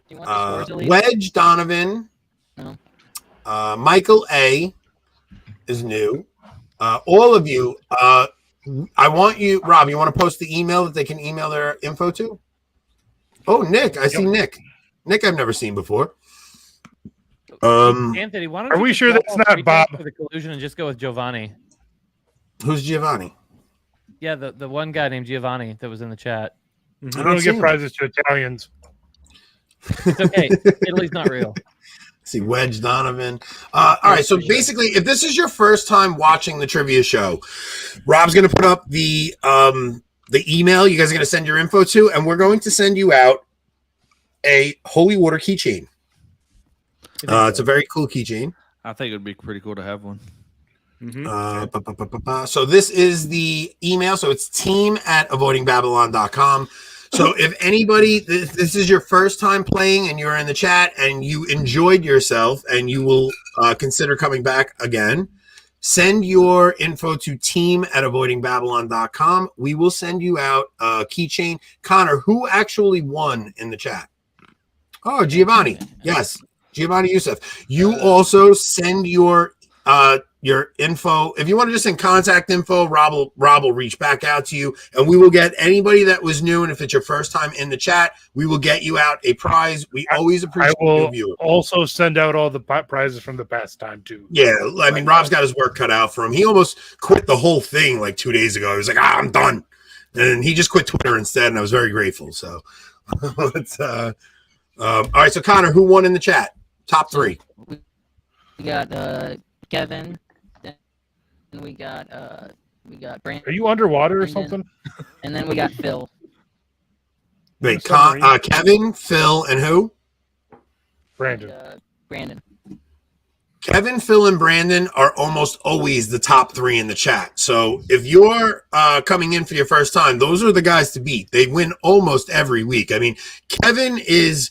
Speaker 1: Wedge Donovan.
Speaker 6: No.
Speaker 1: Michael A is new. All of you. I want you, Rob. You want to post the email that they can email their info to? Oh, Nick. I see Nick. Nick, I've never seen before.
Speaker 5: Anthony, why don't
Speaker 2: Are
Speaker 5: you
Speaker 2: we
Speaker 5: just
Speaker 2: sure
Speaker 5: drop
Speaker 2: that's
Speaker 5: all
Speaker 2: not
Speaker 5: three
Speaker 2: Bob?
Speaker 5: things for the collusion and just go with Giovanni?
Speaker 1: Who's Giovanni?
Speaker 5: Yeah, the one guy named Giovanni that was in the chat.
Speaker 2: I don't give prizes to Italians.
Speaker 5: It's okay. Italy's not real.
Speaker 1: See, Wedge Donovan. All right, so basically, if this is your first time watching the trivia show, Rob's going to put up the email you guys are going to send your info to, and we're going to send you out a holy water keychain. It's a very cool keychain.
Speaker 3: I think it would be pretty cool to have one.
Speaker 1: So this is the email. So it's team@avoidingbabylon.com. So if anybody, this is your first time playing and you're in the chat and you enjoyed yourself and you will consider coming back again, send your info to team@avoidingbabylon.com. We will send you out a keychain. Connor, who actually won in the chat? Oh, Giovanni. Yes, Giovanni Youssef. You also send your info. If you want to just send contact info, Rob will reach back out to you, and we will get anybody that was new. And if it's your first time in the chat, we will get you out a prize. We always appreciate
Speaker 2: I
Speaker 1: you.
Speaker 2: will also send out all the prizes from the past time too.
Speaker 1: Yeah, I mean, Rob's got his work cut out for him. He almost quit the whole thing like 2 days ago. He was like, I'm done. And he just quit Twitter instead, and I was very grateful. So, let's, all right, so Connor, who won in the chat? Top three.
Speaker 6: We got Kevin. Then we got Brandon.
Speaker 2: Are you underwater or something?
Speaker 6: And then we got Phil.
Speaker 1: Wait, Kevin, Phil, and who?
Speaker 2: Brandon.
Speaker 6: Brandon.
Speaker 1: Kevin, Phil, and Brandon are almost always the top three in the chat. So if you're coming in for your first time, those are the guys to beat. They win almost every week. I mean, Kevin is,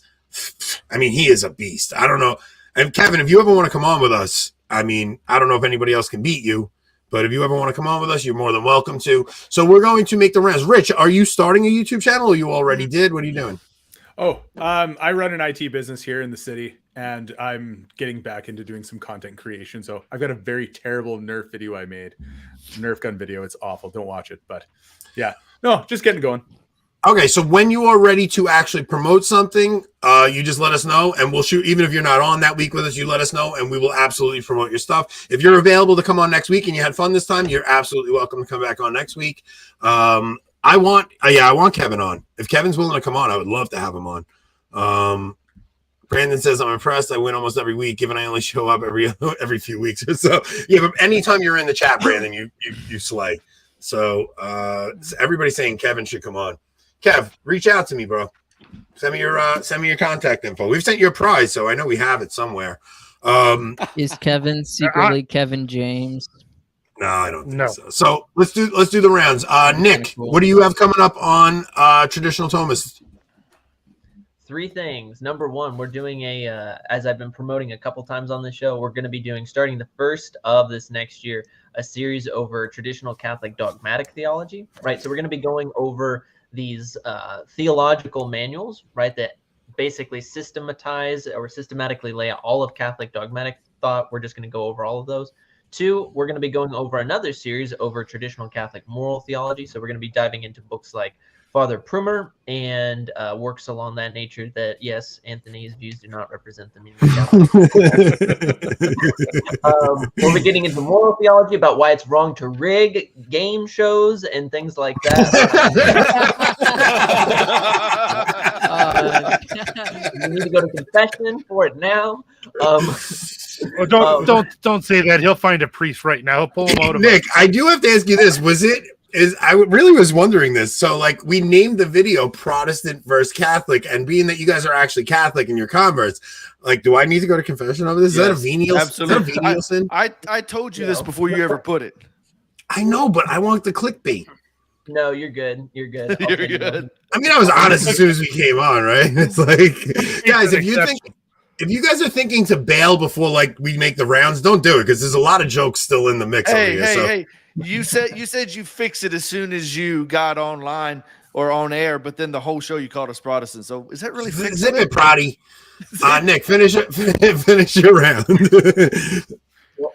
Speaker 1: he is a beast. I don't know. And Kevin, if you ever want to come on with us, I mean, I don't know if anybody else can beat you, but if you ever want to come on with us, you're more than welcome to. So we're going to make the rounds. Rich, are you starting a YouTube channel or you already did? What are you doing?
Speaker 4: Oh, I run an IT business here in the city, and I'm getting back into doing some content creation. So I've got a very terrible Nerf video I made. Nerf gun video. It's awful. Don't watch it. But yeah, no, just getting going.
Speaker 1: Okay, so when you are ready to actually promote something, you just let us know, and we'll shoot. Even if you're not on that week with us, you let us know, and we will absolutely promote your stuff. If you're available to come on next week and you had fun this time, you're absolutely welcome to come back on next week. I want Kevin on. If Kevin's willing to come on, I would love to have him on. Brandon says, I'm impressed. I win almost every week, given I only show up every few weeks or so. Yeah, but anytime you're in the chat, Brandon, you slay. So everybody's saying Kevin should come on. Kev, reach out to me, bro. Send me your contact info. We've sent you a prize, so I know we have it somewhere.
Speaker 9: Is Kevin secretly Kevin James?
Speaker 1: No, I don't think
Speaker 2: No.
Speaker 1: so. So let's do the rounds. Nick,
Speaker 6: cool.
Speaker 1: what do you have coming up on traditional Thomists?
Speaker 8: 3 things. Number 1, we're doing as I've been promoting a couple times on the show, we're going to be doing, starting the first of this next year, a series over traditional Catholic dogmatic theology, right? So we're going to be going over these theological manuals, right, that basically systematize or systematically lay out all of Catholic dogmatic thought. We're just going to go over all of those. 2, we're going to be going over another series over traditional Catholic moral theology. So we're going to be diving into books like Father Prumer and works along that nature that, yes, Anthony's views do not represent the meaning of Catholicism. We'll be getting into moral theology about why it's wrong to rig game shows and things like that. You need to go to confession for it now.
Speaker 2: Don't say that. He'll find a priest right now. He'll pull him out of
Speaker 1: Nick, I do have to ask you this. I really was wondering this. So, like, we named the video Protestant versus Catholic, and being that you guys are actually Catholic and you're converts, like, do I need to go to confession over this? Is that a venial?
Speaker 3: Absolutely.
Speaker 1: Is that a venial sin?
Speaker 3: I told you this before you ever put it.
Speaker 1: I know, but I want the clickbait.
Speaker 8: No, you're good. You're good.
Speaker 3: You're good.
Speaker 1: I mean, I was honest as soon as we came on, right? It's like, guys, if you guys are thinking to bail before like we make the rounds, don't do it because there's a lot of jokes still in the mix over here.
Speaker 3: Hey! You said you fix it as soon as you got online or on air, but then the whole show you called us Protestant. So is that really fixing
Speaker 1: Zip it, Proddy. Nick, finish your round.
Speaker 8: Well,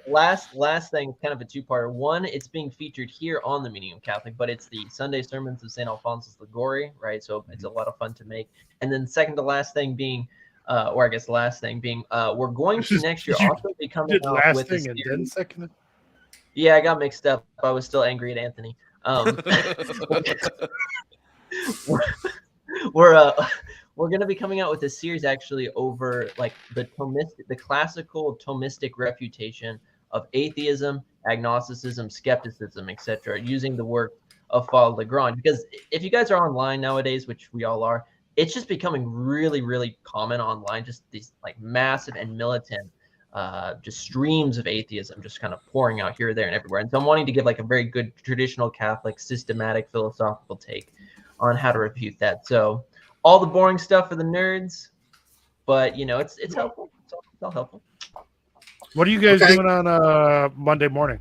Speaker 8: last thing, kind of a 2-parter. 1, it's being featured here on the Meaning of Catholic, but it's the Sunday sermons of St. Alphonsus Liguori, right? So it's a lot of fun to make. And then second to last thing being, or I guess last thing being, we're going to next year also be coming out with a series. Yeah, I got mixed up. I was still angry at Anthony. We're going to be coming out with a series actually over like the classical Thomistic refutation of atheism, agnosticism, skepticism, etc., using the work of Father Legrand. Because if you guys are online nowadays, which we all are, it's just becoming really, really common online. Just these like massive and militant just streams of atheism just kind of pouring out here, there, and everywhere. And so I'm wanting to give like a very good traditional Catholic, systematic, philosophical take on how to refute that. So all the boring stuff for the nerds, but you know, it's helpful. It's all helpful.
Speaker 2: What are you guys doing on Monday morning?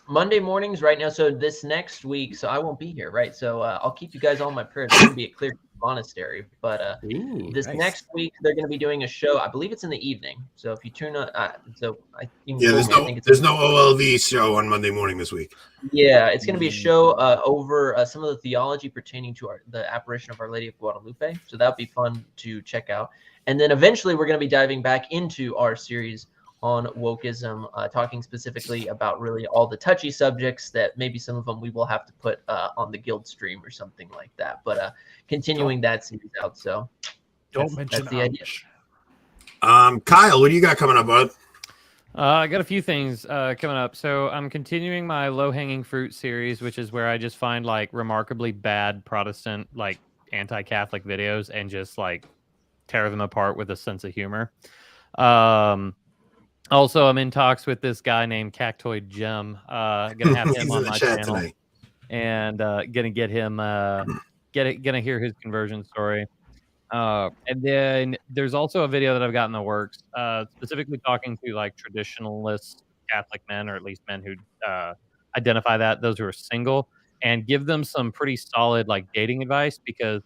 Speaker 8: Monday mornings right now. So this next week, so I won't be here, right? So I'll keep you guys on my prayers. It's going to be a Clear Monastery, but next week they're going to be doing a show. I believe it's in the evening. So if you tune on, there's
Speaker 1: no OLV show on Monday morning this week.
Speaker 8: Yeah, it's going to be a show over some of the theology pertaining to the apparition of Our Lady of Guadalupe. So that'll be fun to check out. And then eventually we're going to be diving back into our series on wokeism, talking specifically about really all the touchy subjects that maybe some of them we will have to put on the guild stream or something like that. But continuing that series out. So
Speaker 2: don't mention
Speaker 8: the idea.
Speaker 1: Kyle, what do you got coming up, bud?
Speaker 5: I got a few things coming up. So I'm continuing my low-hanging fruit series, which is where I just find like remarkably bad Protestant, like anti-Catholic videos and just like tear them apart with a sense of humor. Also, I'm in talks with this guy named Cactoid Jim. Gonna have him on my channel tonight. And gonna get him gonna hear his conversion story. And then there's also a video that I've got in the works, specifically talking to like traditionalist Catholic men, or at least men who identify those who are single, and give them some pretty solid like dating advice, because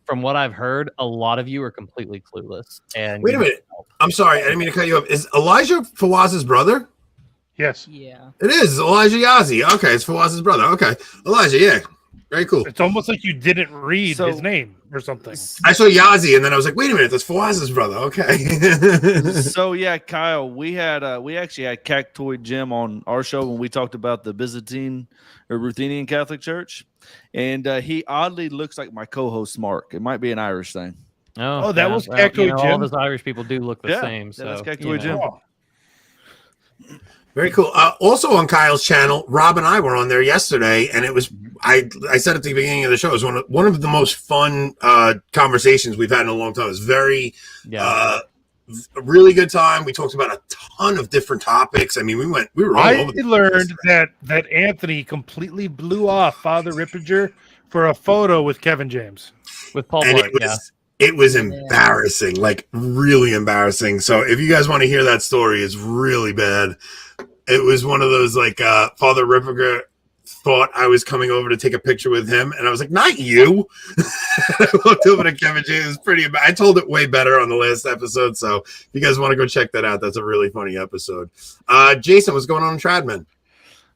Speaker 5: from what I've heard, a lot of you are completely clueless. And
Speaker 1: wait a minute, I'm sorry, I didn't mean to cut you off. Is Elijah Fawaz's brother?
Speaker 2: Yes.
Speaker 6: Yeah.
Speaker 1: It is Elijah Yazzie. Okay, it's Fawaz's brother. Okay, Elijah. Yeah, very cool.
Speaker 2: It's almost like you didn't read his name or something.
Speaker 1: I saw Yazzie, and then I was like, wait a minute, that's Fawaz's brother. Okay.
Speaker 3: So yeah, Kyle, we actually had Cactoid Jim on our show when we talked about the Byzantine or Ruthenian Catholic Church, and he oddly looks like my co-host Mark. It might be an Irish thing.
Speaker 2: Oh, that was Cactoid Jim.
Speaker 5: All those Irish people do look the same. So
Speaker 3: that's Cactoid Jim.
Speaker 2: Oh.
Speaker 1: Very cool. Also on Kyle's channel, Rob and I were on there yesterday, and it was I said at the beginning of the show, it was one of the most fun conversations we've had in a long time. It was very a really good time. We talked about a ton of different topics. I mean, we were all over.
Speaker 2: I learned that Anthony completely blew off Father Rippinger for a photo with Kevin James.
Speaker 5: With Paul
Speaker 1: And
Speaker 5: Blart,
Speaker 1: it was embarrassing, like really embarrassing. So if you guys want to hear that story, it's really bad. It was one of those like Father Rippinger thought I was coming over to take a picture with him, and I was like, "Not you." I looked over to Kevin James. It was pretty. I told it way better on the last episode. So if you guys want to go check that out, that's a really funny episode. Jason, what's going on in Tradman?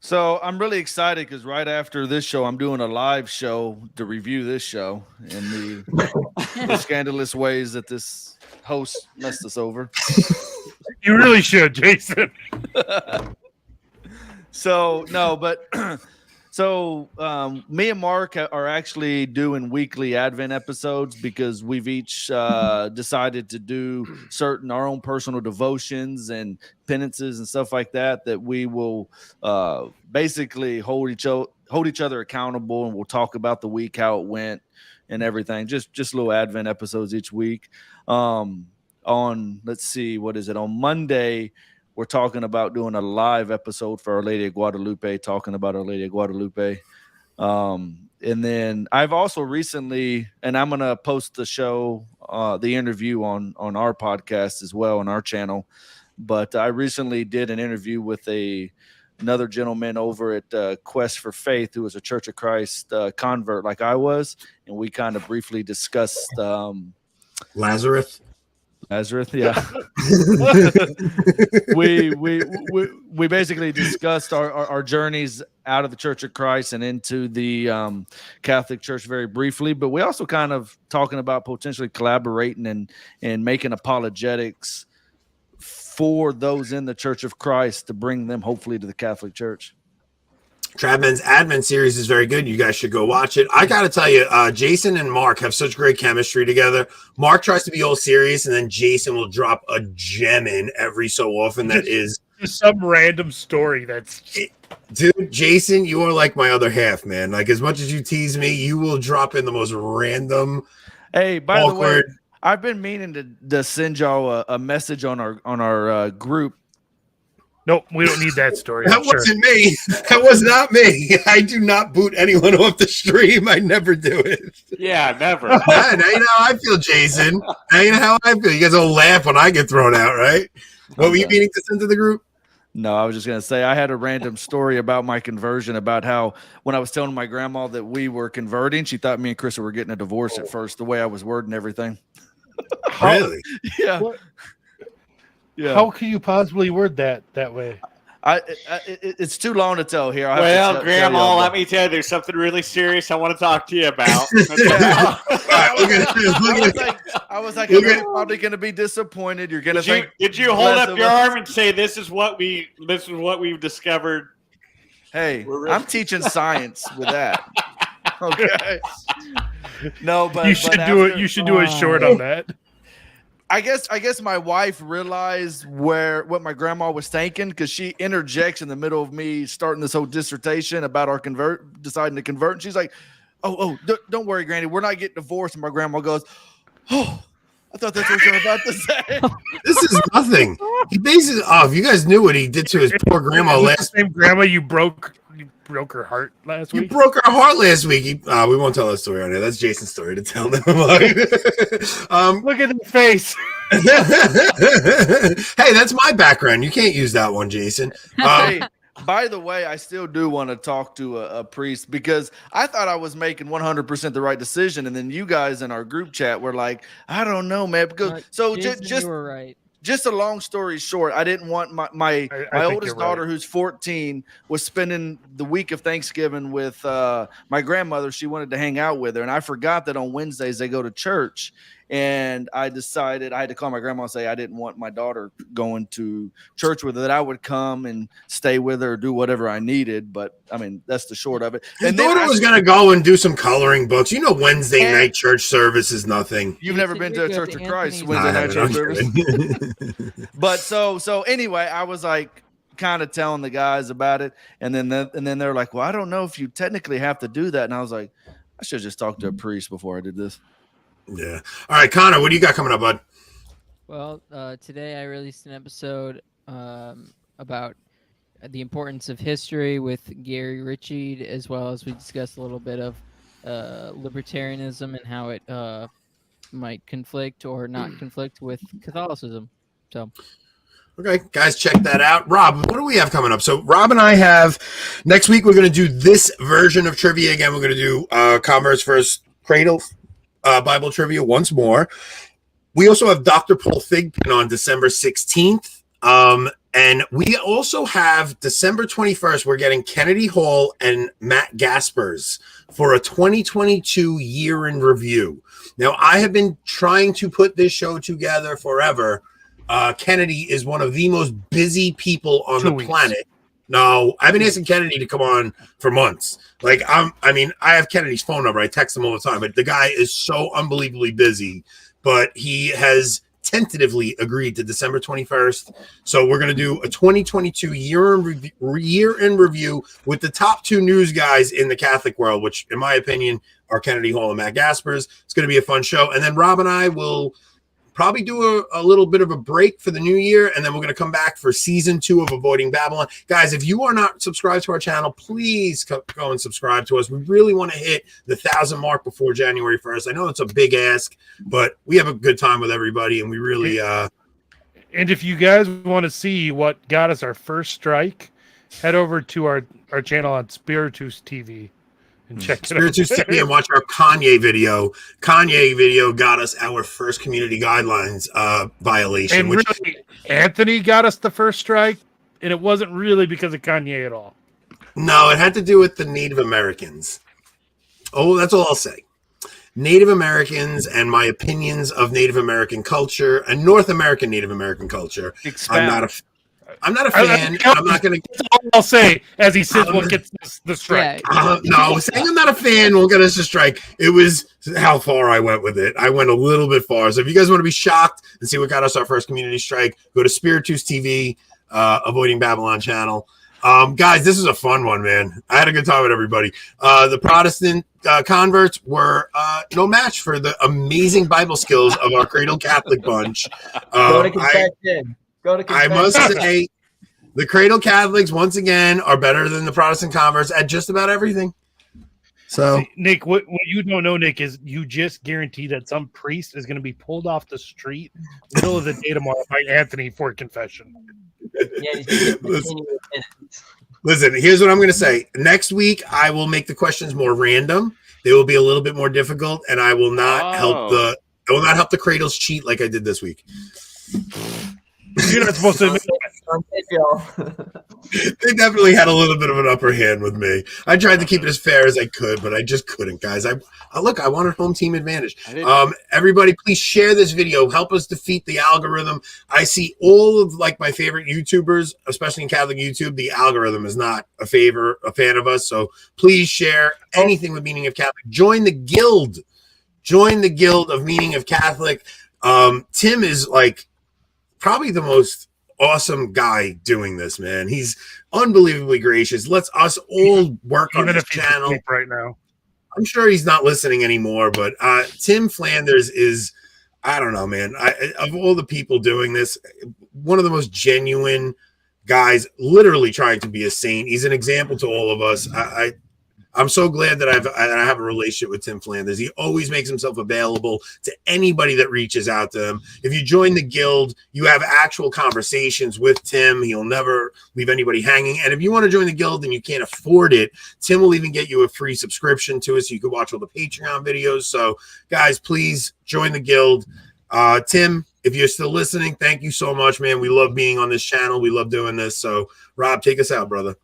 Speaker 3: So I'm really excited because right after this show, I'm doing a live show to review this show and the scandalous ways that this host messed us over.
Speaker 2: You really should, Jason.
Speaker 3: So me and Mark are actually doing weekly Advent episodes because we've each decided to do our own personal devotions and penances and stuff like that we will basically hold each other accountable, and we'll talk about the week, how it went and everything. Just little Advent episodes each week. On let's see, what is it? On Monday, we're talking about doing a live episode for Our Lady of Guadalupe, talking about Our Lady of Guadalupe. And then I've also recently, and I'm going to post the show, the interview on our podcast as well, on our channel. But I recently did an interview with another gentleman over at Quest for Faith, who was a Church of Christ convert like I was. And we kind of briefly discussed
Speaker 1: Lazarus,
Speaker 3: yeah. we basically discussed our journeys out of the Church of Christ and into the Catholic Church very briefly, but we also kind of talking about potentially collaborating and making apologetics for those in the Church of Christ to bring them hopefully to the Catholic Church.
Speaker 1: Tradman's Advent series is very good. You guys should go watch it. I got to tell you, Jason and Mark have such great chemistry together. Mark tries to be all serious, and then Jason will drop a gem in every so often. That is
Speaker 2: some random story.
Speaker 1: Dude, Jason, you are like my other half, man. Like, as much as you tease me, you will drop in the most random.
Speaker 3: Hey, by the way, I've been meaning to send y'all a message on our group.
Speaker 2: Nope, we don't need that story.
Speaker 1: That wasn't me. That was not me. I do not boot anyone off the stream. I never do it.
Speaker 10: Yeah, never.
Speaker 1: Yeah, now you know how I feel, Jason. Now you know how I feel. You guys all laugh when I get thrown out, right? What were you meaning to send to the group?
Speaker 3: No, I was just going to say I had a random story about my conversion, about how when I was telling my grandma that we were converting, she thought me and Chris were getting a divorce at first, the way I was wording everything.
Speaker 1: Really?
Speaker 3: Yeah.
Speaker 2: What?
Speaker 3: Yeah.
Speaker 2: How can you possibly word that way?
Speaker 3: It's too long to tell here.
Speaker 10: Well, Grandma, let me tell you, there's something really serious I want to talk to you about.
Speaker 3: I was like, you're probably going to be disappointed. You're going to think.
Speaker 10: Did you hold up your arm and say, "This is what we've discovered"?
Speaker 3: Hey, I'm teaching science with that. Okay. No, but
Speaker 2: you should do a short on that.
Speaker 3: I guess my wife realized what my grandma was thinking, because she interjects in the middle of me starting this whole dissertation about our deciding to convert. And she's like, don't worry, Granny, we're not getting divorced. And my grandma goes, "Oh, I thought that's what you were about to say."
Speaker 1: This is nothing. He bases it off. You guys knew what he did to his poor grandma last
Speaker 2: week. Same grandma you broke her heart last week.
Speaker 1: You broke her heart last week. We won't tell that story on here. That's Jason's story to tell them.
Speaker 2: Look at the face.
Speaker 1: Hey, that's my background. You can't use that one, Jason.
Speaker 3: Hey, by the way, I still do want to talk to a priest, because I thought I was making 100% the right decision, and then you guys in our group chat were like, "I don't know, man." Because
Speaker 9: you were right.
Speaker 3: Just a long story short, I didn't want my oldest daughter, who's 14, was spending the week of Thanksgiving with my grandmother. She wanted to hang out with her, and I forgot that on Wednesdays they go to church. And I decided I had to call my grandma and say I didn't want my daughter going to church with her, that I would come and stay with her or do whatever I needed. But I mean, that's the short of it.
Speaker 1: His daughter was going to go and do some coloring books. You know, Wednesday night church service is nothing.
Speaker 3: You've never been to a Church of Christ Wednesday night church service. But so anyway, I was like kind of telling the guys about it. And then they're like, "Well, I don't know if you technically have to do that." And I was like, I should just talk to a priest before I did this.
Speaker 1: Yeah. All right, Connor, what do you got coming up, bud?
Speaker 9: Well, today I released an episode about the importance of history with Gary Ritchie, as well as we discussed a little bit of libertarianism and how it might conflict or not conflict with Catholicism. So,
Speaker 1: okay, guys, check that out. Rob, what do we have coming up? So Rob and I have next week, we're going to do this version of trivia again. We're going to do Converse versus Cradle Bible trivia once more. We also have Dr. Paul Thigpen on December 16th. And we also have December 21st, we're getting Kennedy Hall and Matt Gaspers for a 2022 year in review. Now, I have been trying to put this show together forever. Kennedy is one of the most busy people on the planet. No, I've been asking Kennedy to come on for months. Like, I have Kennedy's phone number. I text him all the time, but the guy is so unbelievably busy. But he has tentatively agreed to December 21st. So we're going to do a 2022 year in review with the top two news guys in the Catholic world, which, in my opinion, are Kennedy Hall and Matt Gaspers. It's going to be a fun show. And then Rob and I will probably do a little bit of a break for the new year, and then we're going to come back for season 2 of Avoiding Babylon. Guys, if you are not subscribed to our channel, please go and subscribe to us. We really want to hit the 1,000 mark before January 1st. I know it's a big ask, but we have a good time with everybody, and we really
Speaker 2: and if you guys want to see what got us our first strike, head over to our channel on Spiritus TV. And check
Speaker 1: Spiritus TV and watch our Kanye video. Kanye video got us our first community guidelines violation.
Speaker 2: And really, Anthony got us the first strike, and it wasn't really because of Kanye at all.
Speaker 1: No, it had to do with the Native Americans. Oh, that's all I'll say. Native Americans and my opinions of Native American culture and North American Native American culture. I'm not a fan. I'm not going to.
Speaker 2: That's all I'll say as he says what gets the strike.
Speaker 1: No, saying I'm not a fan won't get us a strike. It was how far I went with it. I went a little bit far. So if you guys want to be shocked and see what got us our first community strike, go to Spiritus TV, Avoiding Babylon channel. Guys, this is a fun one, man. I had a good time with everybody. The Protestant converts were no match for the amazing Bible skills of our Cradle Catholic bunch.
Speaker 8: Go to confession.
Speaker 1: I must say, the Cradle Catholics, once again, are better than the Protestant converts at just about everything. So,
Speaker 2: Nick, what you don't know, Nick, is you just guarantee that some priest is going to be pulled off the street middle of the day tomorrow by Anthony for confession.
Speaker 8: Yeah,
Speaker 1: listen, here's what I'm going to say. Next week, I will make the questions more random. They will be a little bit more difficult, and I will not help the Cradles cheat like I did this week.
Speaker 2: You're not supposed to admit
Speaker 1: that. They definitely had a little bit of an upper hand with me. I tried to keep it as fair as I could, but I just couldn't, guys. I wanted home team advantage. Everybody, please share this video. Help us defeat the algorithm. I see all of my favorite YouTubers, especially in Catholic YouTube. The algorithm is not a fan of us. So please share anything with Meaning of Catholic. Join the guild. Join the guild of Meaning of Catholic. Tim is probably the most awesome guy doing this, man. He's unbelievably gracious. Let's us all work on this channel
Speaker 2: right now.
Speaker 1: I'm sure he's not listening anymore, but Tim Flanders is, I don't know, man. Of all the people doing this, one of the most genuine guys, literally trying to be a saint. He's an example to all of us. I'm so glad that I have a relationship with Tim Flanders. He always makes himself available to anybody that reaches out to him. If you join the guild, you have actual conversations with Tim. He'll never leave anybody hanging. And if you want to join the guild and you can't afford it, Tim will even get you a free subscription to it so you can watch all the Patreon videos. So, guys, please join the guild. Tim, if you're still listening, thank you so much, man. We love being on this channel. We love doing this. So, Rob, take us out, brother.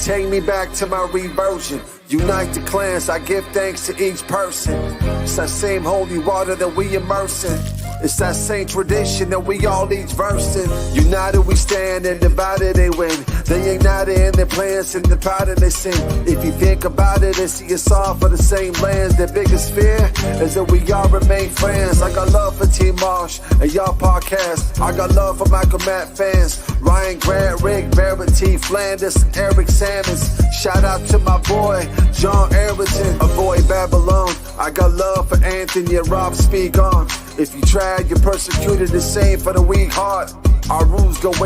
Speaker 11: Take me back to my reversion. Unite the clans, I give thanks to each person. It's that same holy water that we immerse in. It's that same tradition that we all each verse in. United we stand and divided they win. They ignited in their plans and divided they sin. If you think about it and see us all for the same lands, their biggest fear is that we all remain friends. I got love for Team Marsh and y'all podcast. I got love for Michael Matt fans. Ryan Grant, Rick, Barrett, T. Flanders and Eric Sammons. Shout out to my boy, John Arrington. Avoid Babylon. I got love for Anthony and Rob. Speak on. If you try, you're persecuted. The same for the weak heart. Our rules go way